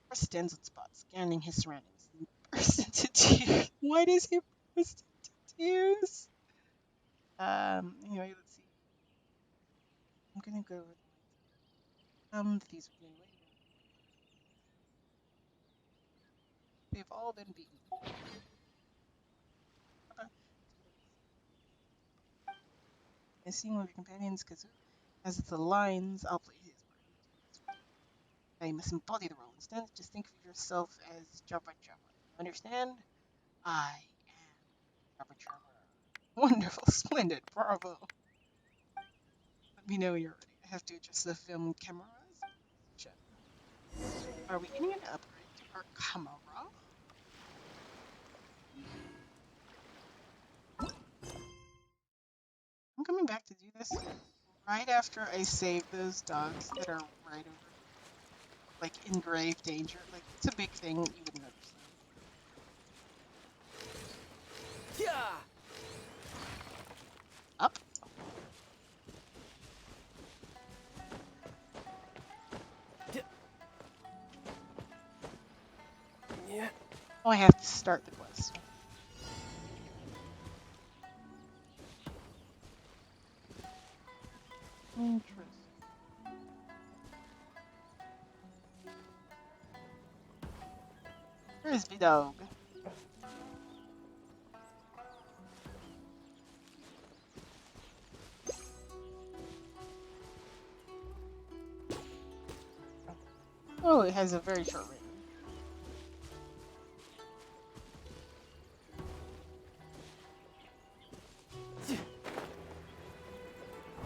He stands on spot, scanning his surroundings, and bursts into tears. Why does he burst into tears? Anyway, let's see. I'm gonna go with the thieves are getting away. They've all been beaten. And seeing one of your companions, because as the lines, I'll play his part. Now you must embody the role. Instead, just think of yourself as Jabba. You understand? I am Jabba. Wonderful, splendid, bravo. Let me know when you're ready. I have to adjust the film cameras. Are we getting an upgrade to our camera? I'm coming back to do this right after I save those dogs that are right over, like, in grave danger. Like, it's a big thing, you wouldn't understand. Yeah. Up. Yeah. Oh, I have to start the quest. Interesting. Frisbee dog. Oh, it has a very short range.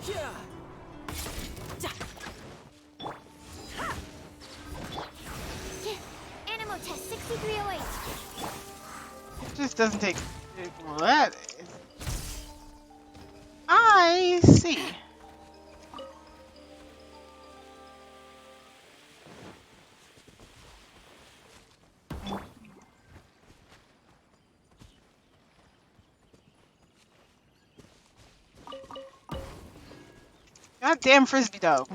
Yeah. Animal test 6308. It just doesn't take. Well, that is. I see. Goddamn frisbee dog.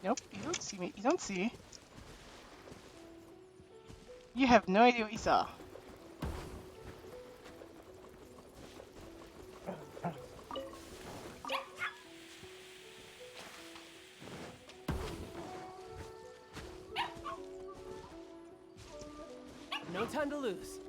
Nope, you don't see me. You don't see. You have no idea what you saw. No time to lose.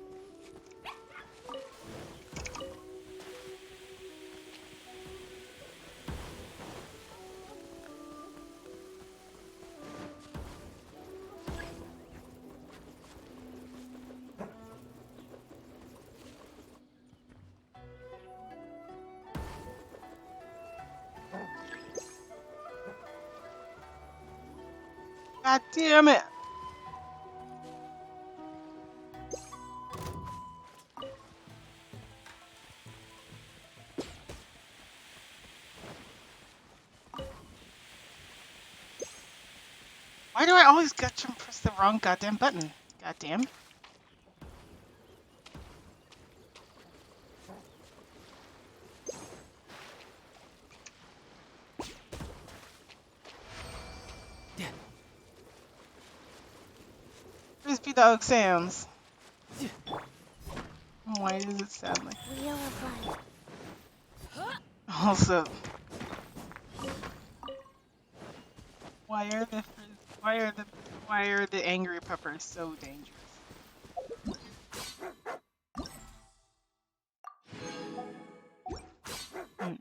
God damn it! Why do I always get to press the wrong goddamn button? Goddamn. Crispy dog sounds. Why does it sound like? Wheel of life. Also, why are the angry puppers so dangerous? Hmm.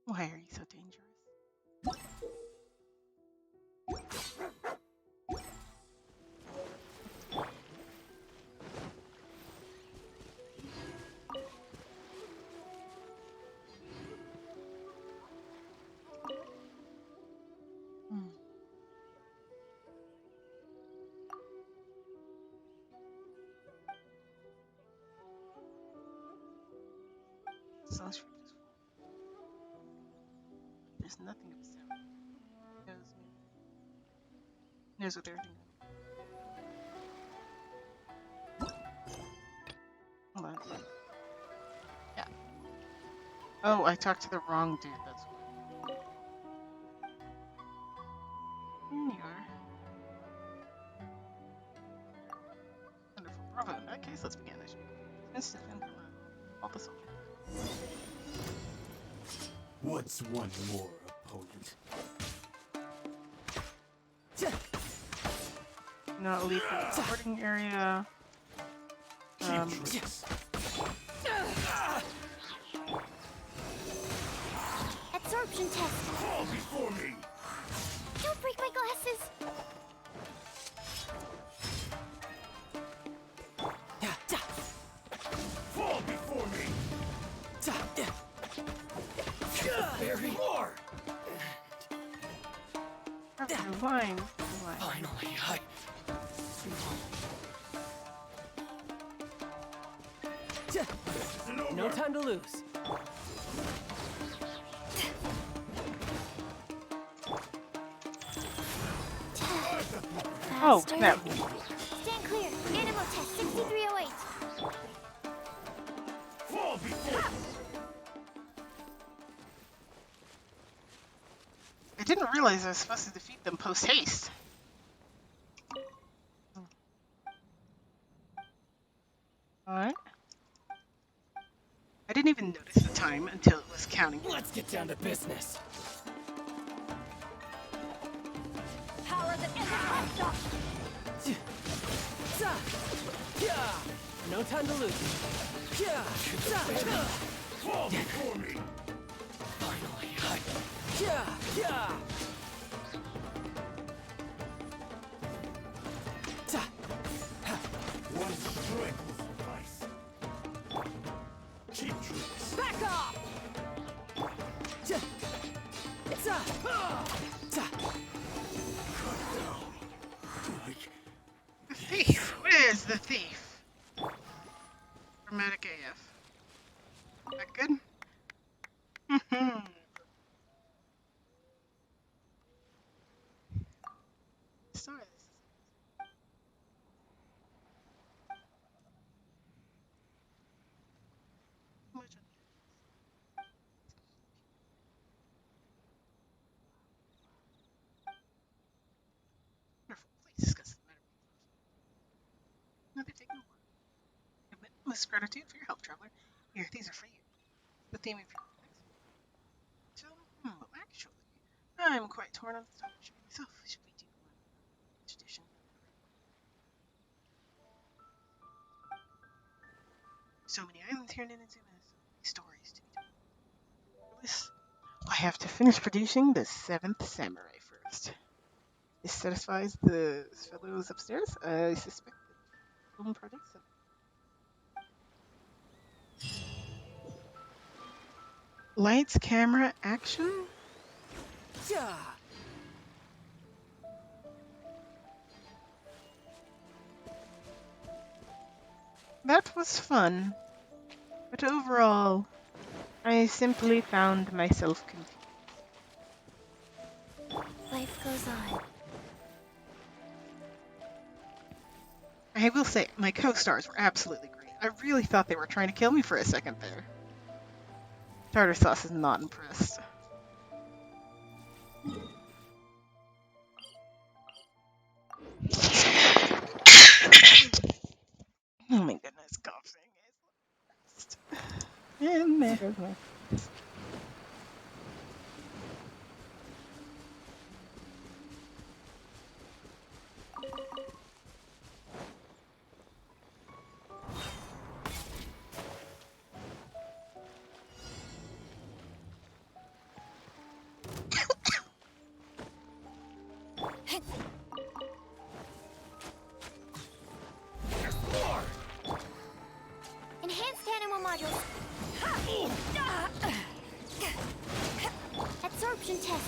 Why are you so dangerous? Hmm. Sounds like there's nothing of a sound. Knows what they're doing. Hold on. Yeah. Oh, I talked to the wrong dude. That's why. Here you are. Wonderful. Bravo. In that case, let's begin. I should be all the soldiers. What's one more opponent? Not leave the recording area. Yes. Absorption test. Fall before me. Don't break my glasses. Fall before me. Very more. Fine. Finally, No time to lose. Oh, Faster. snap. Stand clear. Animal test 6308. fall before me. I didn't realize I was supposed to defeat them post haste. Alright. I didn't even notice the time until it was counting. Let's get down to business. Power that ends the No time to lose. Fall before me. Finally, one strike will suffice. Cheap tricks. Back off! The thief! Where's the thief? Dramatic AF. That good? Sorry. Wonderful. Please discuss the matter. Another taking a while. With gratitude for your help, traveler. Here, these are for you. The theme of your next. So, actually, I'm quite torn on the topic myself. Should we do one tradition? So many islands here in Inazuma, so many stories to be told. For this, I have to finish producing the 7th Samurai first. This satisfies the fellows upstairs. I suspect that film projects have lights, camera, action? That was fun. But overall, I simply found myself confused. Life goes on. I will say, my co-stars were absolutely great. I really thought they were trying to kill me for a second there. Tartar sauce is not impressed. Oh my goodness, coughing. And there goes my. Enhanced animal modules. Absorption test.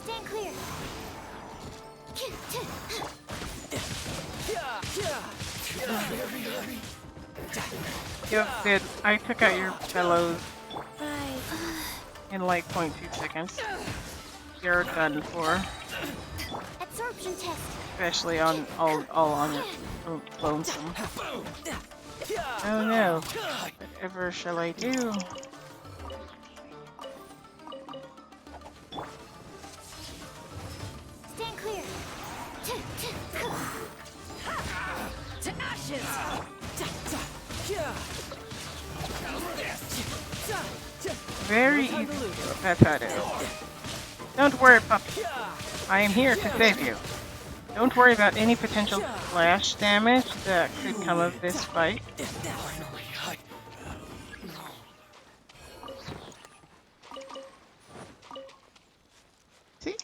Stand clear. Yep, good. I took out your fellows Right. in like 0.2 seconds. You're done for. Absorption test. Especially on all on your lonesome. Oh no. Whatever shall I do? Stand clear. To ashes! Very easy to do. That's how it is. Don't worry, puppy. I am here to save you. Don't worry about any potential splash damage that could come of this fight. Finally, See?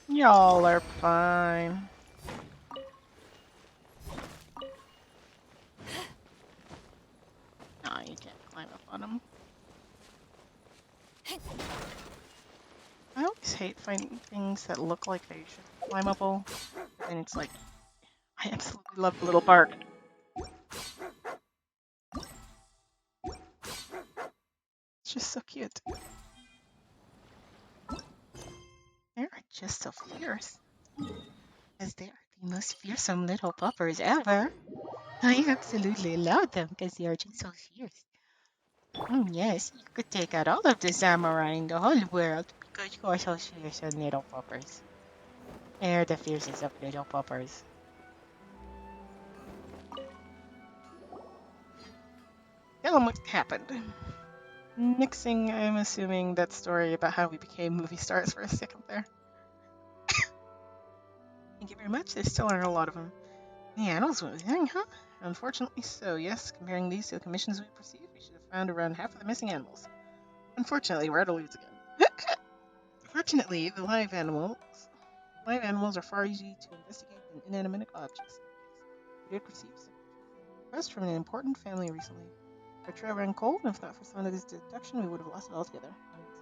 Y'all are fine. Nah, you can't climb up on them. I always hate finding things that look like they should be climbable, and it's like, I absolutely love the little bark. It's just so cute. They are just so fierce. As they are the most fearsome little puppers ever. I absolutely love them because they are just so fierce. Yes, you could take out all of the samurai in the whole world because you are so fierce and little puppers. They're the fiercest of little puppers. Tell them what happened. Next thing, I'm assuming that story about how we became movie stars for a second there. Thank you very much. There still aren't a lot of them. The animals went missing, huh? Unfortunately so, yes. Comparing these to the commissions we received, we should have found around half of the missing animals. Unfortunately, we're at a lose again. Fortunately, the live animals are far easier to investigate than inanimate objects. We did receive some requests from an important family recently. Our trail ran cold, and if not for Sango's deduction, we would have lost it altogether.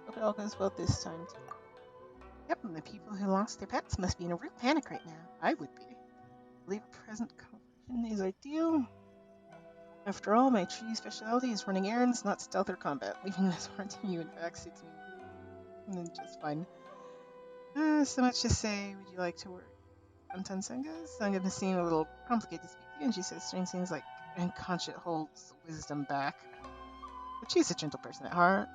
Let's hope it all goes well this time, too. Yep, and the people who lost their pets must be in a real panic right now. I would be. I believe present conversation is ideal. After all, my true specialty is running errands, not stealth or combat. Leaving this part to you, in fact, suits me just fine. So much to say, would you like to work? Bantan Sango? Sango may seem a little complicated to speak to, and she says strange things like, unconscious holds wisdom back. But she's a gentle person at heart.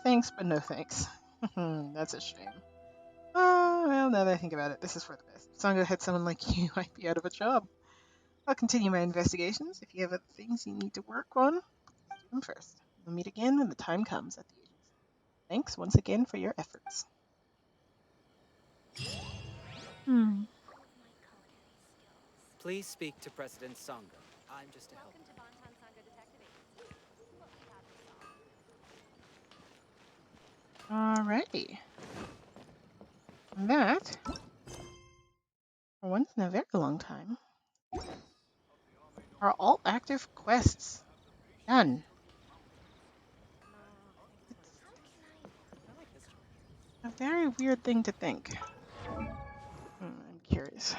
Thanks, but no thanks. That's a shame. Well, now that I think about it, this is for the best. If Sango had someone like you, I'd be out of a job. I'll continue my investigations. If you have other things you need to work on, do them first. We'll meet again when the time comes at the agency. Thanks once again for your efforts. Hmm. Please speak to President Sango. I'm just a helper. Welcome to Bantan Sango Detective Agency. What we have in stock. Alrighty. That, for once in a very long time, are all active quests done. It's a very weird thing to think. I'm curious.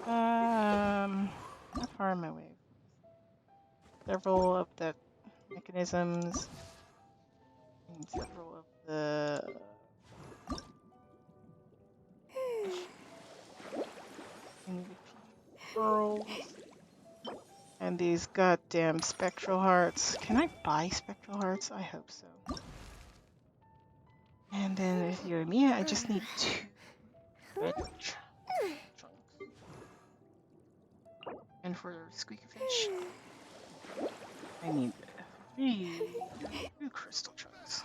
How far am I away? Several of the mechanisms and several of the pearls. And these goddamn spectral hearts. Can I buy spectral hearts? I hope so. And then with you and me, I just need 2 red chunks. And for squeaky fish, I need 3 crystal chunks.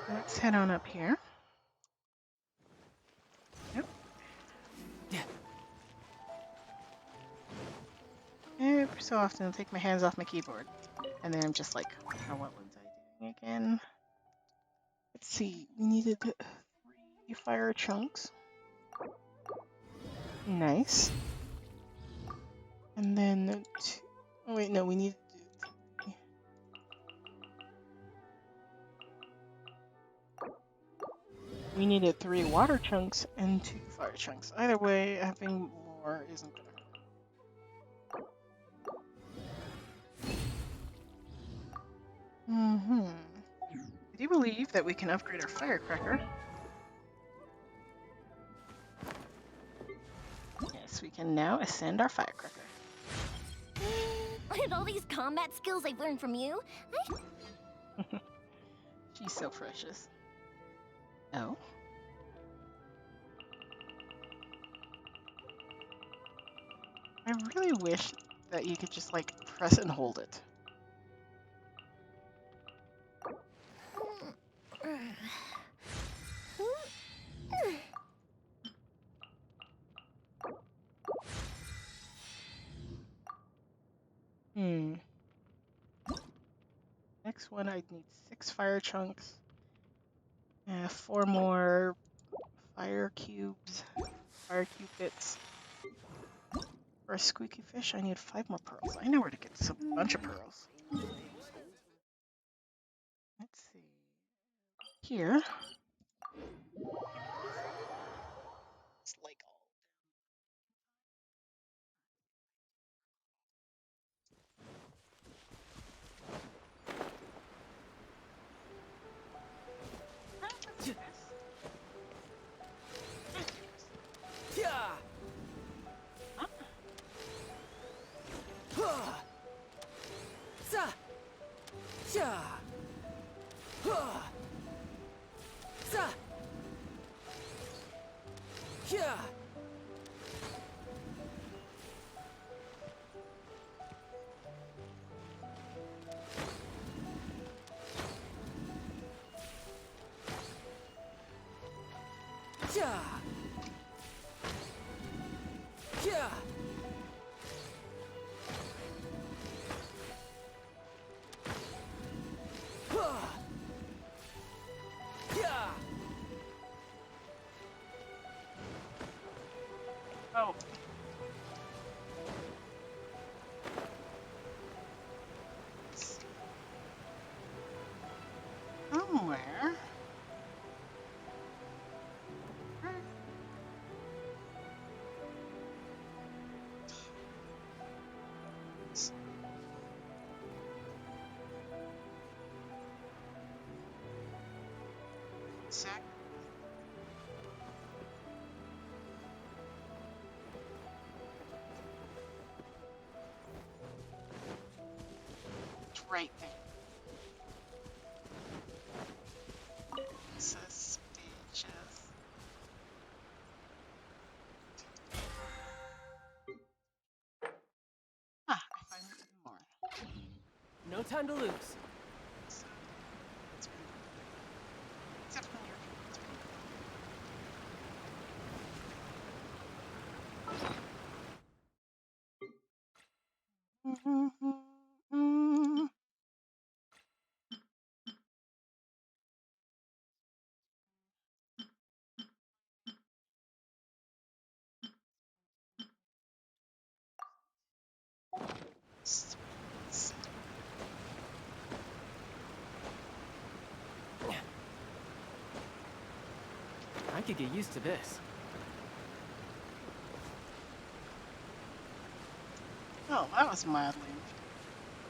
Let's head on up here. Yep. Every so often, I take my hands off my keyboard, and then I'm just like, oh, what was I doing again? Let's see, we needed 3 fire chunks. Nice. And then oh wait, no, we need. We needed 3 water chunks and 2 fire chunks. Either way, having more isn't gonna hurt. I do believe that we can upgrade our firecracker. Yes, we can now ascend our firecracker. And all these combat skills I've learned from you, She's so precious. Oh. I really wish that you could just like press and hold it. Next one, I need 6 fire chunks. 4 more fire cubes. Fire cube bits. For a squeaky fish, I need 5 more pearls. I know where to get a bunch of pearls. Let's see. Here. It's like all. Oh. Somewhere. Sec. It's right there. Suspicious. Ah, I finally did more. No time to lose. So, it's pretty good. Except when you're it's pretty good. I could get used to this. Oh, that was mildly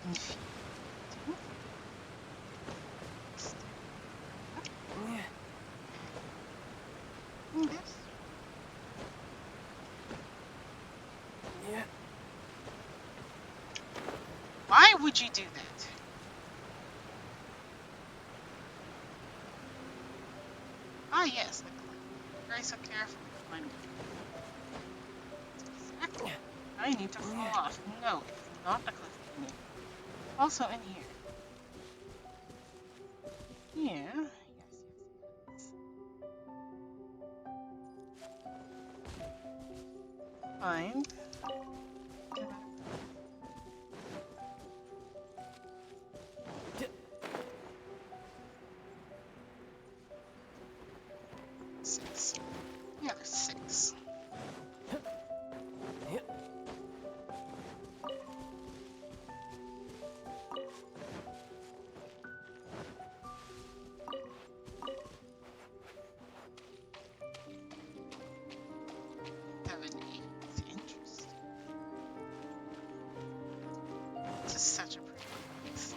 infused. This. would you do that? Ah, yes, the cliff. Very so careful. Exactly. I need to fall off. No, it is not a cliff I need. Also in here. Yeah. Yes, yes, yes. Find. Six. Yeah, there's six. Seven, eight. Interesting. This is such a pretty place.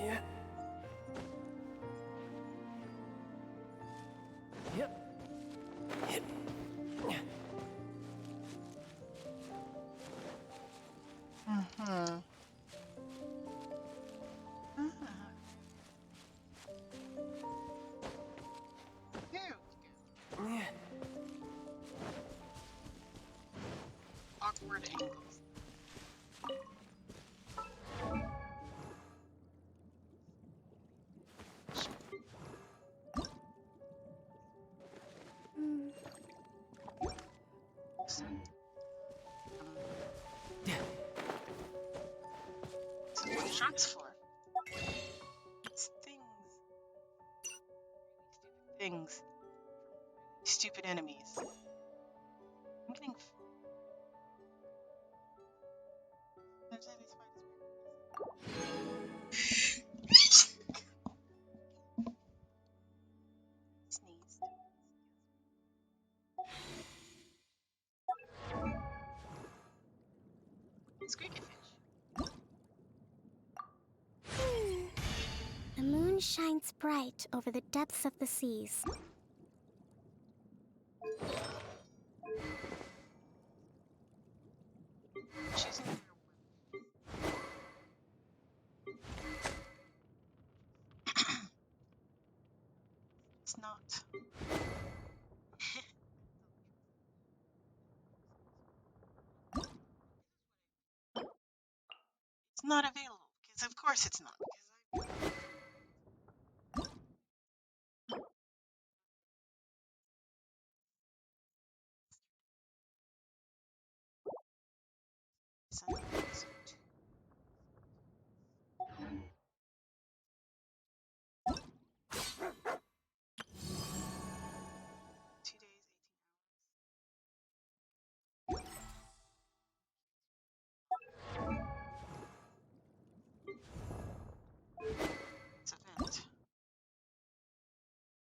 Yeah. Yep. Mm-hmm. There we go. Awkward angles. This is what shots for. It's things. Things. Stupid enemies. I'm getting. Sneezed. Squeaky fish. The moon shines bright over the depths of the seas. Choosing their It's not. It's not available. Because of course it's not. Because 2 days, 18 hours. It's event.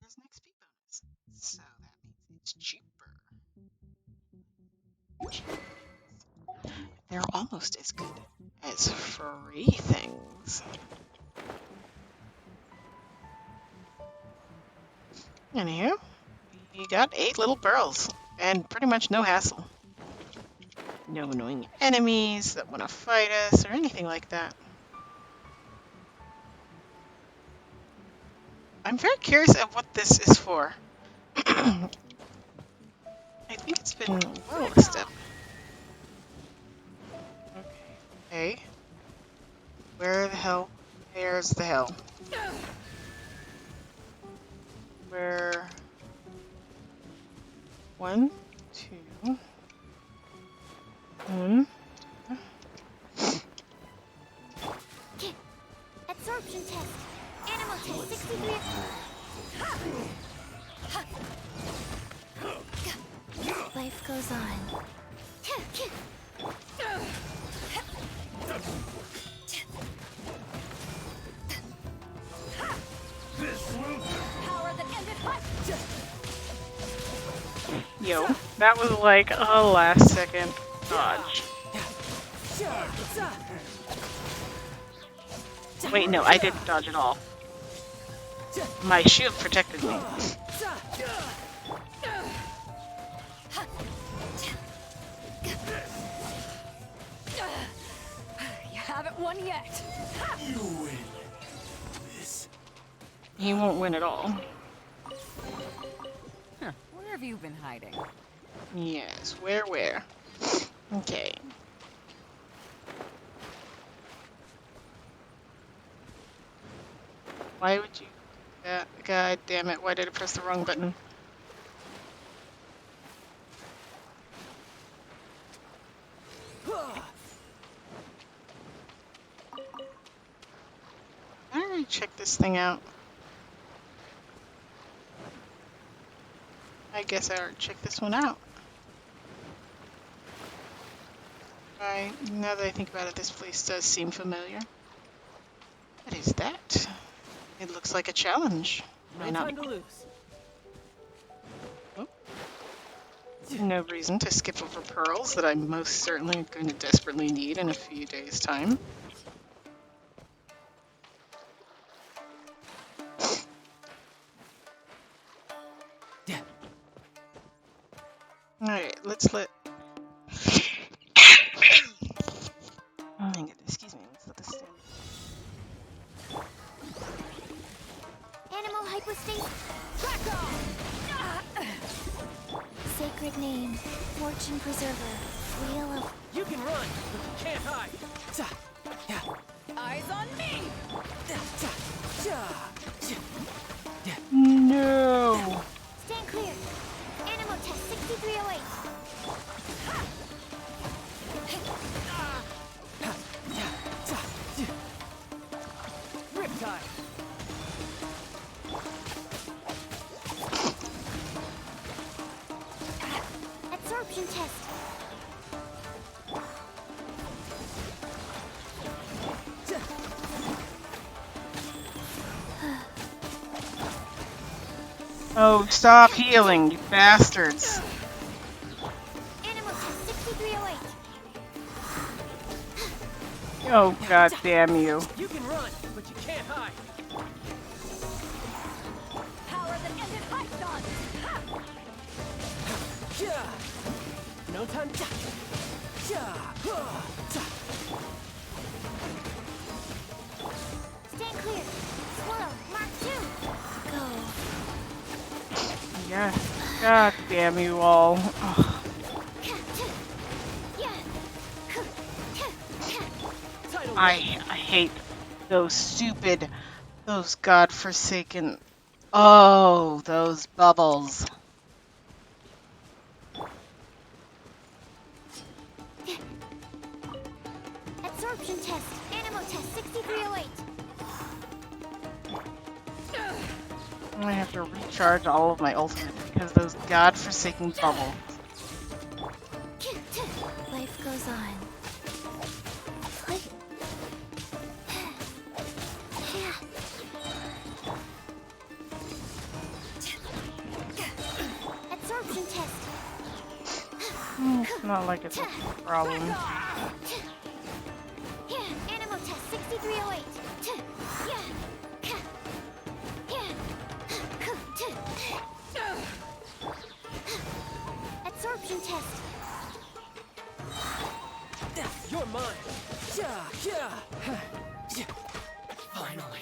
There's an XP bonus. So that means it's cheaper. They're almost as good as free things. Anywho, you got 8 little pearls, and pretty much no hassle. No annoying enemies that want to fight us or anything like that. I'm very curious of what this is for. I think it's been well established. Okay. Where the hell? Where's the hell? Where? 1, 2. 1. Absorption test. Animal test 63. Life goes on. Power that ended life. Yo, that was like a last second dodge. Wait, no, I didn't dodge at all. My shield protected me. You haven't won yet. You win. This. He won't win at all. Huh. Where have you been hiding? Yes, where? Okay. Why would you... God damn it, why did I press the wrong button? I already checked this thing out. I guess I already checked this one out. Right, now that I think about it, this place does seem familiar. What is that? It looks like a challenge. No Why not? time to lose. No reason to skip over pearls that I'm most certainly going to desperately need in a few days' time. Alright, let's let... Oh my goodness, excuse me, let's let this stand. Animal hypostasis. Back off! Sacred name, fortune preserver, wheel of... You can run, but you can't hide. Eyes on me! No! Stand clear. Animal test 6308. Riptide. Absorption test. Oh, stop healing, you bastards! Animal test 6308. Oh, god damn you. You can run, but you can't hide. Power that ended Python! No time to... Stand clear. Swallow. Mark 2. Go. Yes. God damn you all. Ugh. I hate those stupid, those godforsaken... Oh, those bubbles. Absorption test. Animal test 6308. I have to recharge all of my ultimate because those godforsaken bubbles. Life goes on. Absorption test. It's not like it's a problem. Animal test 6308. Absorption test. You're mine. Finally,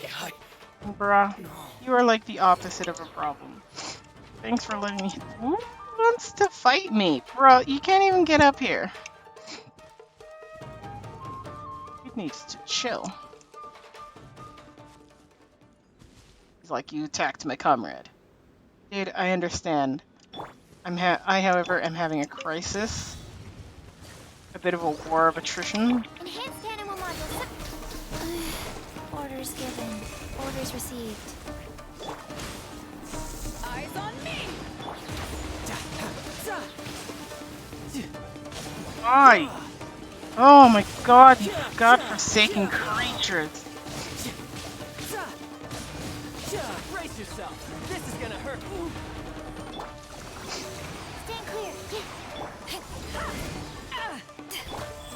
Bruh, you are like the opposite of a problem. Thanks for letting me... Who wants to fight me? Bro, you can't even get up here. He needs to chill. He's like, you attacked my comrade. Dude, I understand. I, however, am having a crisis. A bit of a war of attrition. Enhanced animal module. Orders given. Orders received. Eyes on me! Why? Oh my god, you godforsaken creatures. Brace yourself. This is gonna hurt. Stand clear.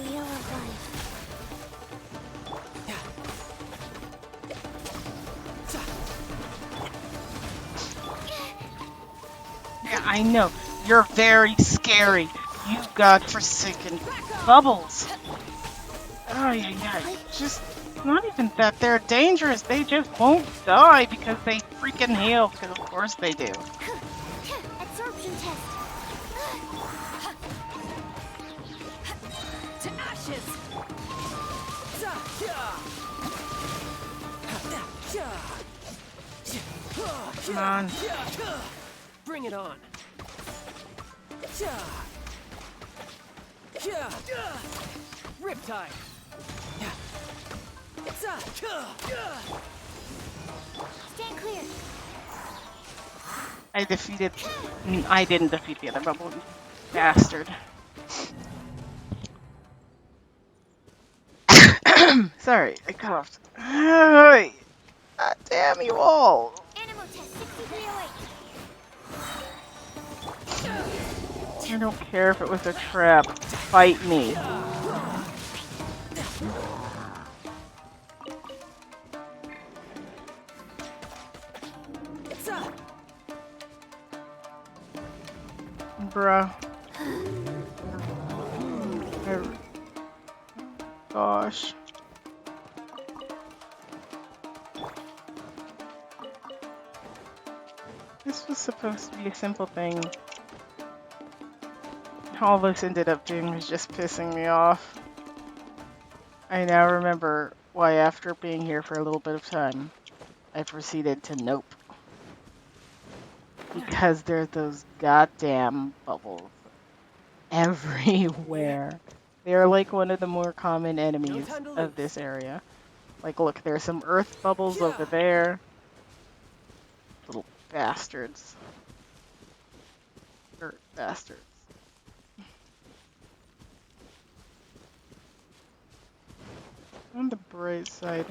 Wheel of life. I know. You're very scary. You've got forsaken bubbles. Oh, yeah. Just not even that they're dangerous. They just won't die because they freaking heal. Because of course they do. Absorption test. To ashes! Come on. Bring it on. Riptide. Stand clear. I didn't defeat the other bubble, you bastard. Sorry, I coughed. God damn you all. Animal test 6308. I don't care if it was a trap. Fight me. Bruh. Gosh. This was supposed to be a simple thing. All this ended up doing was just pissing me off. I now remember why after being here for a little bit of time, I proceeded to nope. Because there's those goddamn bubbles everywhere. They're like one of the more common enemies of this area. Like, look, there's some earth bubbles over there. Little bastards. Dirt bastards. On the bright side,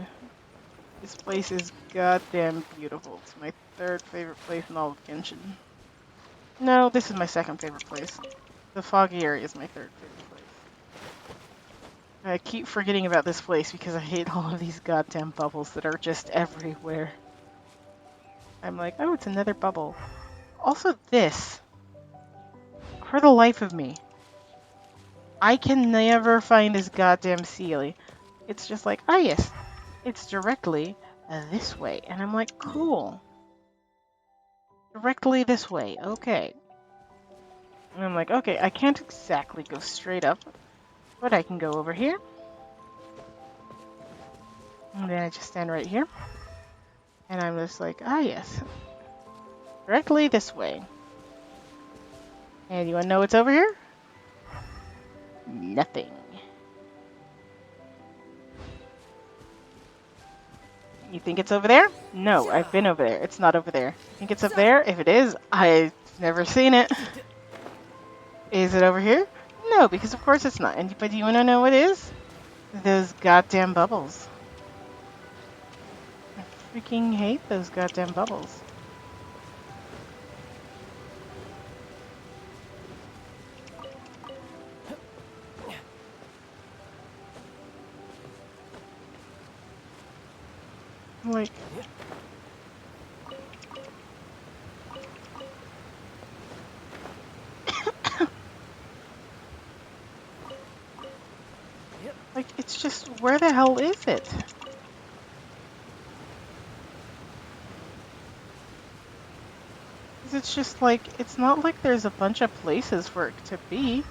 this place is goddamn beautiful. It's my third favorite place in all of Genshin. No, this is my second favorite place. The foggy area is my third favorite place. I keep forgetting about this place because I hate all of these goddamn bubbles that are just everywhere. I'm like, oh, it's another bubble. Also this. For the life of me, I can never find this goddamn Sealy. It's just like, ah yes, it's directly this way. And I'm like, cool. Directly this way, okay. And I'm like, okay, I can't exactly go straight up, but I can go over here. And then I just stand right here. And I'm just like, ah yes, directly this way. And you wanna know what's over here? Nothing. You think it's over there? No, I've been over there. It's not over there. You think it's up there? If it is, I've never seen it. Is it over here? No, because of course it's not. But do you want to know what is? Those goddamn bubbles. I freaking hate those goddamn bubbles. Like... like, it's just, where the hell is it? It's just like, it's not like there's a bunch of places for it to be.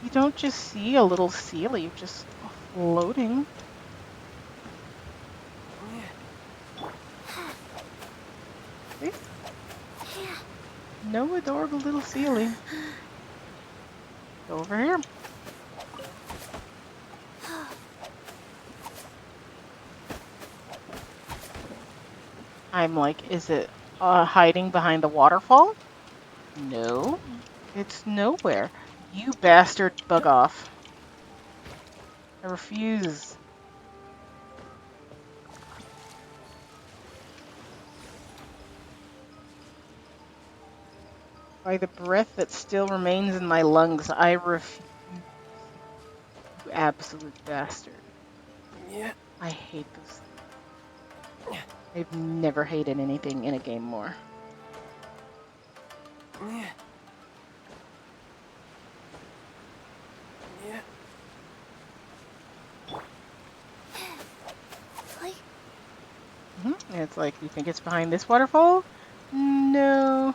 You don't just see a little Sealy just floating. See? No adorable little Sealy. Go over here. I'm like, is it hiding behind the waterfall? No, it's nowhere. You bastard, bug off. I refuse. By the breath that still remains in my lungs, I refuse. You absolute bastard. Yeah. I hate those things. I've never hated anything in a game more. Yeah. Yeah. Like, It's like, you think it's behind this waterfall? No.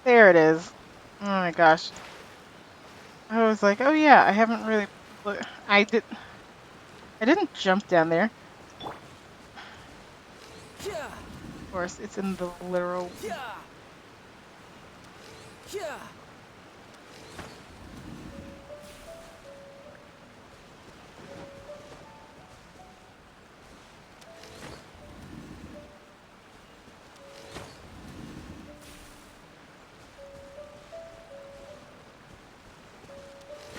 There it is. Oh my gosh. I was like, oh yeah, I haven't really I didn't jump down there. Yeah. Of course, it's in the literal Yeah. Yeah.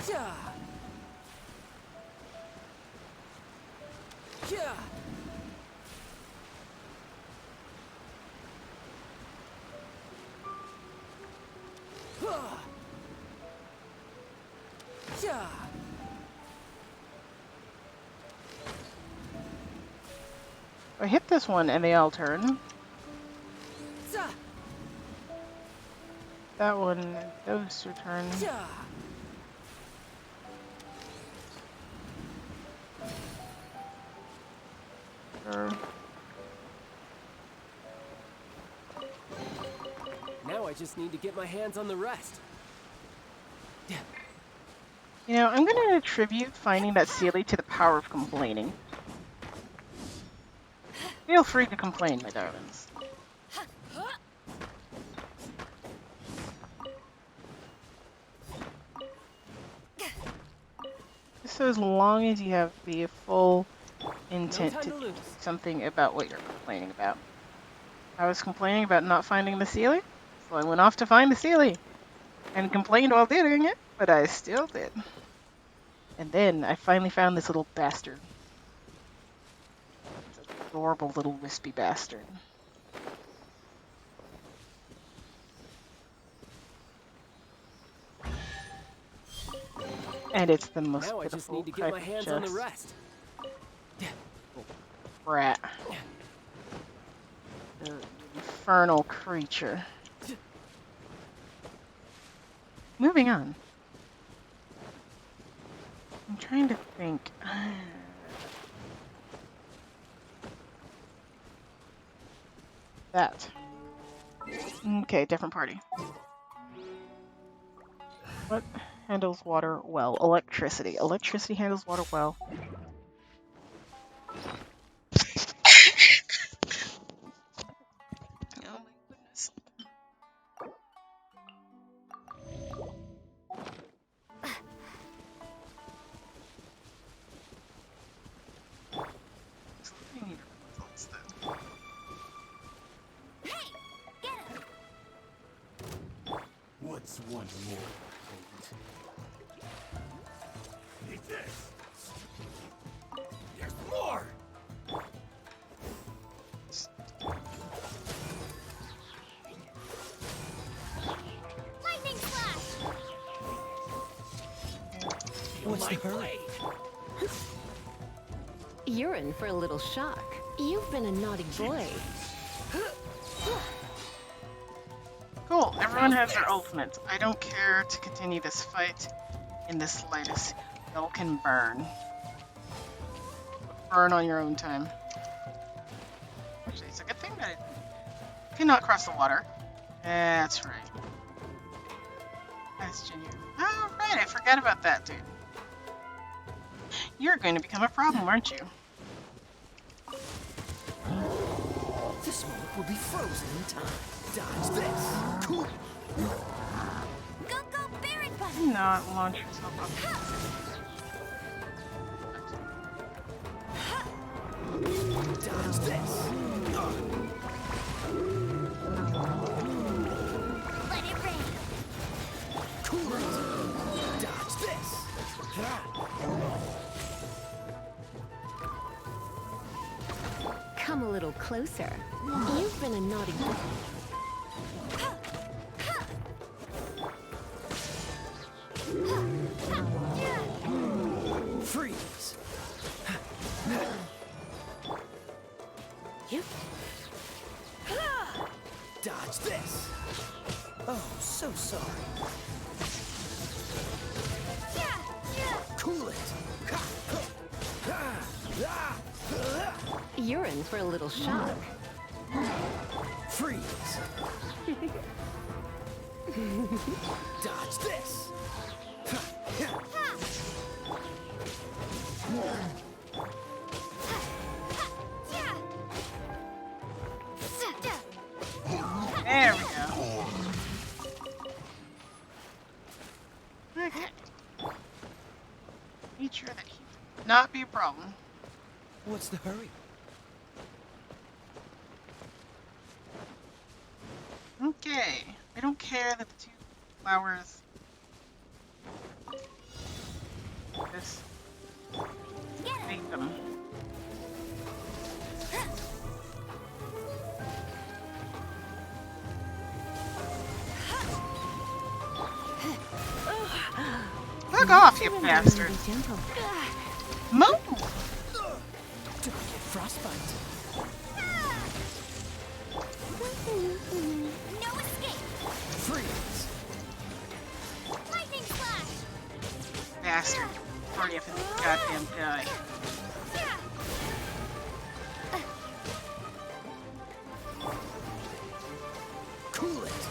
Yeah. Yeah. Yeah. I hit this one and they all turn. Yeah. That one, those two turn. Yeah. Sure. Now I just need to get my hands on the rest. Yeah. You know, I'm gonna attribute finding that Sealy to the power of complaining. Feel free to complain, my darlings. So as long as you have the full intent time to to do lose. something about what you're complaining about. I was complaining about not finding the Sealy, so I went off to find the Sealy and complained while doing it, but I still did. And then I finally found this little bastard. This adorable little wispy bastard. And it's the most Now I just pitiful need to get type my of hands on the chest. rest. Yeah. Brat. The infernal creature. Moving on. I'm trying to think. That. Okay, different party. What handles water well? Electricity. Electricity handles water well. Oh my goodness. So I need results then. hey, get him! What's one more? Need this. There's more. Lightning slash! What's the hurry? You're in for a little shock. You've been a naughty boy. Cool, everyone has their ultimates. I don't care to continue this fight in the slightest. Y'all can burn. Burn on your own time. Actually, it's a good thing that I cannot cross the water. That's right. That's genuine. Oh, right, I forgot about that, dude. You're going to become a problem, aren't you? This moment will be frozen in time. Dodge this. Cool. Go, go, Baron Bus! Do not launch yourself up. Dodge this. Let it rain! Cool. Dodge this. closer. You've been a naughty boy. Freeze! Yep. Dodge this! Oh, so sorry. Cool it! You're in for a little shock. Freeze! Dodge this! There we go. Okay. Make sure that he will not be a problem. What's the hurry? Okay. I don't care that the two flowers. Just make them. Fuck off, you bastard! Be gentle. Move! Do I get frostbite? No escape! Freeze! Lightning slash! Bastard. Already up in the goddamn die. Cool it!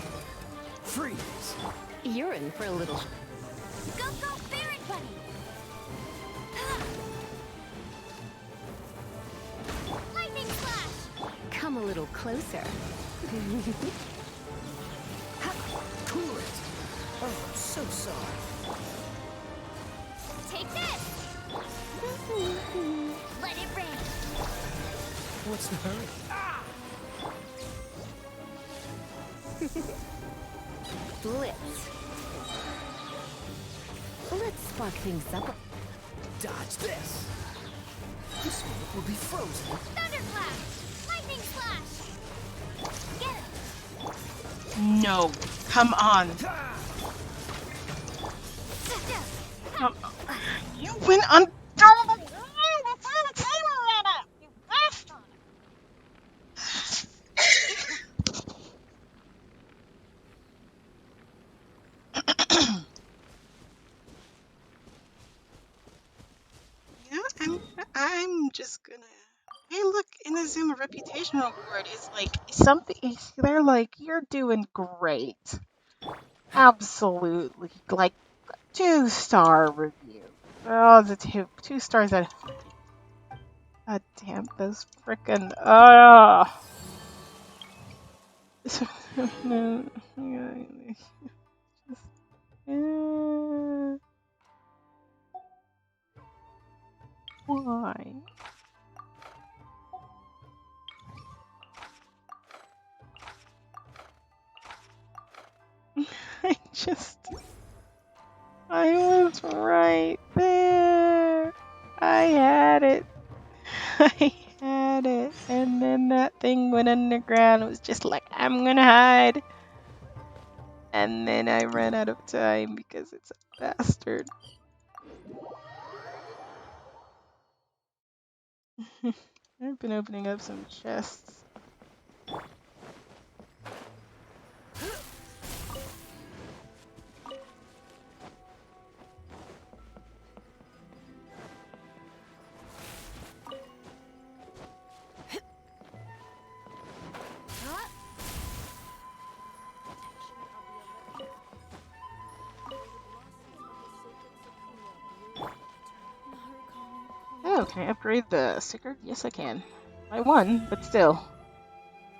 Freeze! You're in for a little. Go, go, Baron Bunny! Lightning slash! Come a little closer. Cool it! Oh, so sorry. Take this! Let it rain! What's the hurry? Blitz. Let's spark things up. Dodge this! This one will be frozen. Thunderclap! Lightning slash! Get it! No. Come on. Come on. You went on. You bastard! I'm just gonna. Hey, look, in the Zoom reputational board is like something. They're like, you're doing great. Absolutely, like 2-star review. Oh, the two stars out. God damn those frickin' why? I was right there. I had it. I had it. And then that thing went underground. It was just like, I'm gonna hide. And then I ran out of time because it's a bastard. I've been opening up some chests. Oh, can I upgrade the sticker? Yes, I can. I won, but still.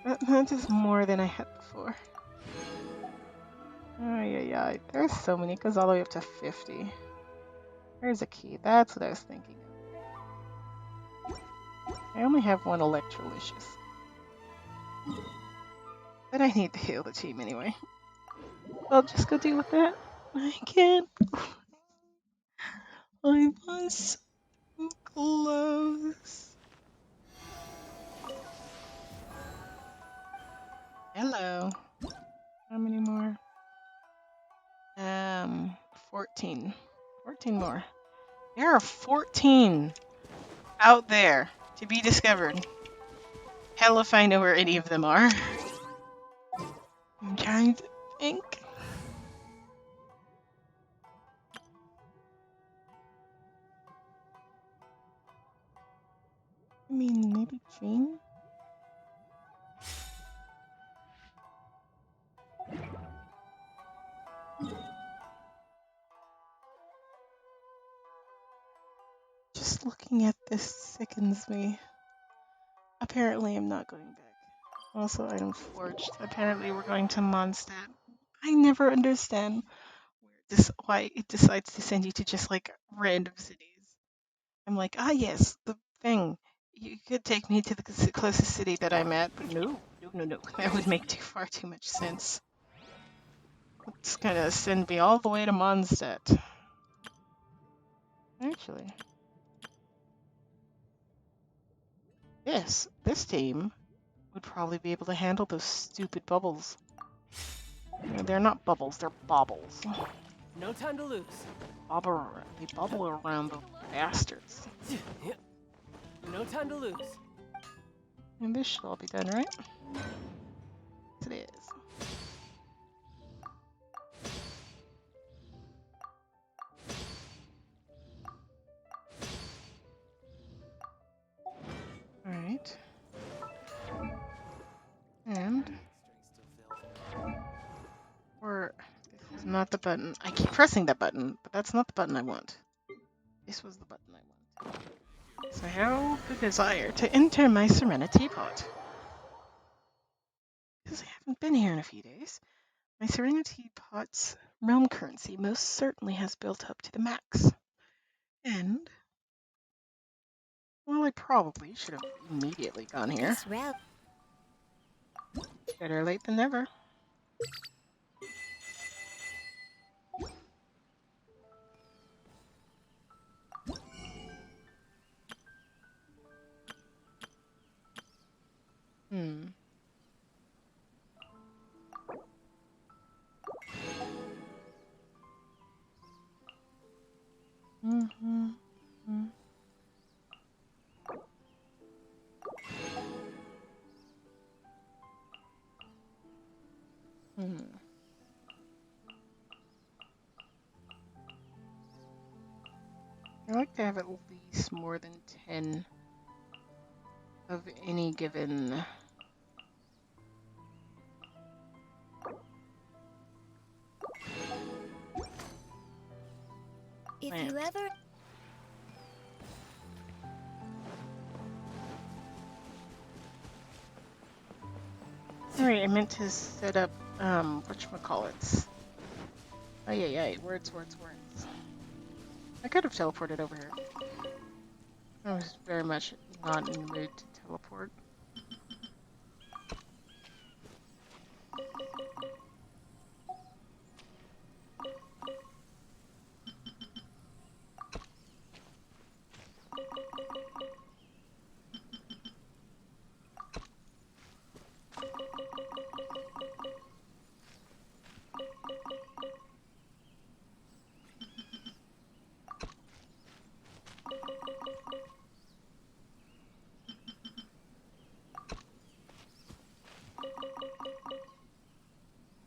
That is more than I had before. Oh, yeah. There's so many. It goes all the way up to 50. There's a key. That's what I was thinking of. I only have one Electrolicious. But I need to heal the team anyway. I'll just go deal with that. I can't. I was so close. 14. 14 more. There are 14 out there to be discovered. Hell if I know where any of them are. I'm trying to think. I mean, maybe Jean? Just looking at this sickens me. Apparently, I'm not going back. Also, item forged. Apparently, we're going to Mondstadt. I never understand why it decides to send you to just like random cities. I'm like, ah, yes, the thing. You could take me to the closest city that I'm at, but no. That would make far too much sense. It's gonna send me all the way to Mondstadt. Actually, this team would probably be able to handle those stupid bubbles. No, they're not bubbles, they're baubles. No time to lose. They bubble around the bastards. No time to lose. And this should all be done, right? Yes, it is. Alright. And this is not the button. I keep pressing that button, but that's not the button I want. This was the button I want. So I have the desire to enter my Serenity pot. Because I haven't been here in a few days, my Serenity pot's realm currency most certainly has built up to the max. And, well, I probably should have immediately gone here. This route. Better late than never. Hmm. Mm-hmm. Hmm. I like to have at least more than 10 of any given. If plant. you ever. Alright, I meant to set up, whatchamacallits. Oh, yeah, words. I could have teleported over here. I was very much not in the mood to teleport.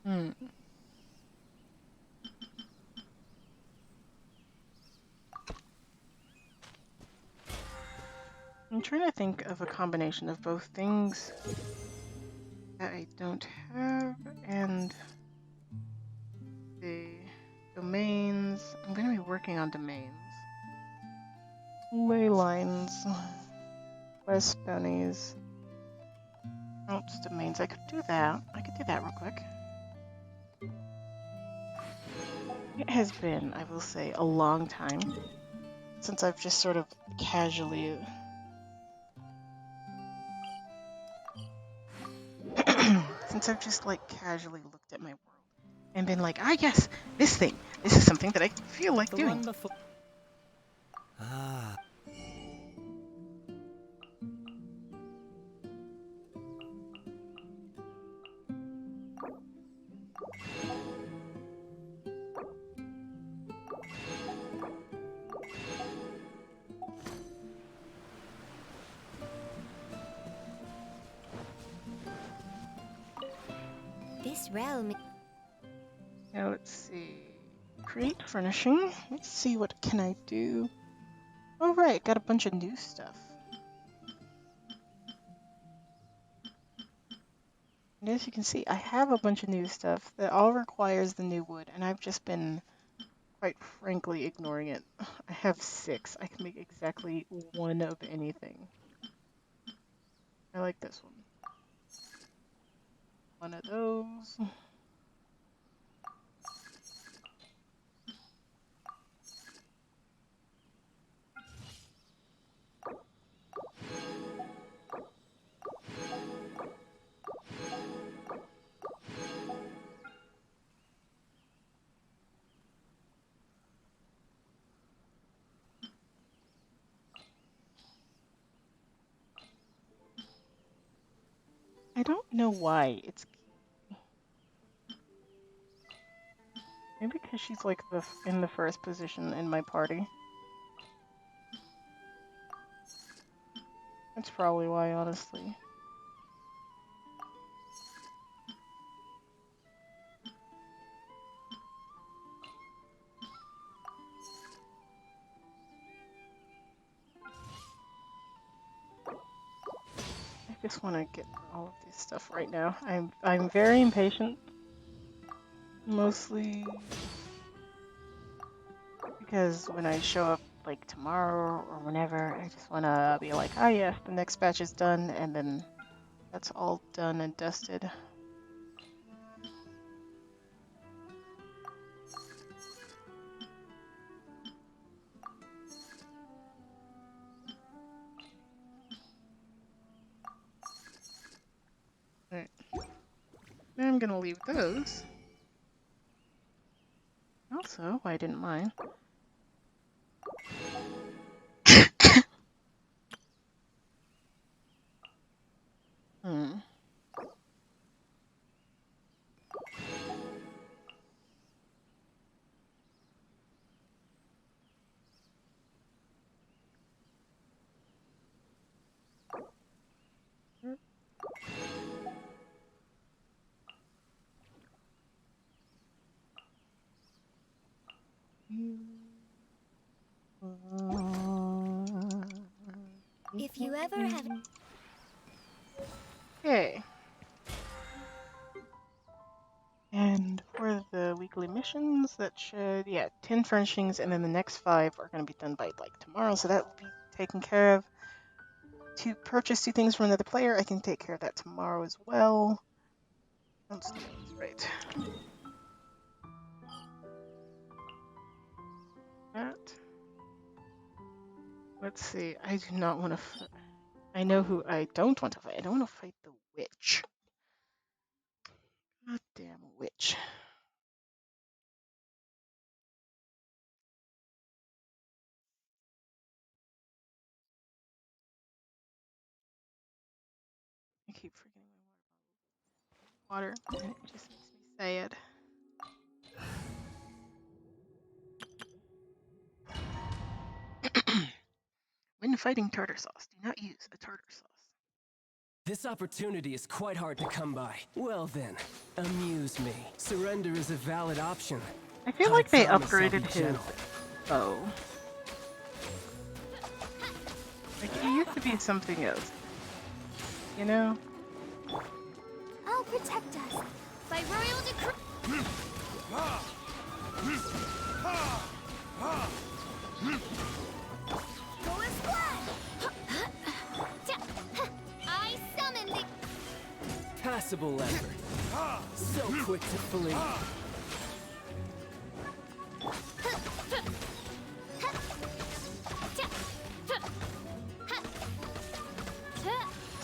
Hmm. I'm trying to think of a combination of both things that I don't have and the domains. I'm going to be working on domains. Ley lines. West bunnies. Oops, domains. I could do that. Real quick. It has been, I will say, a long time since I've just sort of casually casually looked at my world and been like, ah, yes, this thing. This is something that I feel like The doing. one before. Ah. This realm. Now let's see. Create furnishing. Let's see what can I do. Oh right, got a bunch of new stuff. And as you can see, I have a bunch of new stuff that all requires the new wood, and I've just been, quite frankly, ignoring it. I have 6. I can make exactly 1 of anything. I like this one. One of those. I don't know why it's maybe because she's like in the first position in my party. That's probably why, honestly. I just want to get all of this stuff right now. I'm very impatient, mostly because when I show up like tomorrow or whenever, I just want to be like, ah yes, the next batch is done, and then that's all done and dusted. Alright. Now I'm gonna leave those. Also, I didn't mind. Hmm. If you ever have. Okay. And for the weekly missions, that should, yeah, 10 furnishings, and then the next 5 are going to be done by like tomorrow, so that will be taken care of. To purchase 2 things from another player, I can take care of that tomorrow as well. Let's do this right. That. Let's see. I do not want to. I know who I don't want to fight. I don't want to fight the witch. Goddamn witch. I keep forgetting my water bottle, and it just makes me sad. When fighting tartar sauce, do not use a tartar sauce. This opportunity is quite hard to come by. Well then, amuse me. Surrender is a valid option. I feel like they promise I'll be upgraded his gentle. bow. Like, he used to be something else. You know? I'll protect us by royal decree. Go and splash! I summon the. Passable effort. So quick to flee.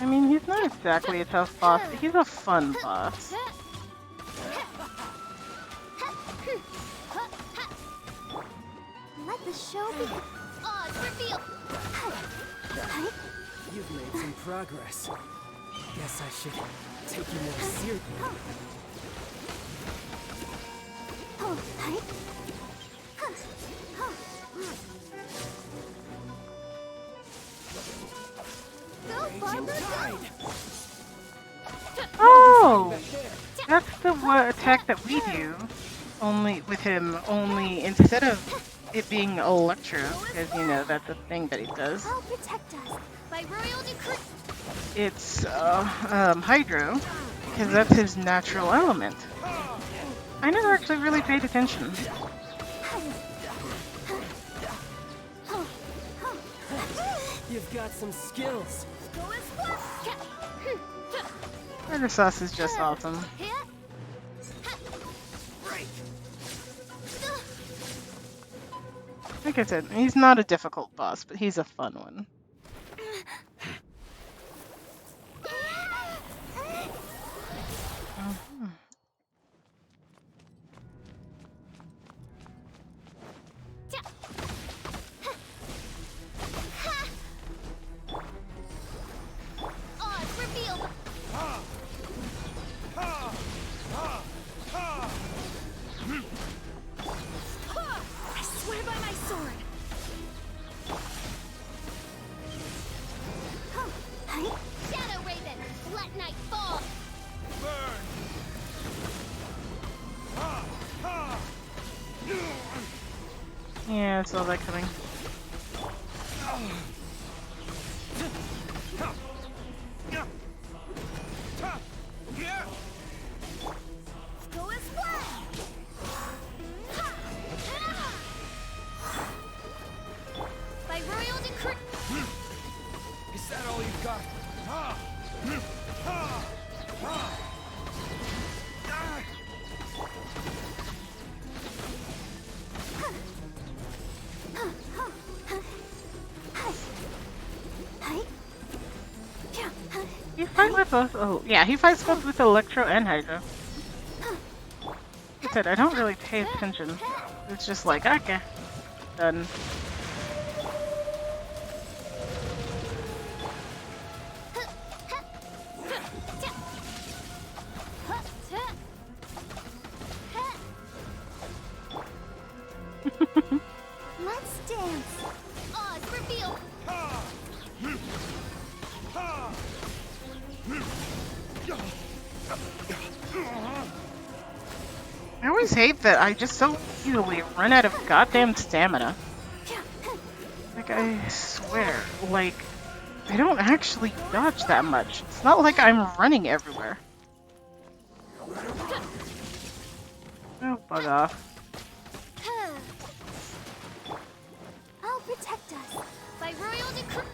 I mean, he's not exactly a tough boss, but he's a fun boss. Let the show begin. Odds reveal. You've made some progress. Guess I should take you more seriously. Go, Barbara, go! Oh! That's the attack that we do, only with him, only instead of it being Electro, because you know that's a thing that he does. I'll protect us by royal decree. It's Hydro, because that's his natural element. I never actually really paid attention. You've got some skills. Murder Sauce is just awesome. Like I said, he's not a difficult boss, but he's a fun one. Odds revealed. I swear by my sword. Shadow Raven, let night fall. Yeah, I saw that coming. Go as one. By royal decree. Is that all you've got? You fight with both. Oh, yeah, he fights both with Electro and Hydro. Like I said, I don't really pay attention. It's just like, okay, done. Let's dance. Odds revealed. I always hate that I just so easily run out of goddamn stamina. Like, I swear, like, I don't actually dodge that much. It's not like I'm running everywhere. Oh, bug off. I'll protect us by royal decree.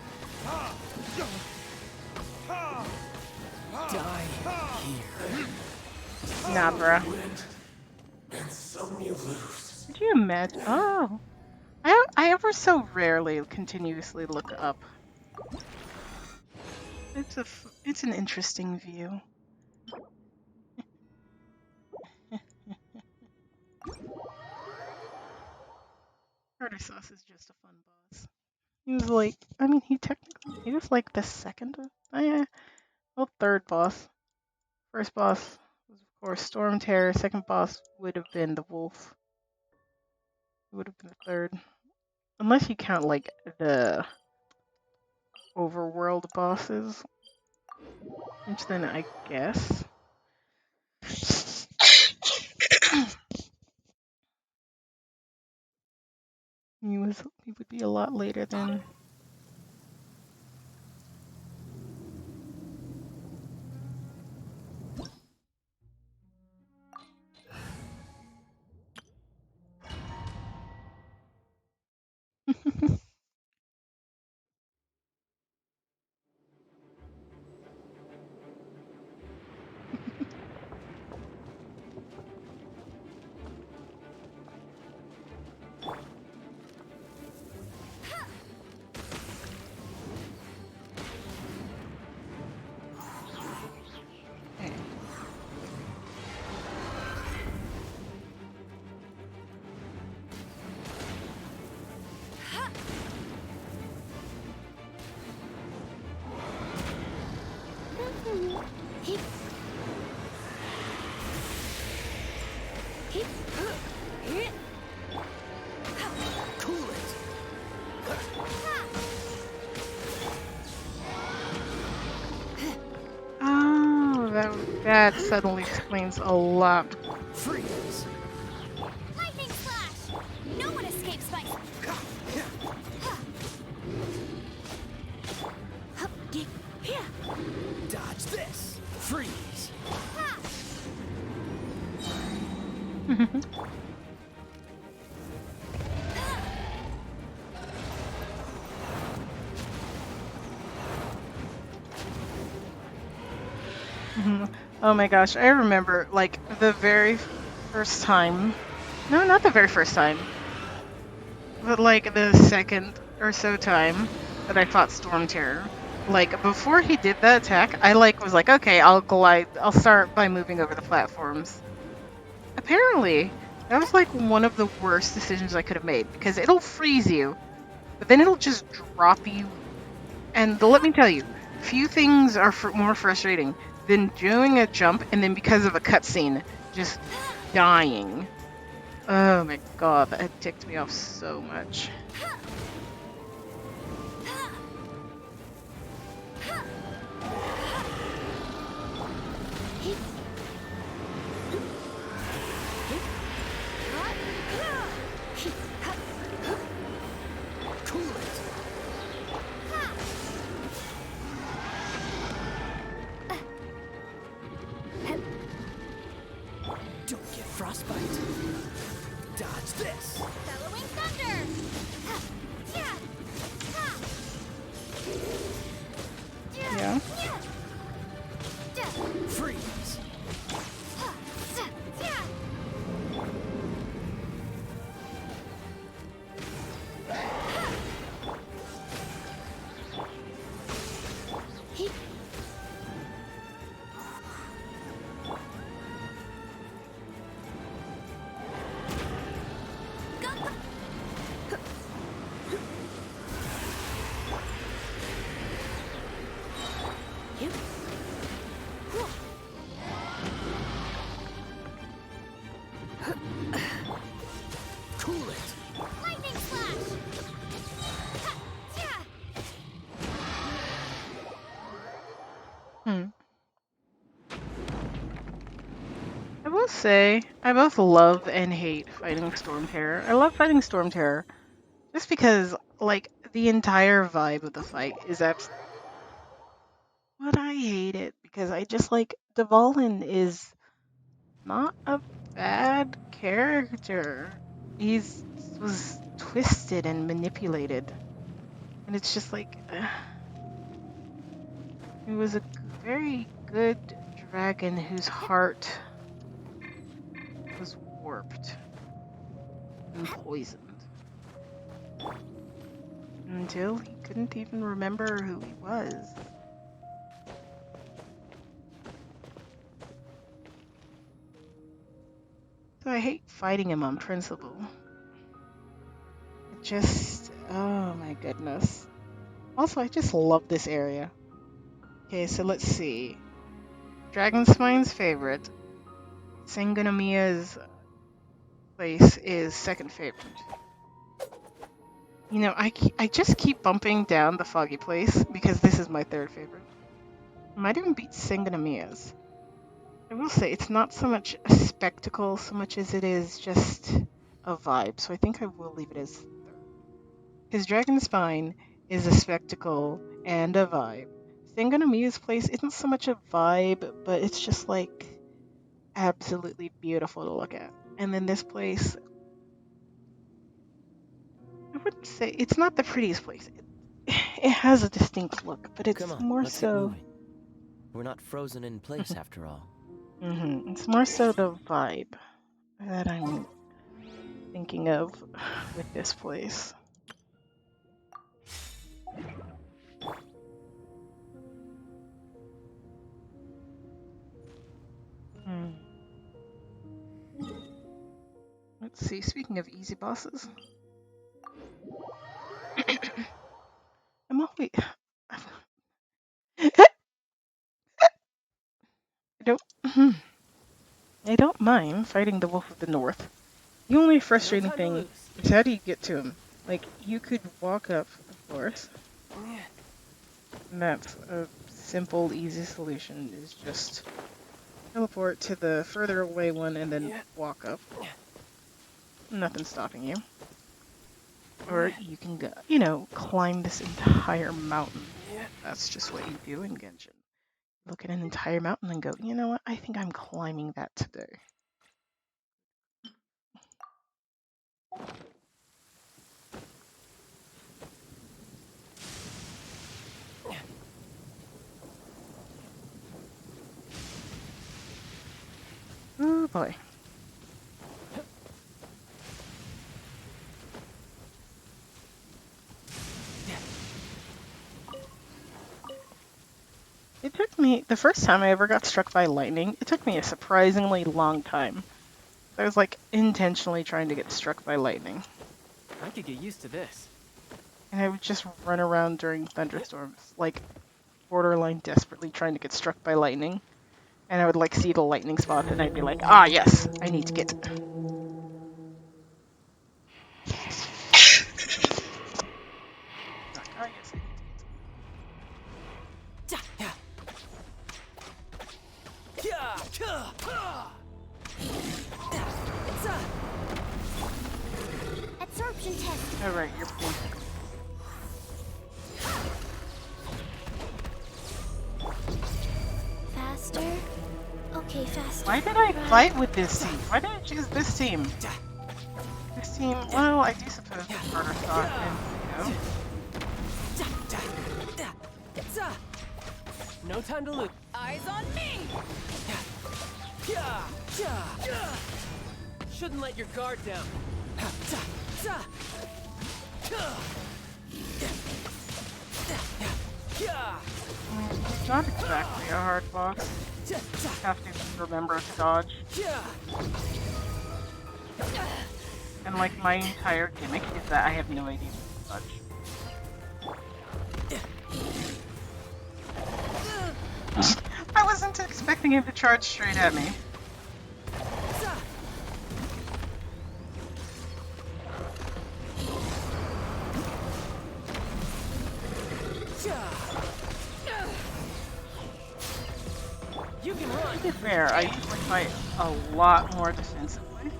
Die here. Nah, bruh. Could you imagine? Oh. I ever so rarely continuously look up. It's an interesting view. Tartar Sauce is just a fun boss. He was like, I mean, he was like the second, well, third boss. First boss was, of course, Storm Terror. Second boss would have been the Wolf. It would have been the third. Unless you count, like, the overworld bosses. Which then, I guess. He would be a lot later than. that suddenly explains a lot. Freeze. Lightning Slash! No one escapes my... Dodge this. Freeze. Oh my gosh, I remember like the very first time. No, not the very first time, but like the second or so time that I fought Storm Terror. Like before he did that attack, I like was like, okay, I'll start by moving over the platforms. Apparently, that was like one of the worst decisions I could have made because it'll freeze you, but then it'll just drop you. And let me tell you, few things are more frustrating than doing a jump and then because of a cutscene, just dying. Oh my god, that had ticked me off so much. Cool it. Don't get frostbite. Dodge this. Bellowing Thunder! Yeah. Freeze. Cool it. Lightning Slash! I will say, I both love and hate fighting Storm Terror. I love fighting Storm Terror just because, like, the entire vibe of the fight is absolutely. But I hate it because I just like Dvalin is not a bad character. He's was twisted and manipulated, and it's just like he was a very good dragon whose heart was warped and poisoned until he couldn't even remember who he was. So I hate fighting him on principle. It just, oh my goodness. Also, I just love this area. Okay, so let's see. Dragonspine's favorite. Sangonomiya's place is second favorite. You know, I just keep bumping down the foggy place because this is my third favorite. I might even beat Sangonomiya's. I will say it's not so much a spectacle so much as it is just a vibe, so I think I will leave it as third. His Dragonspine is a spectacle and a vibe. Sangonomiya's place isn't so much a vibe, but it's just like absolutely beautiful to look at. And then this place, I wouldn't say it's not the prettiest place. It has a distinct look, but Come it's on, more let's get so. moving. We're not frozen in place after all. It's more so the vibe that I'm thinking of with this place. Let's see. Speaking of easy bosses, I'm always. I don't. I don't mind fighting the Wolf of the North. The only frustrating thing is how do you get to him? Like, you could walk up, of course. And that's a simple, easy solution is just teleport to the further away one and then walk up. Nothing's stopping you. Or you can go, you know, climb this entire mountain. That's just what you do in Genshin. Look at an entire mountain and go, you know what? I think I'm climbing that today. Oh boy. It took me, the first time I ever got struck by lightning, it took me a surprisingly long time. I was like intentionally trying to get struck by lightning. I could get used to this. And I would just run around during thunderstorms, like borderline desperately trying to get struck by lightning. And I would like see the lightning spot and I'd be like, ah yes, I need to get. Like, ah yes, I need to get. Absorption test. Alright, you're basic. Faster. Okay, faster. Why did I fight with this team? Why did I choose this team? This team, well, I do suppose it's harder shot and, you know. No time to lose. Eyes on me! Shouldn't let your guard down. It's not exactly a hard boss. You have to remember to dodge. And like my entire gimmick is that I have no idea what to dodge. I wasn't expecting him to charge straight at me. You can run. To be fair, I usually fight a lot more defensively.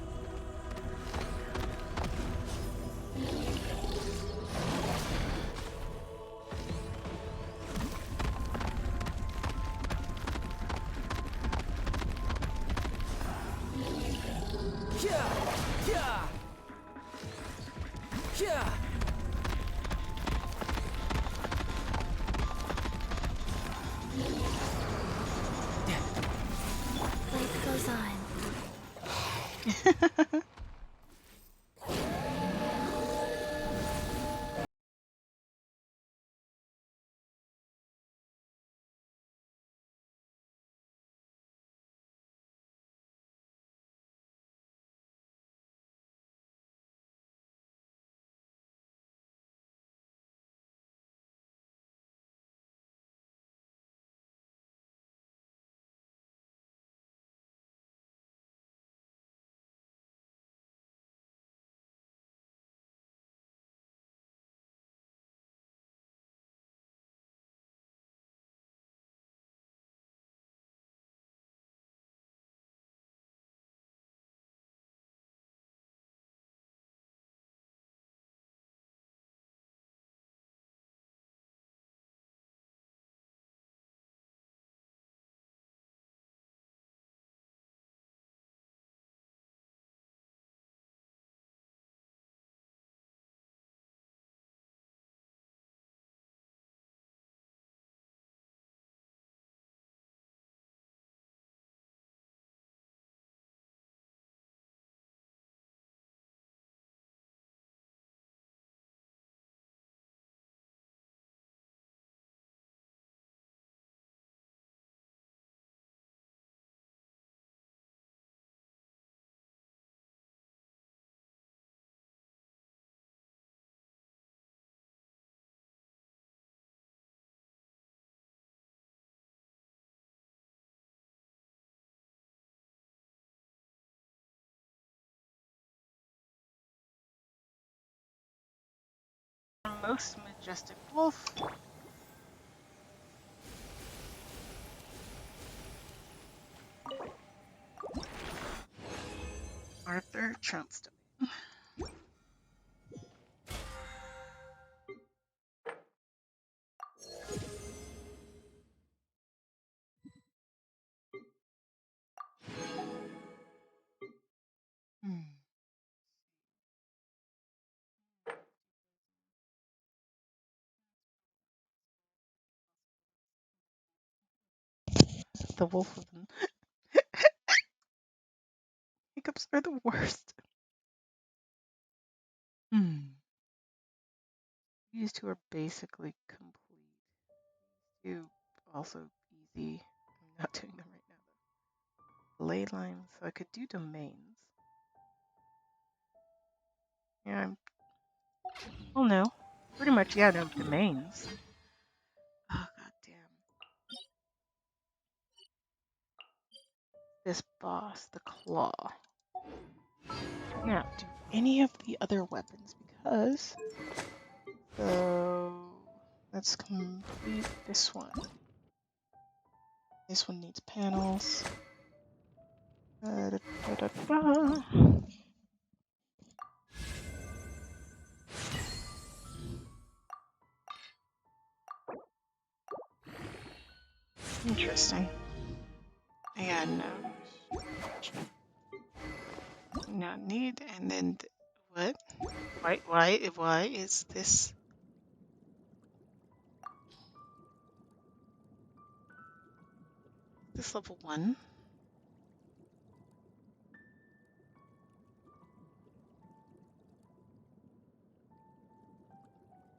Life goes on. Most majestic wolf. another Trump's domain. Hmm. The wolf of them. Hiccups are the worst. These two are basically complete. You also easy. I'm not doing them right now though. Ley lines, so I could do domains. Yeah, well no. Pretty much, yeah, no, domains. Oh god damn. This boss, the claw. Now, do any of the other weapons because so let's complete this one. This one needs panels. Da, da, da, da. Interesting. Yeah, no. Not need, and then what? Why is this? This level 1?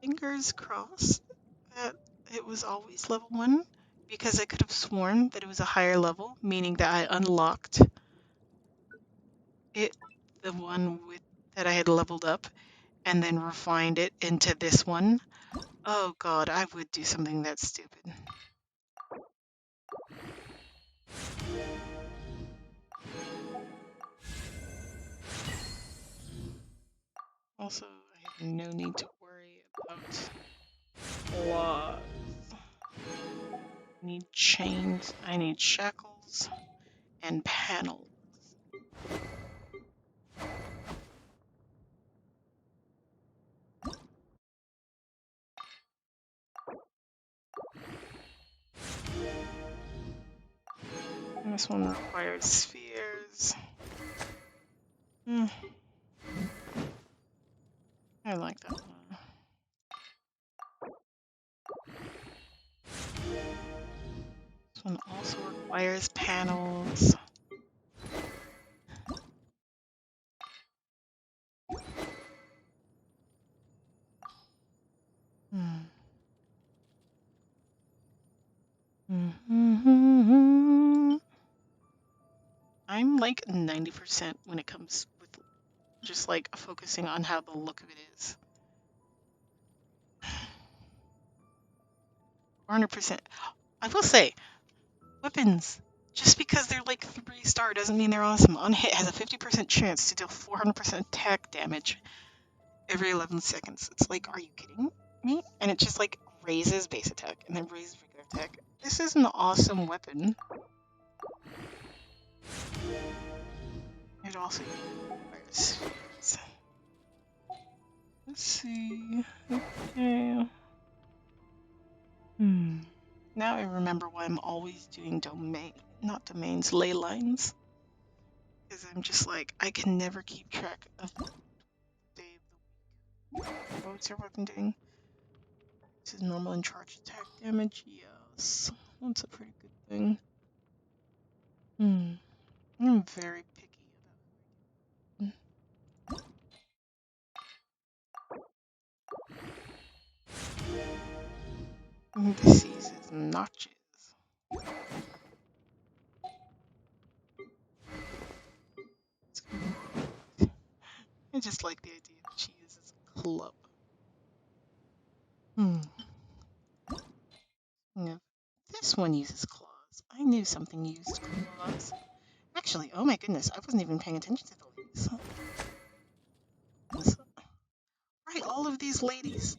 Fingers crossed that it was always level 1 because I could have sworn that it was a higher level, meaning that I unlocked it, the one with that I had leveled up, and then refined it into this one. Oh god, I would do something that stupid. Also, I have no need to worry about claws. I need chains, I need shackles, and panels. And this one requires spheres. I like that one. This one also requires panels. I'm like 90% when it comes with just like focusing on how the look of it is. 400%. I will say, weapons, just because they're like 3-star doesn't mean they're awesome. On hit has a 50% chance to deal 400% attack damage every 11 seconds. It's like, are you kidding me? And it just like raises base attack and then raises regular attack. This is an awesome weapon. It also requires spheres. Let's see. Okay. Now I remember why I'm always doing not domains, ley lines. Because I'm just like, I can never keep track of the day of the week. What's your weapon doing? This is normal and charge attack damage? Yes. That's a pretty good thing. I'm very picky about diseases, notches. I just like the idea that she uses a club. Yeah. This one uses claws. I knew something used claws. Actually, oh my goodness, I wasn't even paying attention to the ladies. Right, all of these ladies,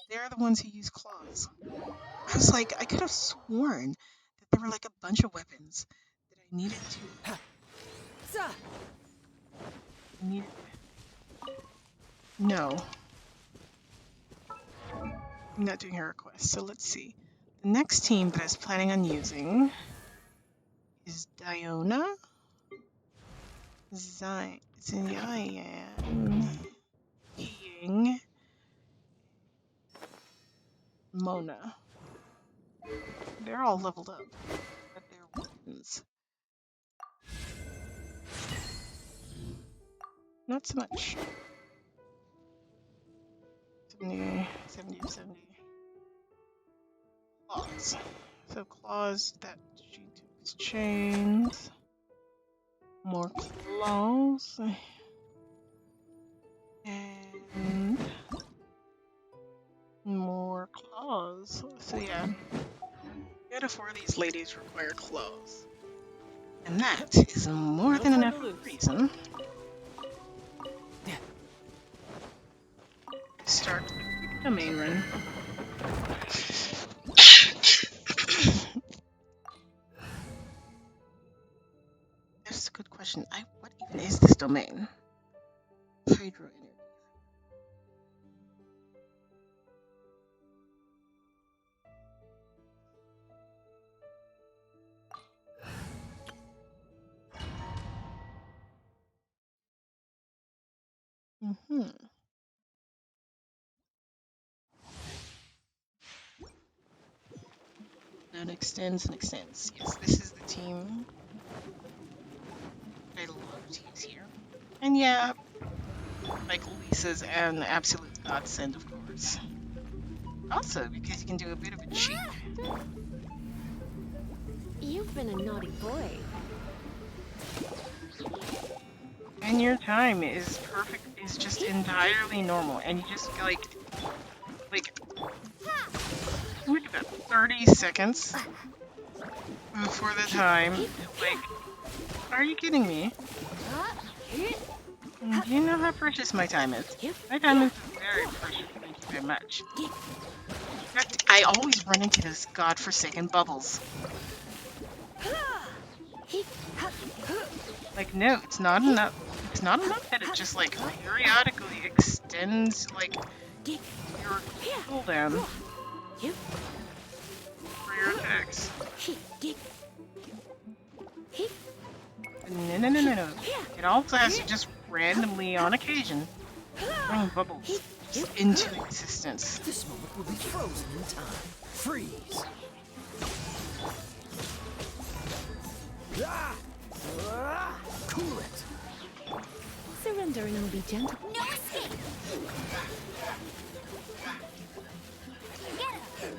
they're the ones who use claws. I was like, I could have sworn that there were like a bunch of weapons that I needed to Need... No. I'm not doing her request, so let's see. The next team that I was planning on using is Diona, Zion, Ying, Mona. They're all leveled up, but they're weapons. Not so much. 70, 70, 70. Claws. So claws, that she takes chains. More claws. And more claws. So yeah. 3 out of 4 of these ladies require claws. And that is more than enough reason to start the domain run. That's a good question. What even is this domain? Hydro energy. And extends and extends. Yes, this is the team I love to use here. And yeah, like Lisa's an absolute godsend, of course. Also, because you can do a bit of a cheat. You've been a naughty boy. And your time is perfect, is just entirely normal. And you just, like wait about 30 seconds before the time. Like, are you kidding me? Do you know how precious my time is? My time is very precious, thank you very much. In fact, I always run into those godforsaken bubbles. Like, no, it's not enough. It's not enough that it just, like, periodically extends, like, your cooldown for your attacks. No, no, no, no, no. It also has to just randomly, on occasion, bring bubbles just into existence. This moment will be frozen in time. Freeze. Cool it. Surrendering will be gentle. No escape! Get him!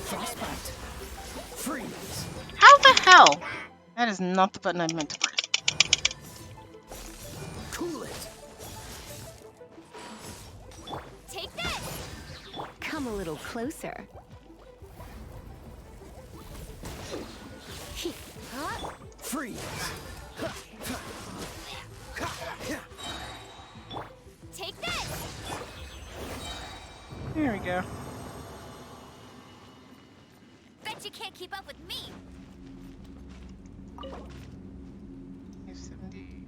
Frostbite. Freeze. How the hell? That is not the button I meant to press. Cool it. Take this! Come a little closer. Freeze. Take this! There we go. Bet you can't keep up with me! 70,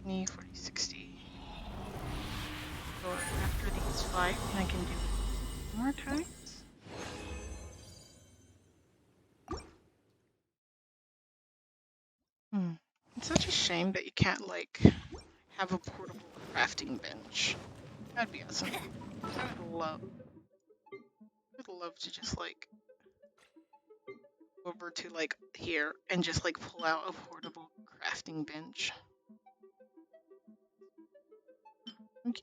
20, 40, 60. So after these 5, I can do more times. It's such a shame that you can't, like, have a portable crafting bench. That'd be awesome. I would love to just, like, go over to, like, here and just, like, pull out a portable crafting bench. Okay.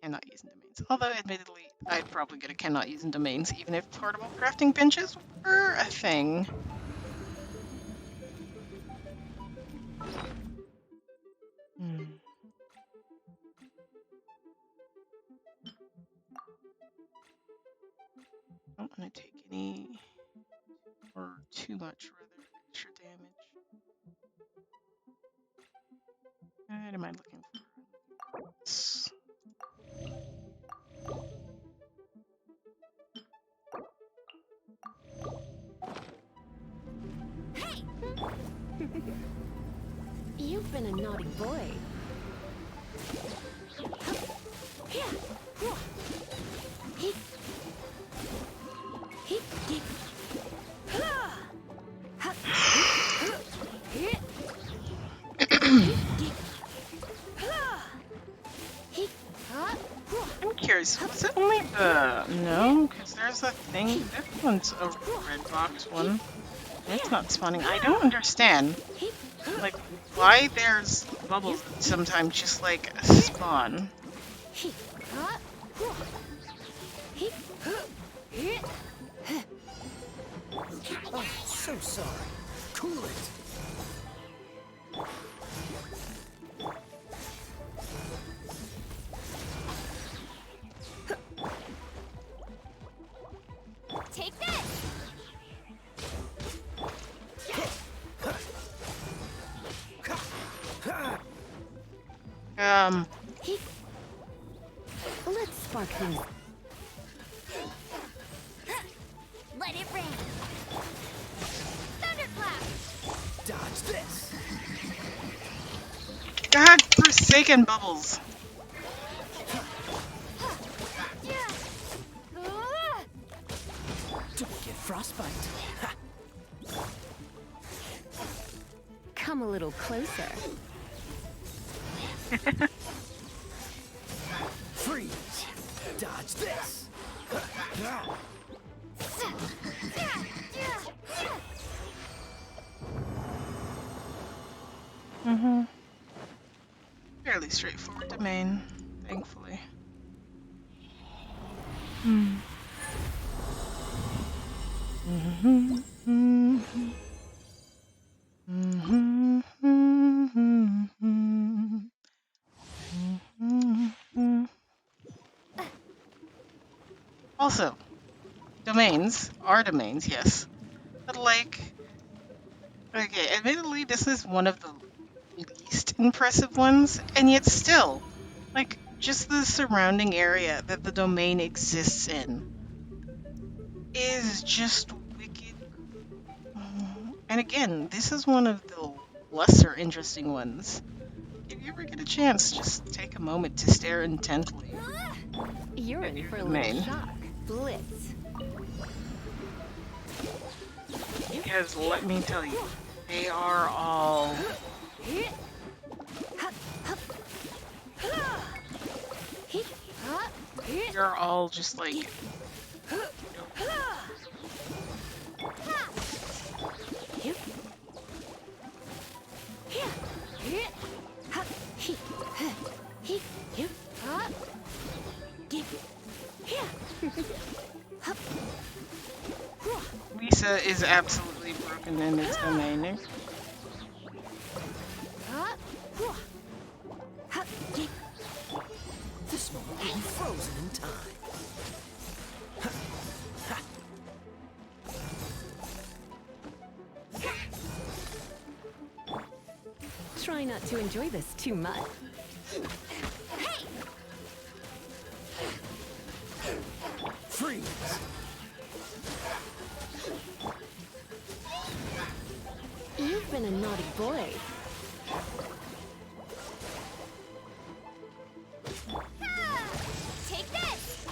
Cannot use in domains. Although, admittedly, I'd probably get a cannot use in domains, even if portable crafting benches were a thing. I don't want to take any or too much, rather, extra damage. What am I looking for? You've been a naughty boy. I'm curious, was it only the... No, because there's a thing... This one's a red box one. It's not spawning. I don't understand. Like, why there's bubbles that sometimes just, like, spawn. Oh, so sorry. Cool it. Take this! Let's spark things. Let it rain! Thunderclap! Dodge this. God forsaken bubbles. Don't get frostbite. Ha. Come a little closer. Freeze. Dodge this. Fairly straightforward domain, thankfully. Also, domains are domains, yes. But like, okay, admittedly, this is one of the least impressive ones, and yet still, like, just the surrounding area that the domain exists in is just wicked. And again, this is one of the lesser interesting ones. If you ever get a chance, just take a moment to stare intently. You're At in your for a domain. little shock. Blitz. Because let me tell you, they are all they're all just like Lisa is absolutely broken in its domain. This moment will be frozen in time. Try not to enjoy this too much. Freeze. You've been a naughty boy. Take this!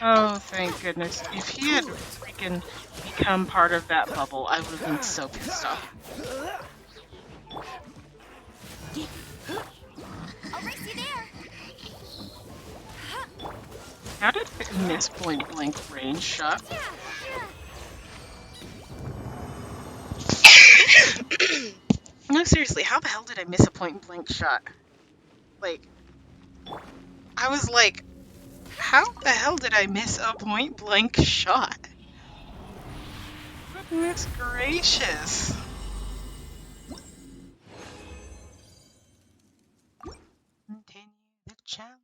Oh, thank goodness. If he had freaking become part of that bubble, I would have been so pissed off. I'll race you there! How did it miss point blank range shot? No, seriously, how the hell did I miss a point blank shot? Like, I was like, how the hell did I miss a point blank shot? Goodness gracious. Continue the challenge.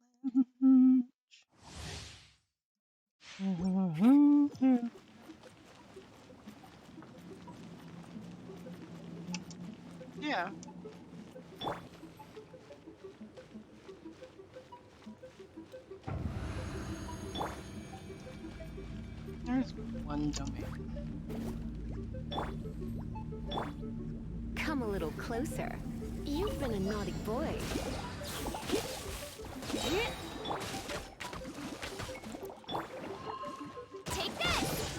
Yeah. fun domain. Come a little closer. You've been a naughty boy. Take this!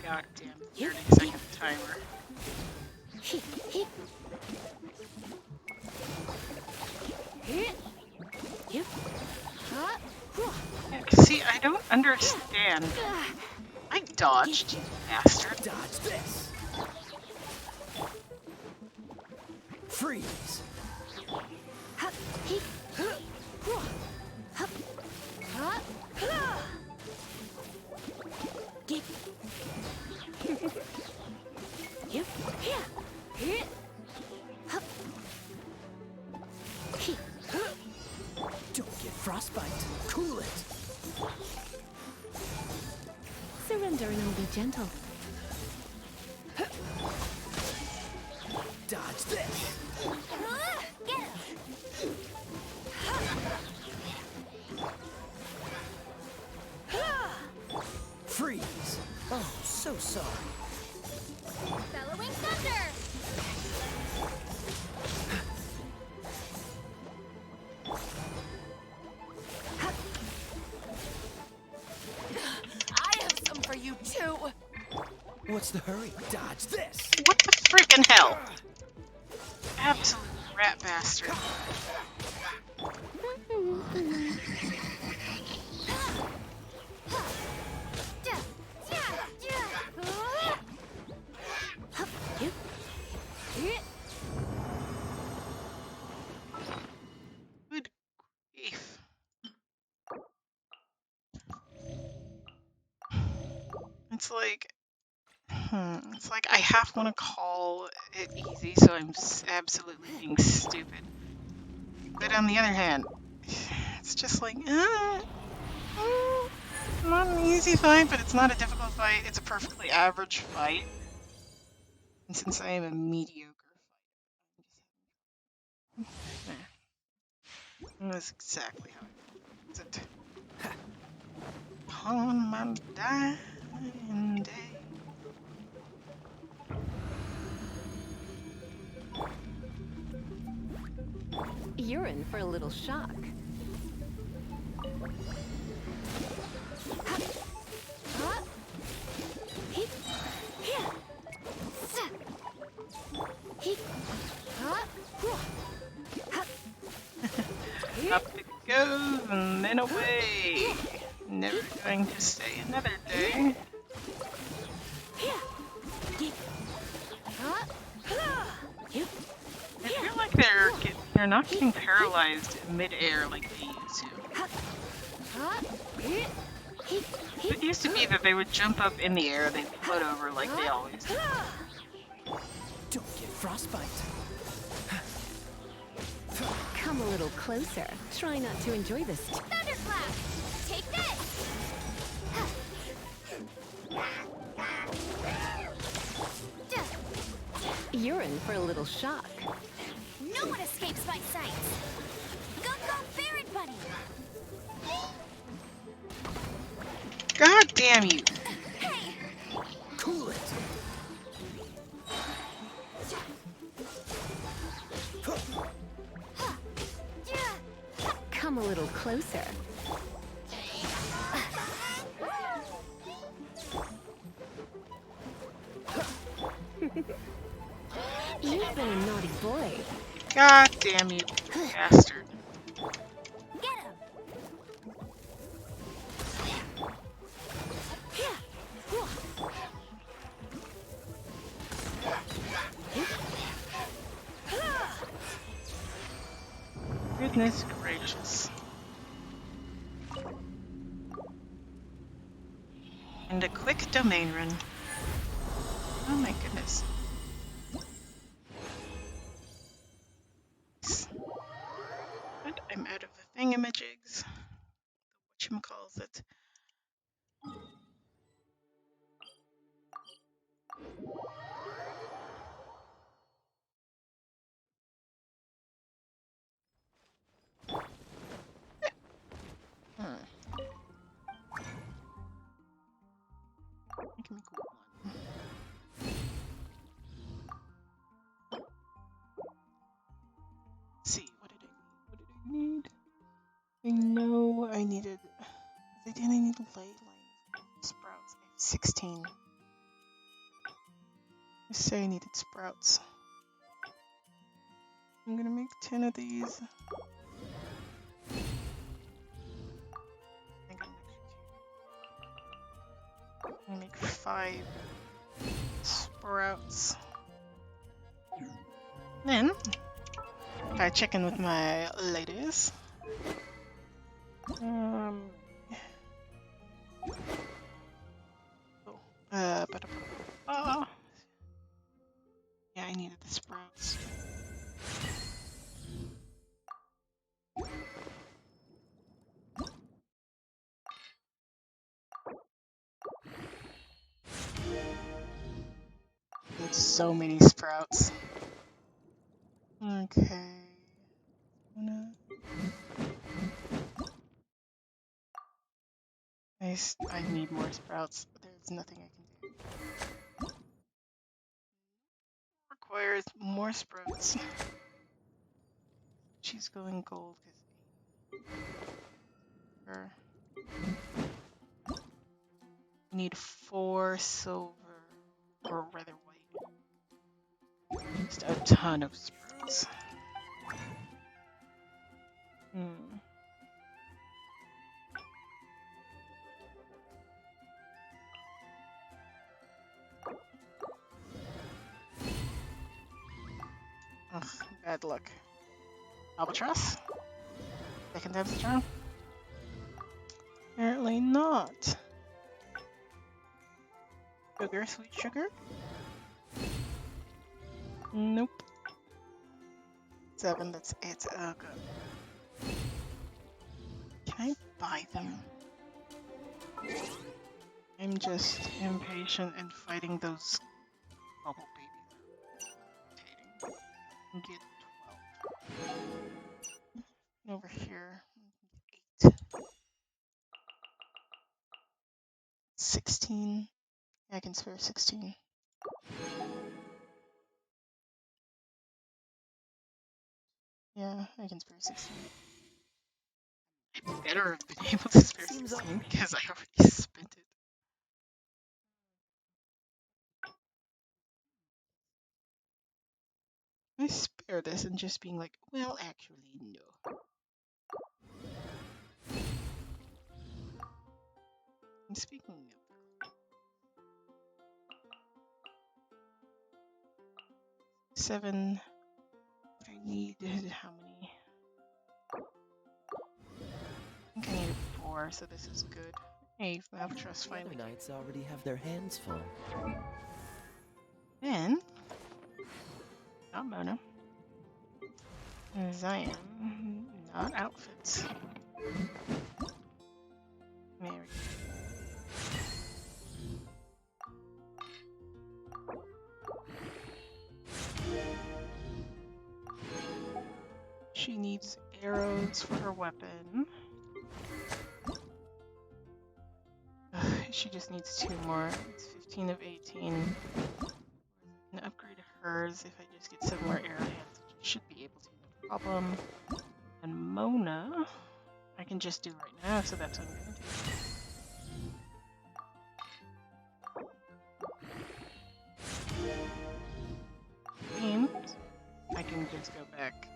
Goddamn 30-second timer. Yeah, see, I don't understand. I dodged, you bastard. Dodge this. Freeze. Don't get frostbite. Cool it. Surrender and I'll be gentle. Dodge this. Get him! Freeze. Oh, so sorry. Bellowing thunder! I have some for you too. What's the hurry? Dodge this. What the freaking hell? Absolute rat bastard. Good grief. It's like, it's like I half want to call it easy, so I'm absolutely being stupid. But on the other hand, it's just like, not an easy fight, but it's not a difficult fight. It's a perfectly average fight. And since I am a mediocre fighter, that's exactly how I use it. On my dying day. You're in for a little shock. Up it goes and then away. Never going to stay another day. I feel like they're not getting paralyzed mid-air like they used to. It used to be that they would jump up in the air, they'd float over like they always do. Don't get frostbite. Come a little closer. Try not to enjoy this. Thunderclap! Take this! You're in for a little shock. No one escapes my sights! Go, go, Barret Bunny! God damn you! Hey! Cool it. Come a little closer. You've been a naughty boy. God damn you, bastard. Get him! Goodness gracious. And a quick domain run. Oh my goodness. But I'm out of the thingamajigs. Whatchamacallit. make one. Let's see, what did I need? What did I need? I know I needed. I didn't need ley line sprouts. I have 16. I say I needed sprouts. I'm gonna make 10 of these. I got an extra 2. I'm gonna make 5 sprouts. Then, gotta check in with my ladies. But yeah, I needed the sprouts. Need so many sprouts. Okay. I need more sprouts, but there's nothing I can do. Requires more sprouts. She's going gold because I need 4 silver, or rather white. Just a ton of sprouts. Ugh, bad luck. Albatross? Second time's the charm? Apparently not. Sugar, sweet sugar? Nope. 7, that's it. Oh, good. Can I buy them? I'm just impatient and fighting those bubble babies. Get 12. Over here. 8. 16. I can spare 16. Yeah, I can spare 16. I better have been able to spare 16 because I already spent it. I spare this and just being like, well, actually, no. And speaking of 7, I needed how many? I think I needed 4, so this is good. Hey, Albatross The other finally. knights already have their hands full. Then, not Mona, as I am not outfits. There we go. She needs arrows for her weapon. Ugh, she just needs 2 more. It's 15 of 18. I can upgrade hers if I just get 7 more arrowheads, which I should be able to, no problem. And Mona, I can just do right now, so that's what I'm gonna do. And I can just go back.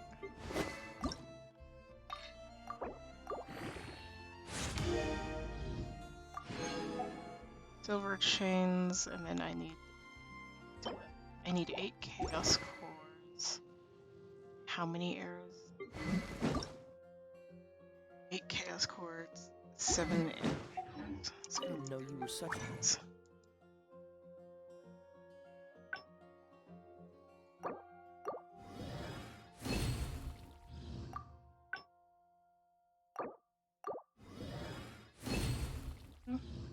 Silver chains, and then I need 8 chaos cores. How many arrows? 8 chaos cores, 7 arrows. I didn't know you were such a...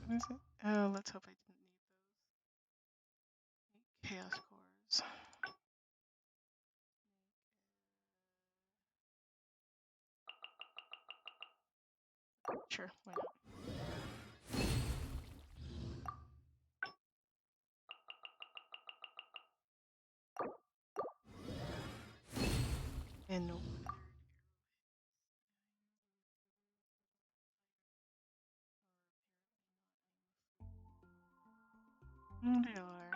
What is it? Oh, let's hope I didn't need those. 8 chaos cores. Sure, why not? They are.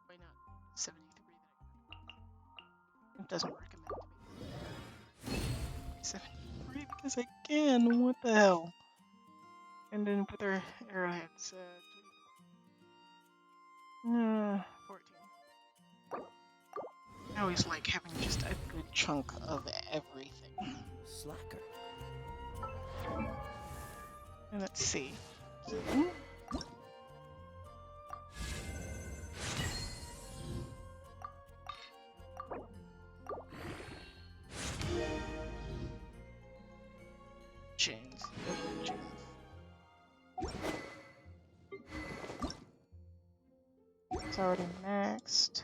Why not? 73. It doesn't recommend to me. 73 because I can. What the hell? And then with our arrowheads, 14. I always like having just a good chunk of everything. Slacker. And let's see. Chains. Chains. It's already maxed.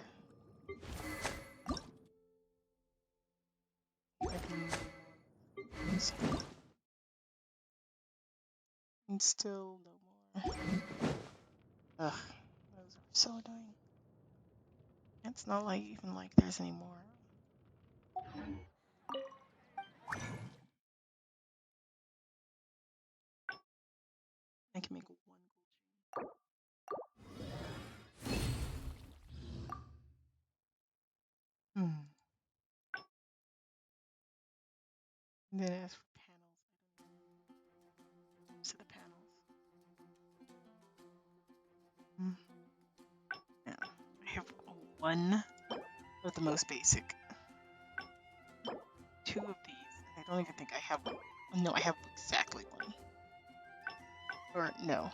And still no more. Ugh, those are so annoying. It's not like even like there's any more. I can make one gold chain. And then as for panels, I don't know. To the panels. Yeah, I have one of the most basic. Two of these. I don't even think I have one. No, I have exactly one. Or no.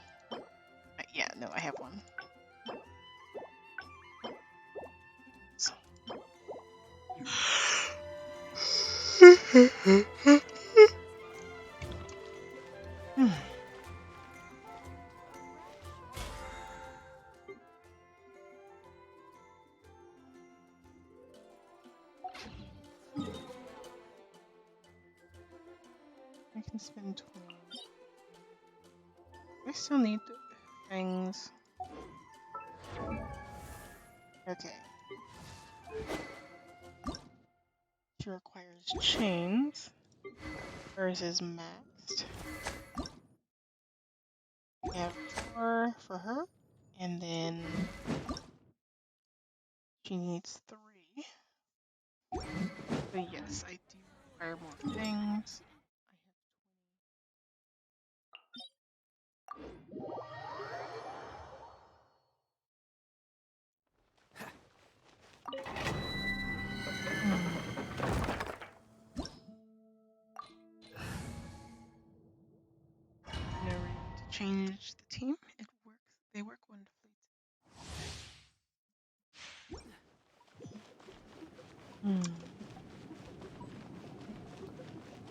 Yeah, no, I have one. So. I can spend 20. I still need things. Okay. She requires chains. Hers is maxed. I have 4 for her. And then she needs 3. But yes, I do require more things. No reason to change the team. It works. They work wonderfully.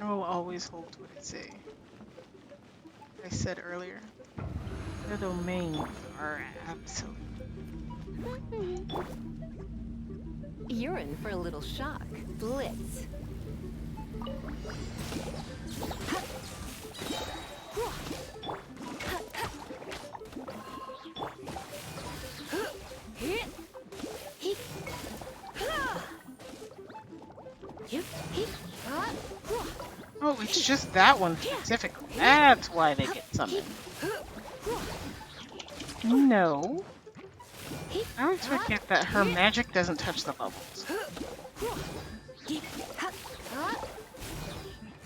I will always hold to what I say. Like I said earlier, the domains are absolute. You're in for a little shock. Blitz. Oh, it's just that one specifically. That's why they get summoned. No. I always forget that her magic doesn't touch the bubbles.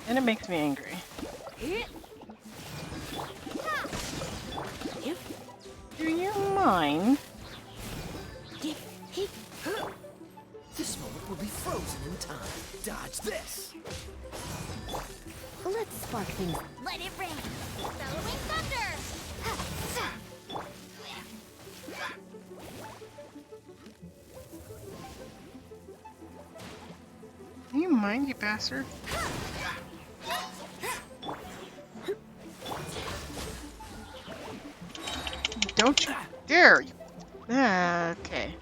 And it makes me angry. Do you mind? This moment will be frozen in time. Dodge this. Let's spark things. Let it rain! Bellowing thunder! Do you mind, you bastard? Don't you dare! Okay.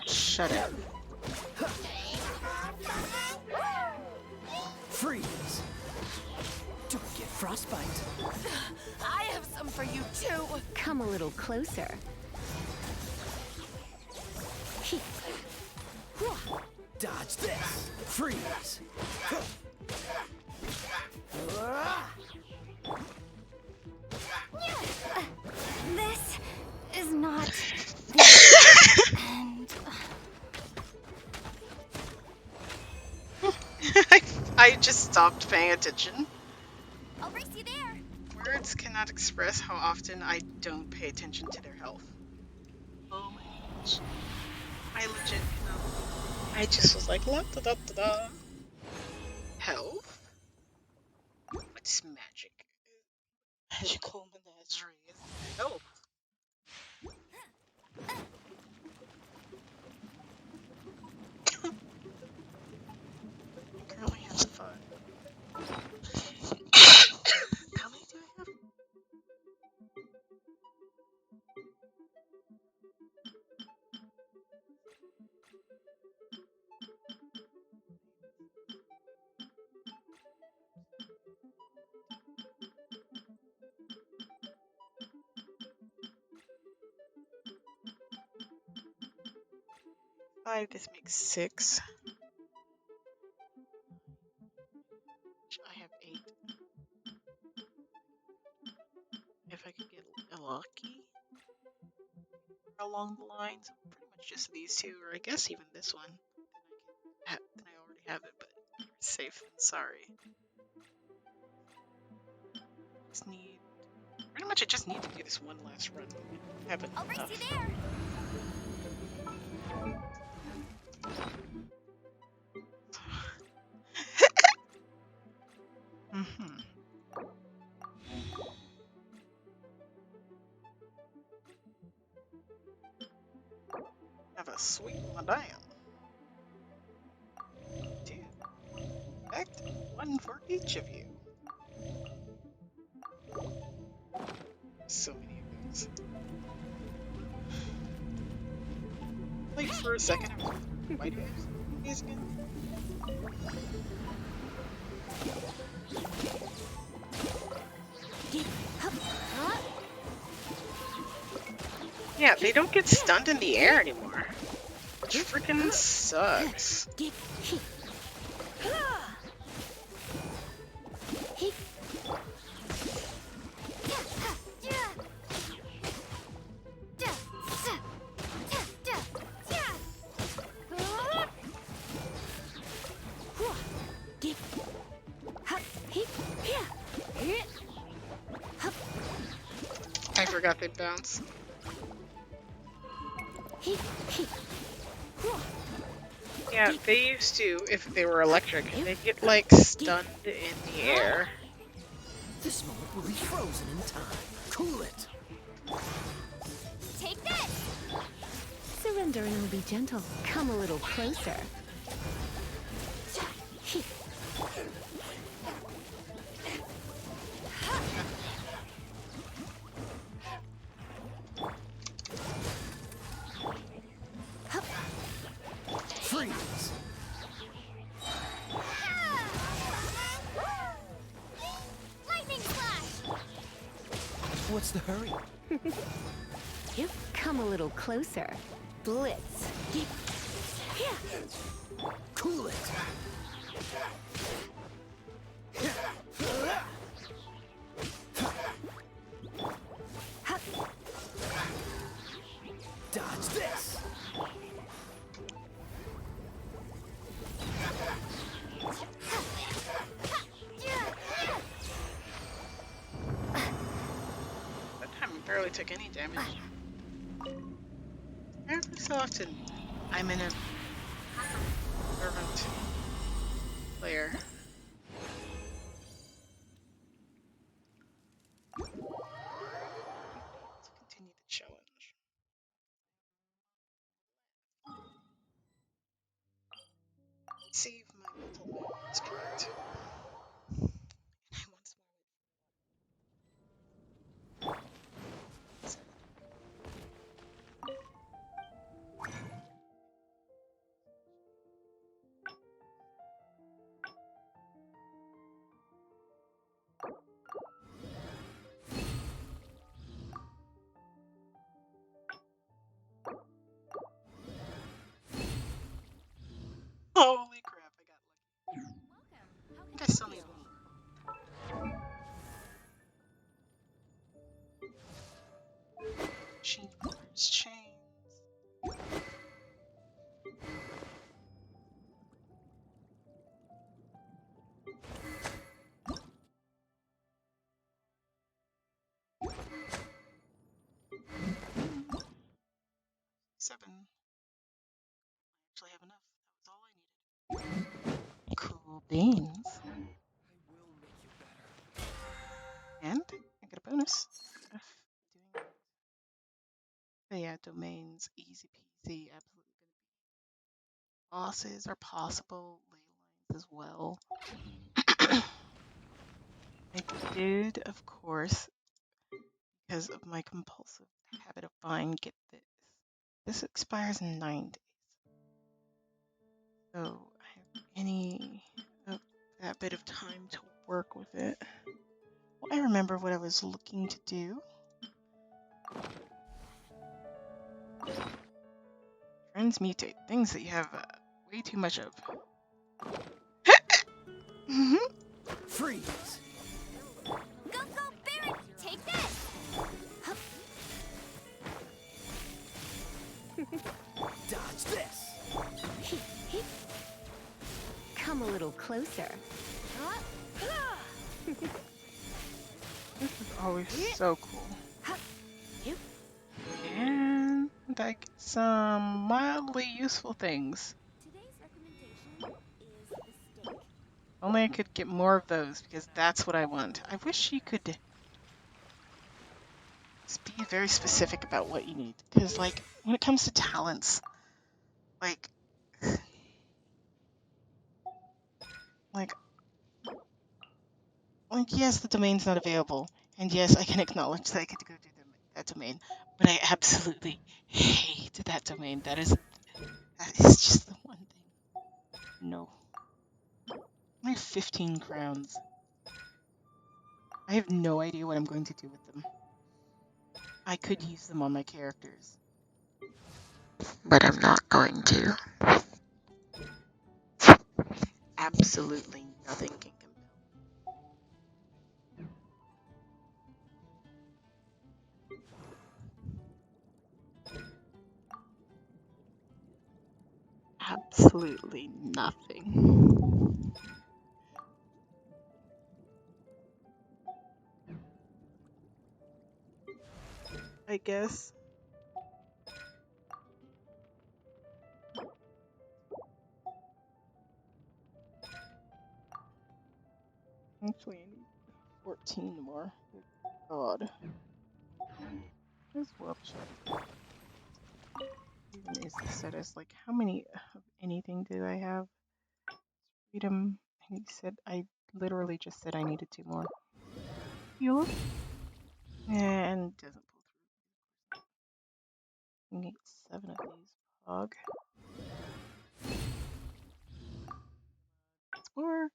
Shut up. Freeze. Don't get frostbite. I have some for you too. Come a little closer. Dodge Dodge this. Freeze. This is not the end. I just stopped paying attention. I'll race you there. Words cannot express how often I don't pay attention to their health. Oh my gosh. I legit cannot. I just was like, la da da da da. Health? What's magic? Magical menagerie is health. I currently have 5. How many do I have? Five. This makes 6. I have 8. If I could get a lucky along the lines, pretty much just these two, or I guess even this one, then I already have it, but safe and sorry. Just need, pretty much I just need to do this one last run. I haven't I'll race enough. you there. Have a sweet medallion. 2. Perfect. 1 for each of you. So many of those. Like for a second, I was like, why do I have these again? Yeah, they don't get stunned in the air anymore. Which freaking sucks. I forgot they'd bounce. Yeah, they used to, if they were electric, they'd get like stunned in the air. This moment will be frozen in time. Cool it. Take this. Surrender and I'll be gentle. Come a little closer. Freeze. Lightning flash. What's the hurry? Come a little closer. Blitz. Cool it. Dodge this. That time I barely took any damage. Every so often, I'm in a fervent player. Let's continue the challenge. See if my mental map is correct. I once Oh. 7. I actually have enough. That was all I needed. Cool beans. I will make you better. And I get a bonus. of doing that. But yeah, domains, easy peasy, absolutely gonna be. Bosses are possible, ley lines as well. I did, of course, because of my compulsive habit of buying, get this. This expires in 9 days. So I have any of that bit of time to work with it. Well, I remember what I was looking to do. Transmutate, things that you have way too much of. Freeze! Go, go, Barret! Take this! Dodge this! Come a little closer. This is always so cool. And I get some mildly useful things. Today's recommendation is the steak. Only I could get more of those because that's what I want. I wish you could be very specific about what you need. Because, like, when it comes to talents, like, like, yes, the domain's not available. And yes, I can acknowledge that I could go do that domain. But I absolutely hate that domain. That is just the one thing. No. I have 15 crowns. I have no idea what I'm going to do with them. I could use them on my characters. But I'm not going to. Absolutely nothing can compel. Absolutely nothing. I guess. Actually, I need 14 more. Good God. Where's World Chef? Even is the status like how many of anything do I have? Freedom. And he said I literally just said I needed 2 more. Heal. And doesn't pull through. We need 7 of these. Pog. Explore.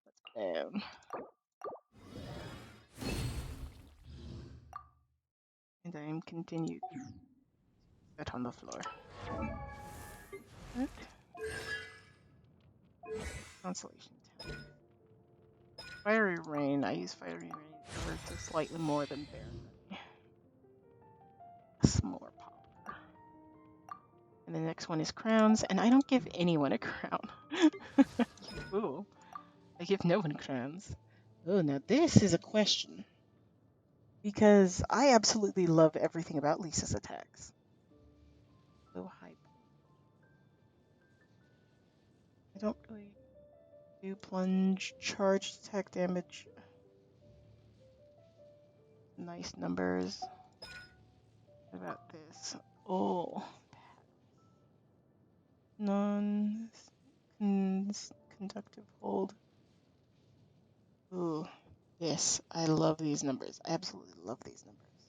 Let's down. And I am continued. Set on the floor. What? Consolation Town. Fiery Rain. I use Fiery Rain ever so slightly more than Bear. S'more Popper. And the next one is Crowns, and I don't give anyone a crown. You fool. I give no one crowns. Oh, now this is a question. Because I absolutely love everything about Lisa's attacks. So hype. I don't really do plunge, charge, attack damage. Nice numbers. What about this? Oh, non-conductive hold. Ooh, this. I love these numbers. I absolutely love these numbers.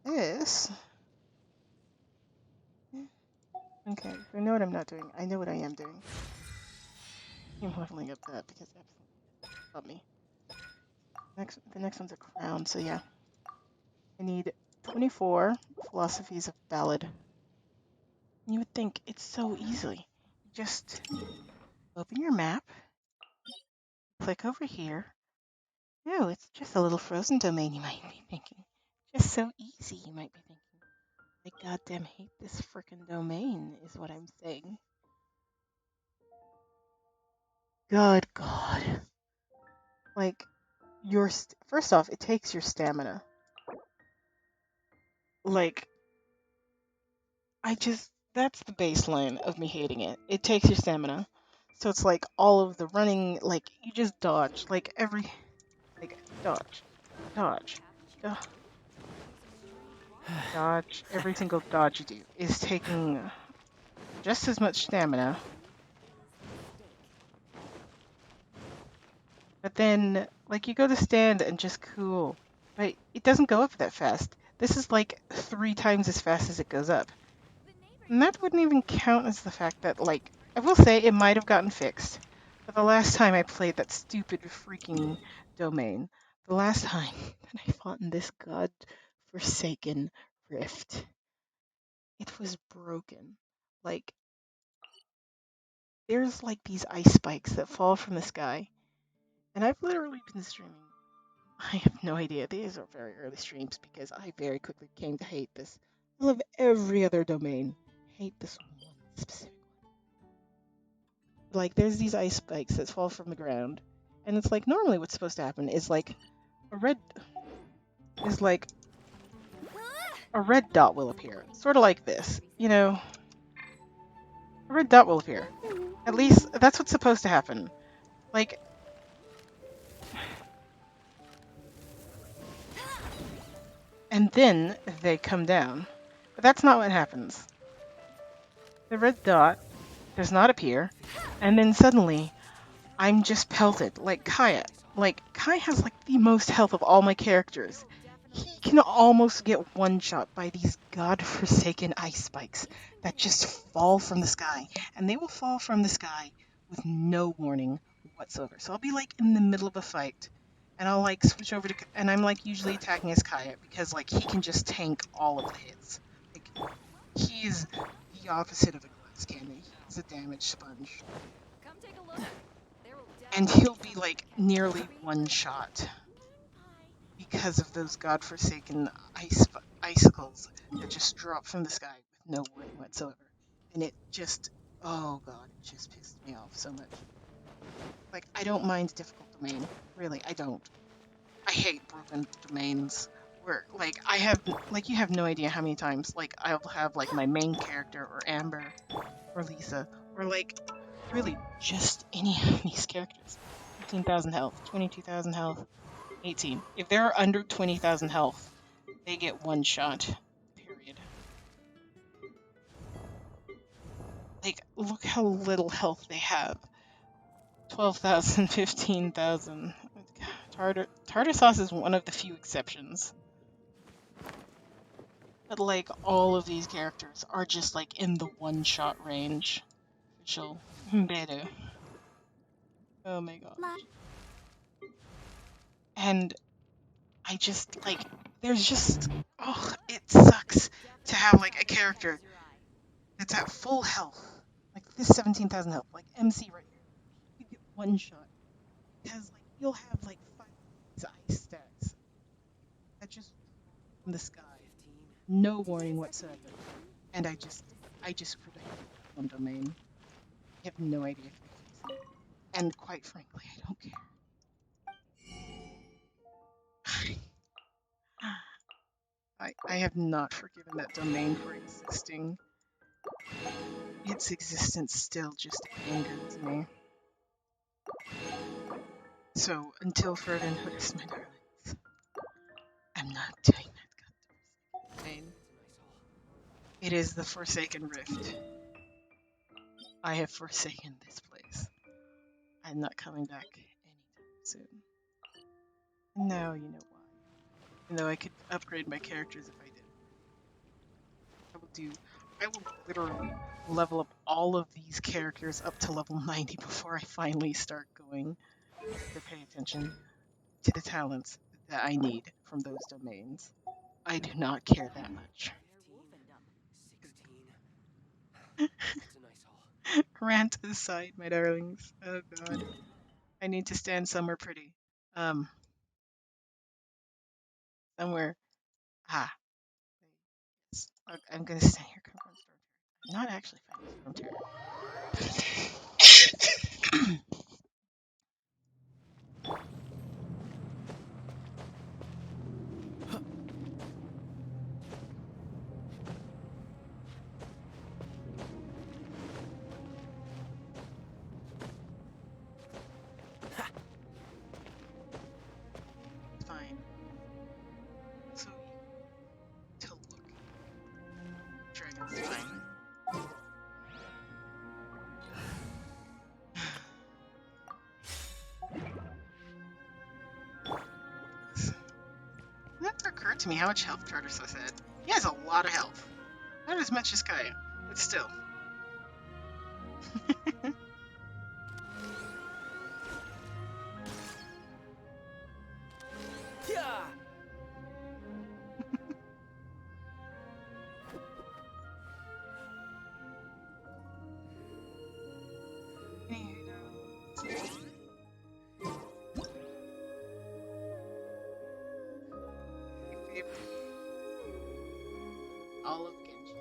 This. Okay, if I know what I'm not doing, I know what I am doing. I'm leveling up that because absolutely not me. The next one's a crown, so yeah. I need 24 philosophies of ballad. You would think it's so easy. Just open your map, click over here. No, it's just a little frozen domain, you might be thinking. Just so easy, you might be thinking. I goddamn hate this frickin' domain, is what I'm saying. Good God. Like, first off, it takes your stamina. Like, that's the baseline of me hating it. It takes your stamina. So it's like all of the running, like you just dodge, like dodge, dodge, do- dodge. Every single dodge you do is taking just as much stamina. But then, like, you go to stand and just cool, but it doesn't go up that fast. This is like 3 times as fast as it goes up. And that wouldn't even count as the fact that, like, I will say it might have gotten fixed. But the last time I played that stupid freaking domain, the last time that I fought in this god-forsaken rift, it was broken. Like, there's like these ice spikes that fall from the sky. And I've literally been streaming. I have no idea. These are very early streams because I very quickly came to hate this. I love every other domain. Hate this one specific. Like there's these ice spikes that fall from the ground, and it's like normally what's supposed to happen is like a red is like a red dot will appear, sort of like this, you know. A red dot will appear. At least that's what's supposed to happen. Like, and then they come down, but that's not what happens. The red dot does not appear, and then suddenly I'm just pelted like Kaya. Like Kai has like the most health of all my characters. He can almost get one shot by these godforsaken ice spikes that just fall from the sky, and they will fall from the sky with no warning whatsoever. So I'll be like in the middle of a fight, and I'll like switch over to, and I'm like usually attacking as Kaya because like he can just tank all of the hits. Like he's the opposite of a glass cannon. He's a damage sponge. Come take a look. There will And definitely he'll be be like nearly one shot because of those godforsaken icicles that just drop from the sky with no warning whatsoever. And it just, oh god, it just pissed me off so much. Like, I don't mind difficult domain. Really, I don't. I hate broken domains. Where, like, I have, like, you have no idea how many times, like, I'll have, like, my main character, or Amber, or Lisa, or, like, really, just any of these characters. 15,000 health, 22,000 health, 18. If they're under 20,000 health, they get one shot. Period. Like, look how little health they have. 12,000, 15,000. Tartar sauce is one of the few exceptions. But, like, all of these characters are just, like, in the one shot range. Official. Better. Oh my gosh. And I just, like, there's just, oh, it sucks to have, like, a character that's at full health. Like, this 17,000 health, like MC right here. You get one shot. Because, like, you'll have, like, 5 of these ice stacks that just drop from the sky. No warning whatsoever. And I just predict one domain. I have no idea if they fix it. And quite frankly, I don't care. I have not forgiven that domain for existing. Its existence still just angers me. So, until further notice, my darlings, I'm not doing that domain. It is the Forsaken Rift. I have forsaken this place. I'm not coming back anytime soon. And now you know why. Even though I could upgrade my characters if I did. I will literally level up all of these characters up to level 90 before I finally start going to pay attention to the talents that I need from those domains. I do not care that much. 16. It's a nice haul. Rant aside, my darlings. Oh god. I need to stand somewhere pretty. Somewhere. Ah. Yes. I'm gonna stand here. I'm not actually fighting Storm Terror. occurred to me how much health Tartarus had. He has a lot of health. Not as much as Kaya, but still. Yeah. All of Genshin.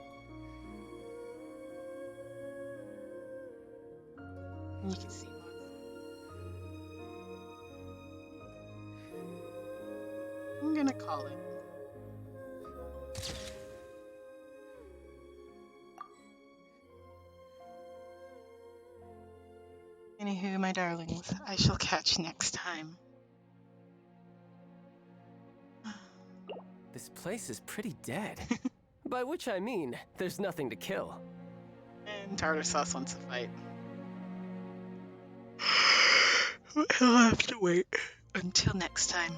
And you can see I'm gonna call it. Anywho, my darlings, I shall catch next time. This place is pretty dead. By which I mean, there's nothing to kill. And Tartar Sauce wants to fight. He'll have to wait until next time.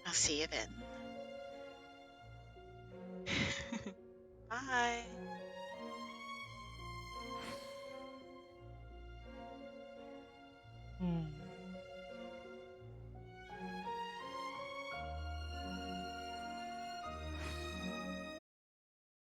I'll see you then. Bye. Hmm.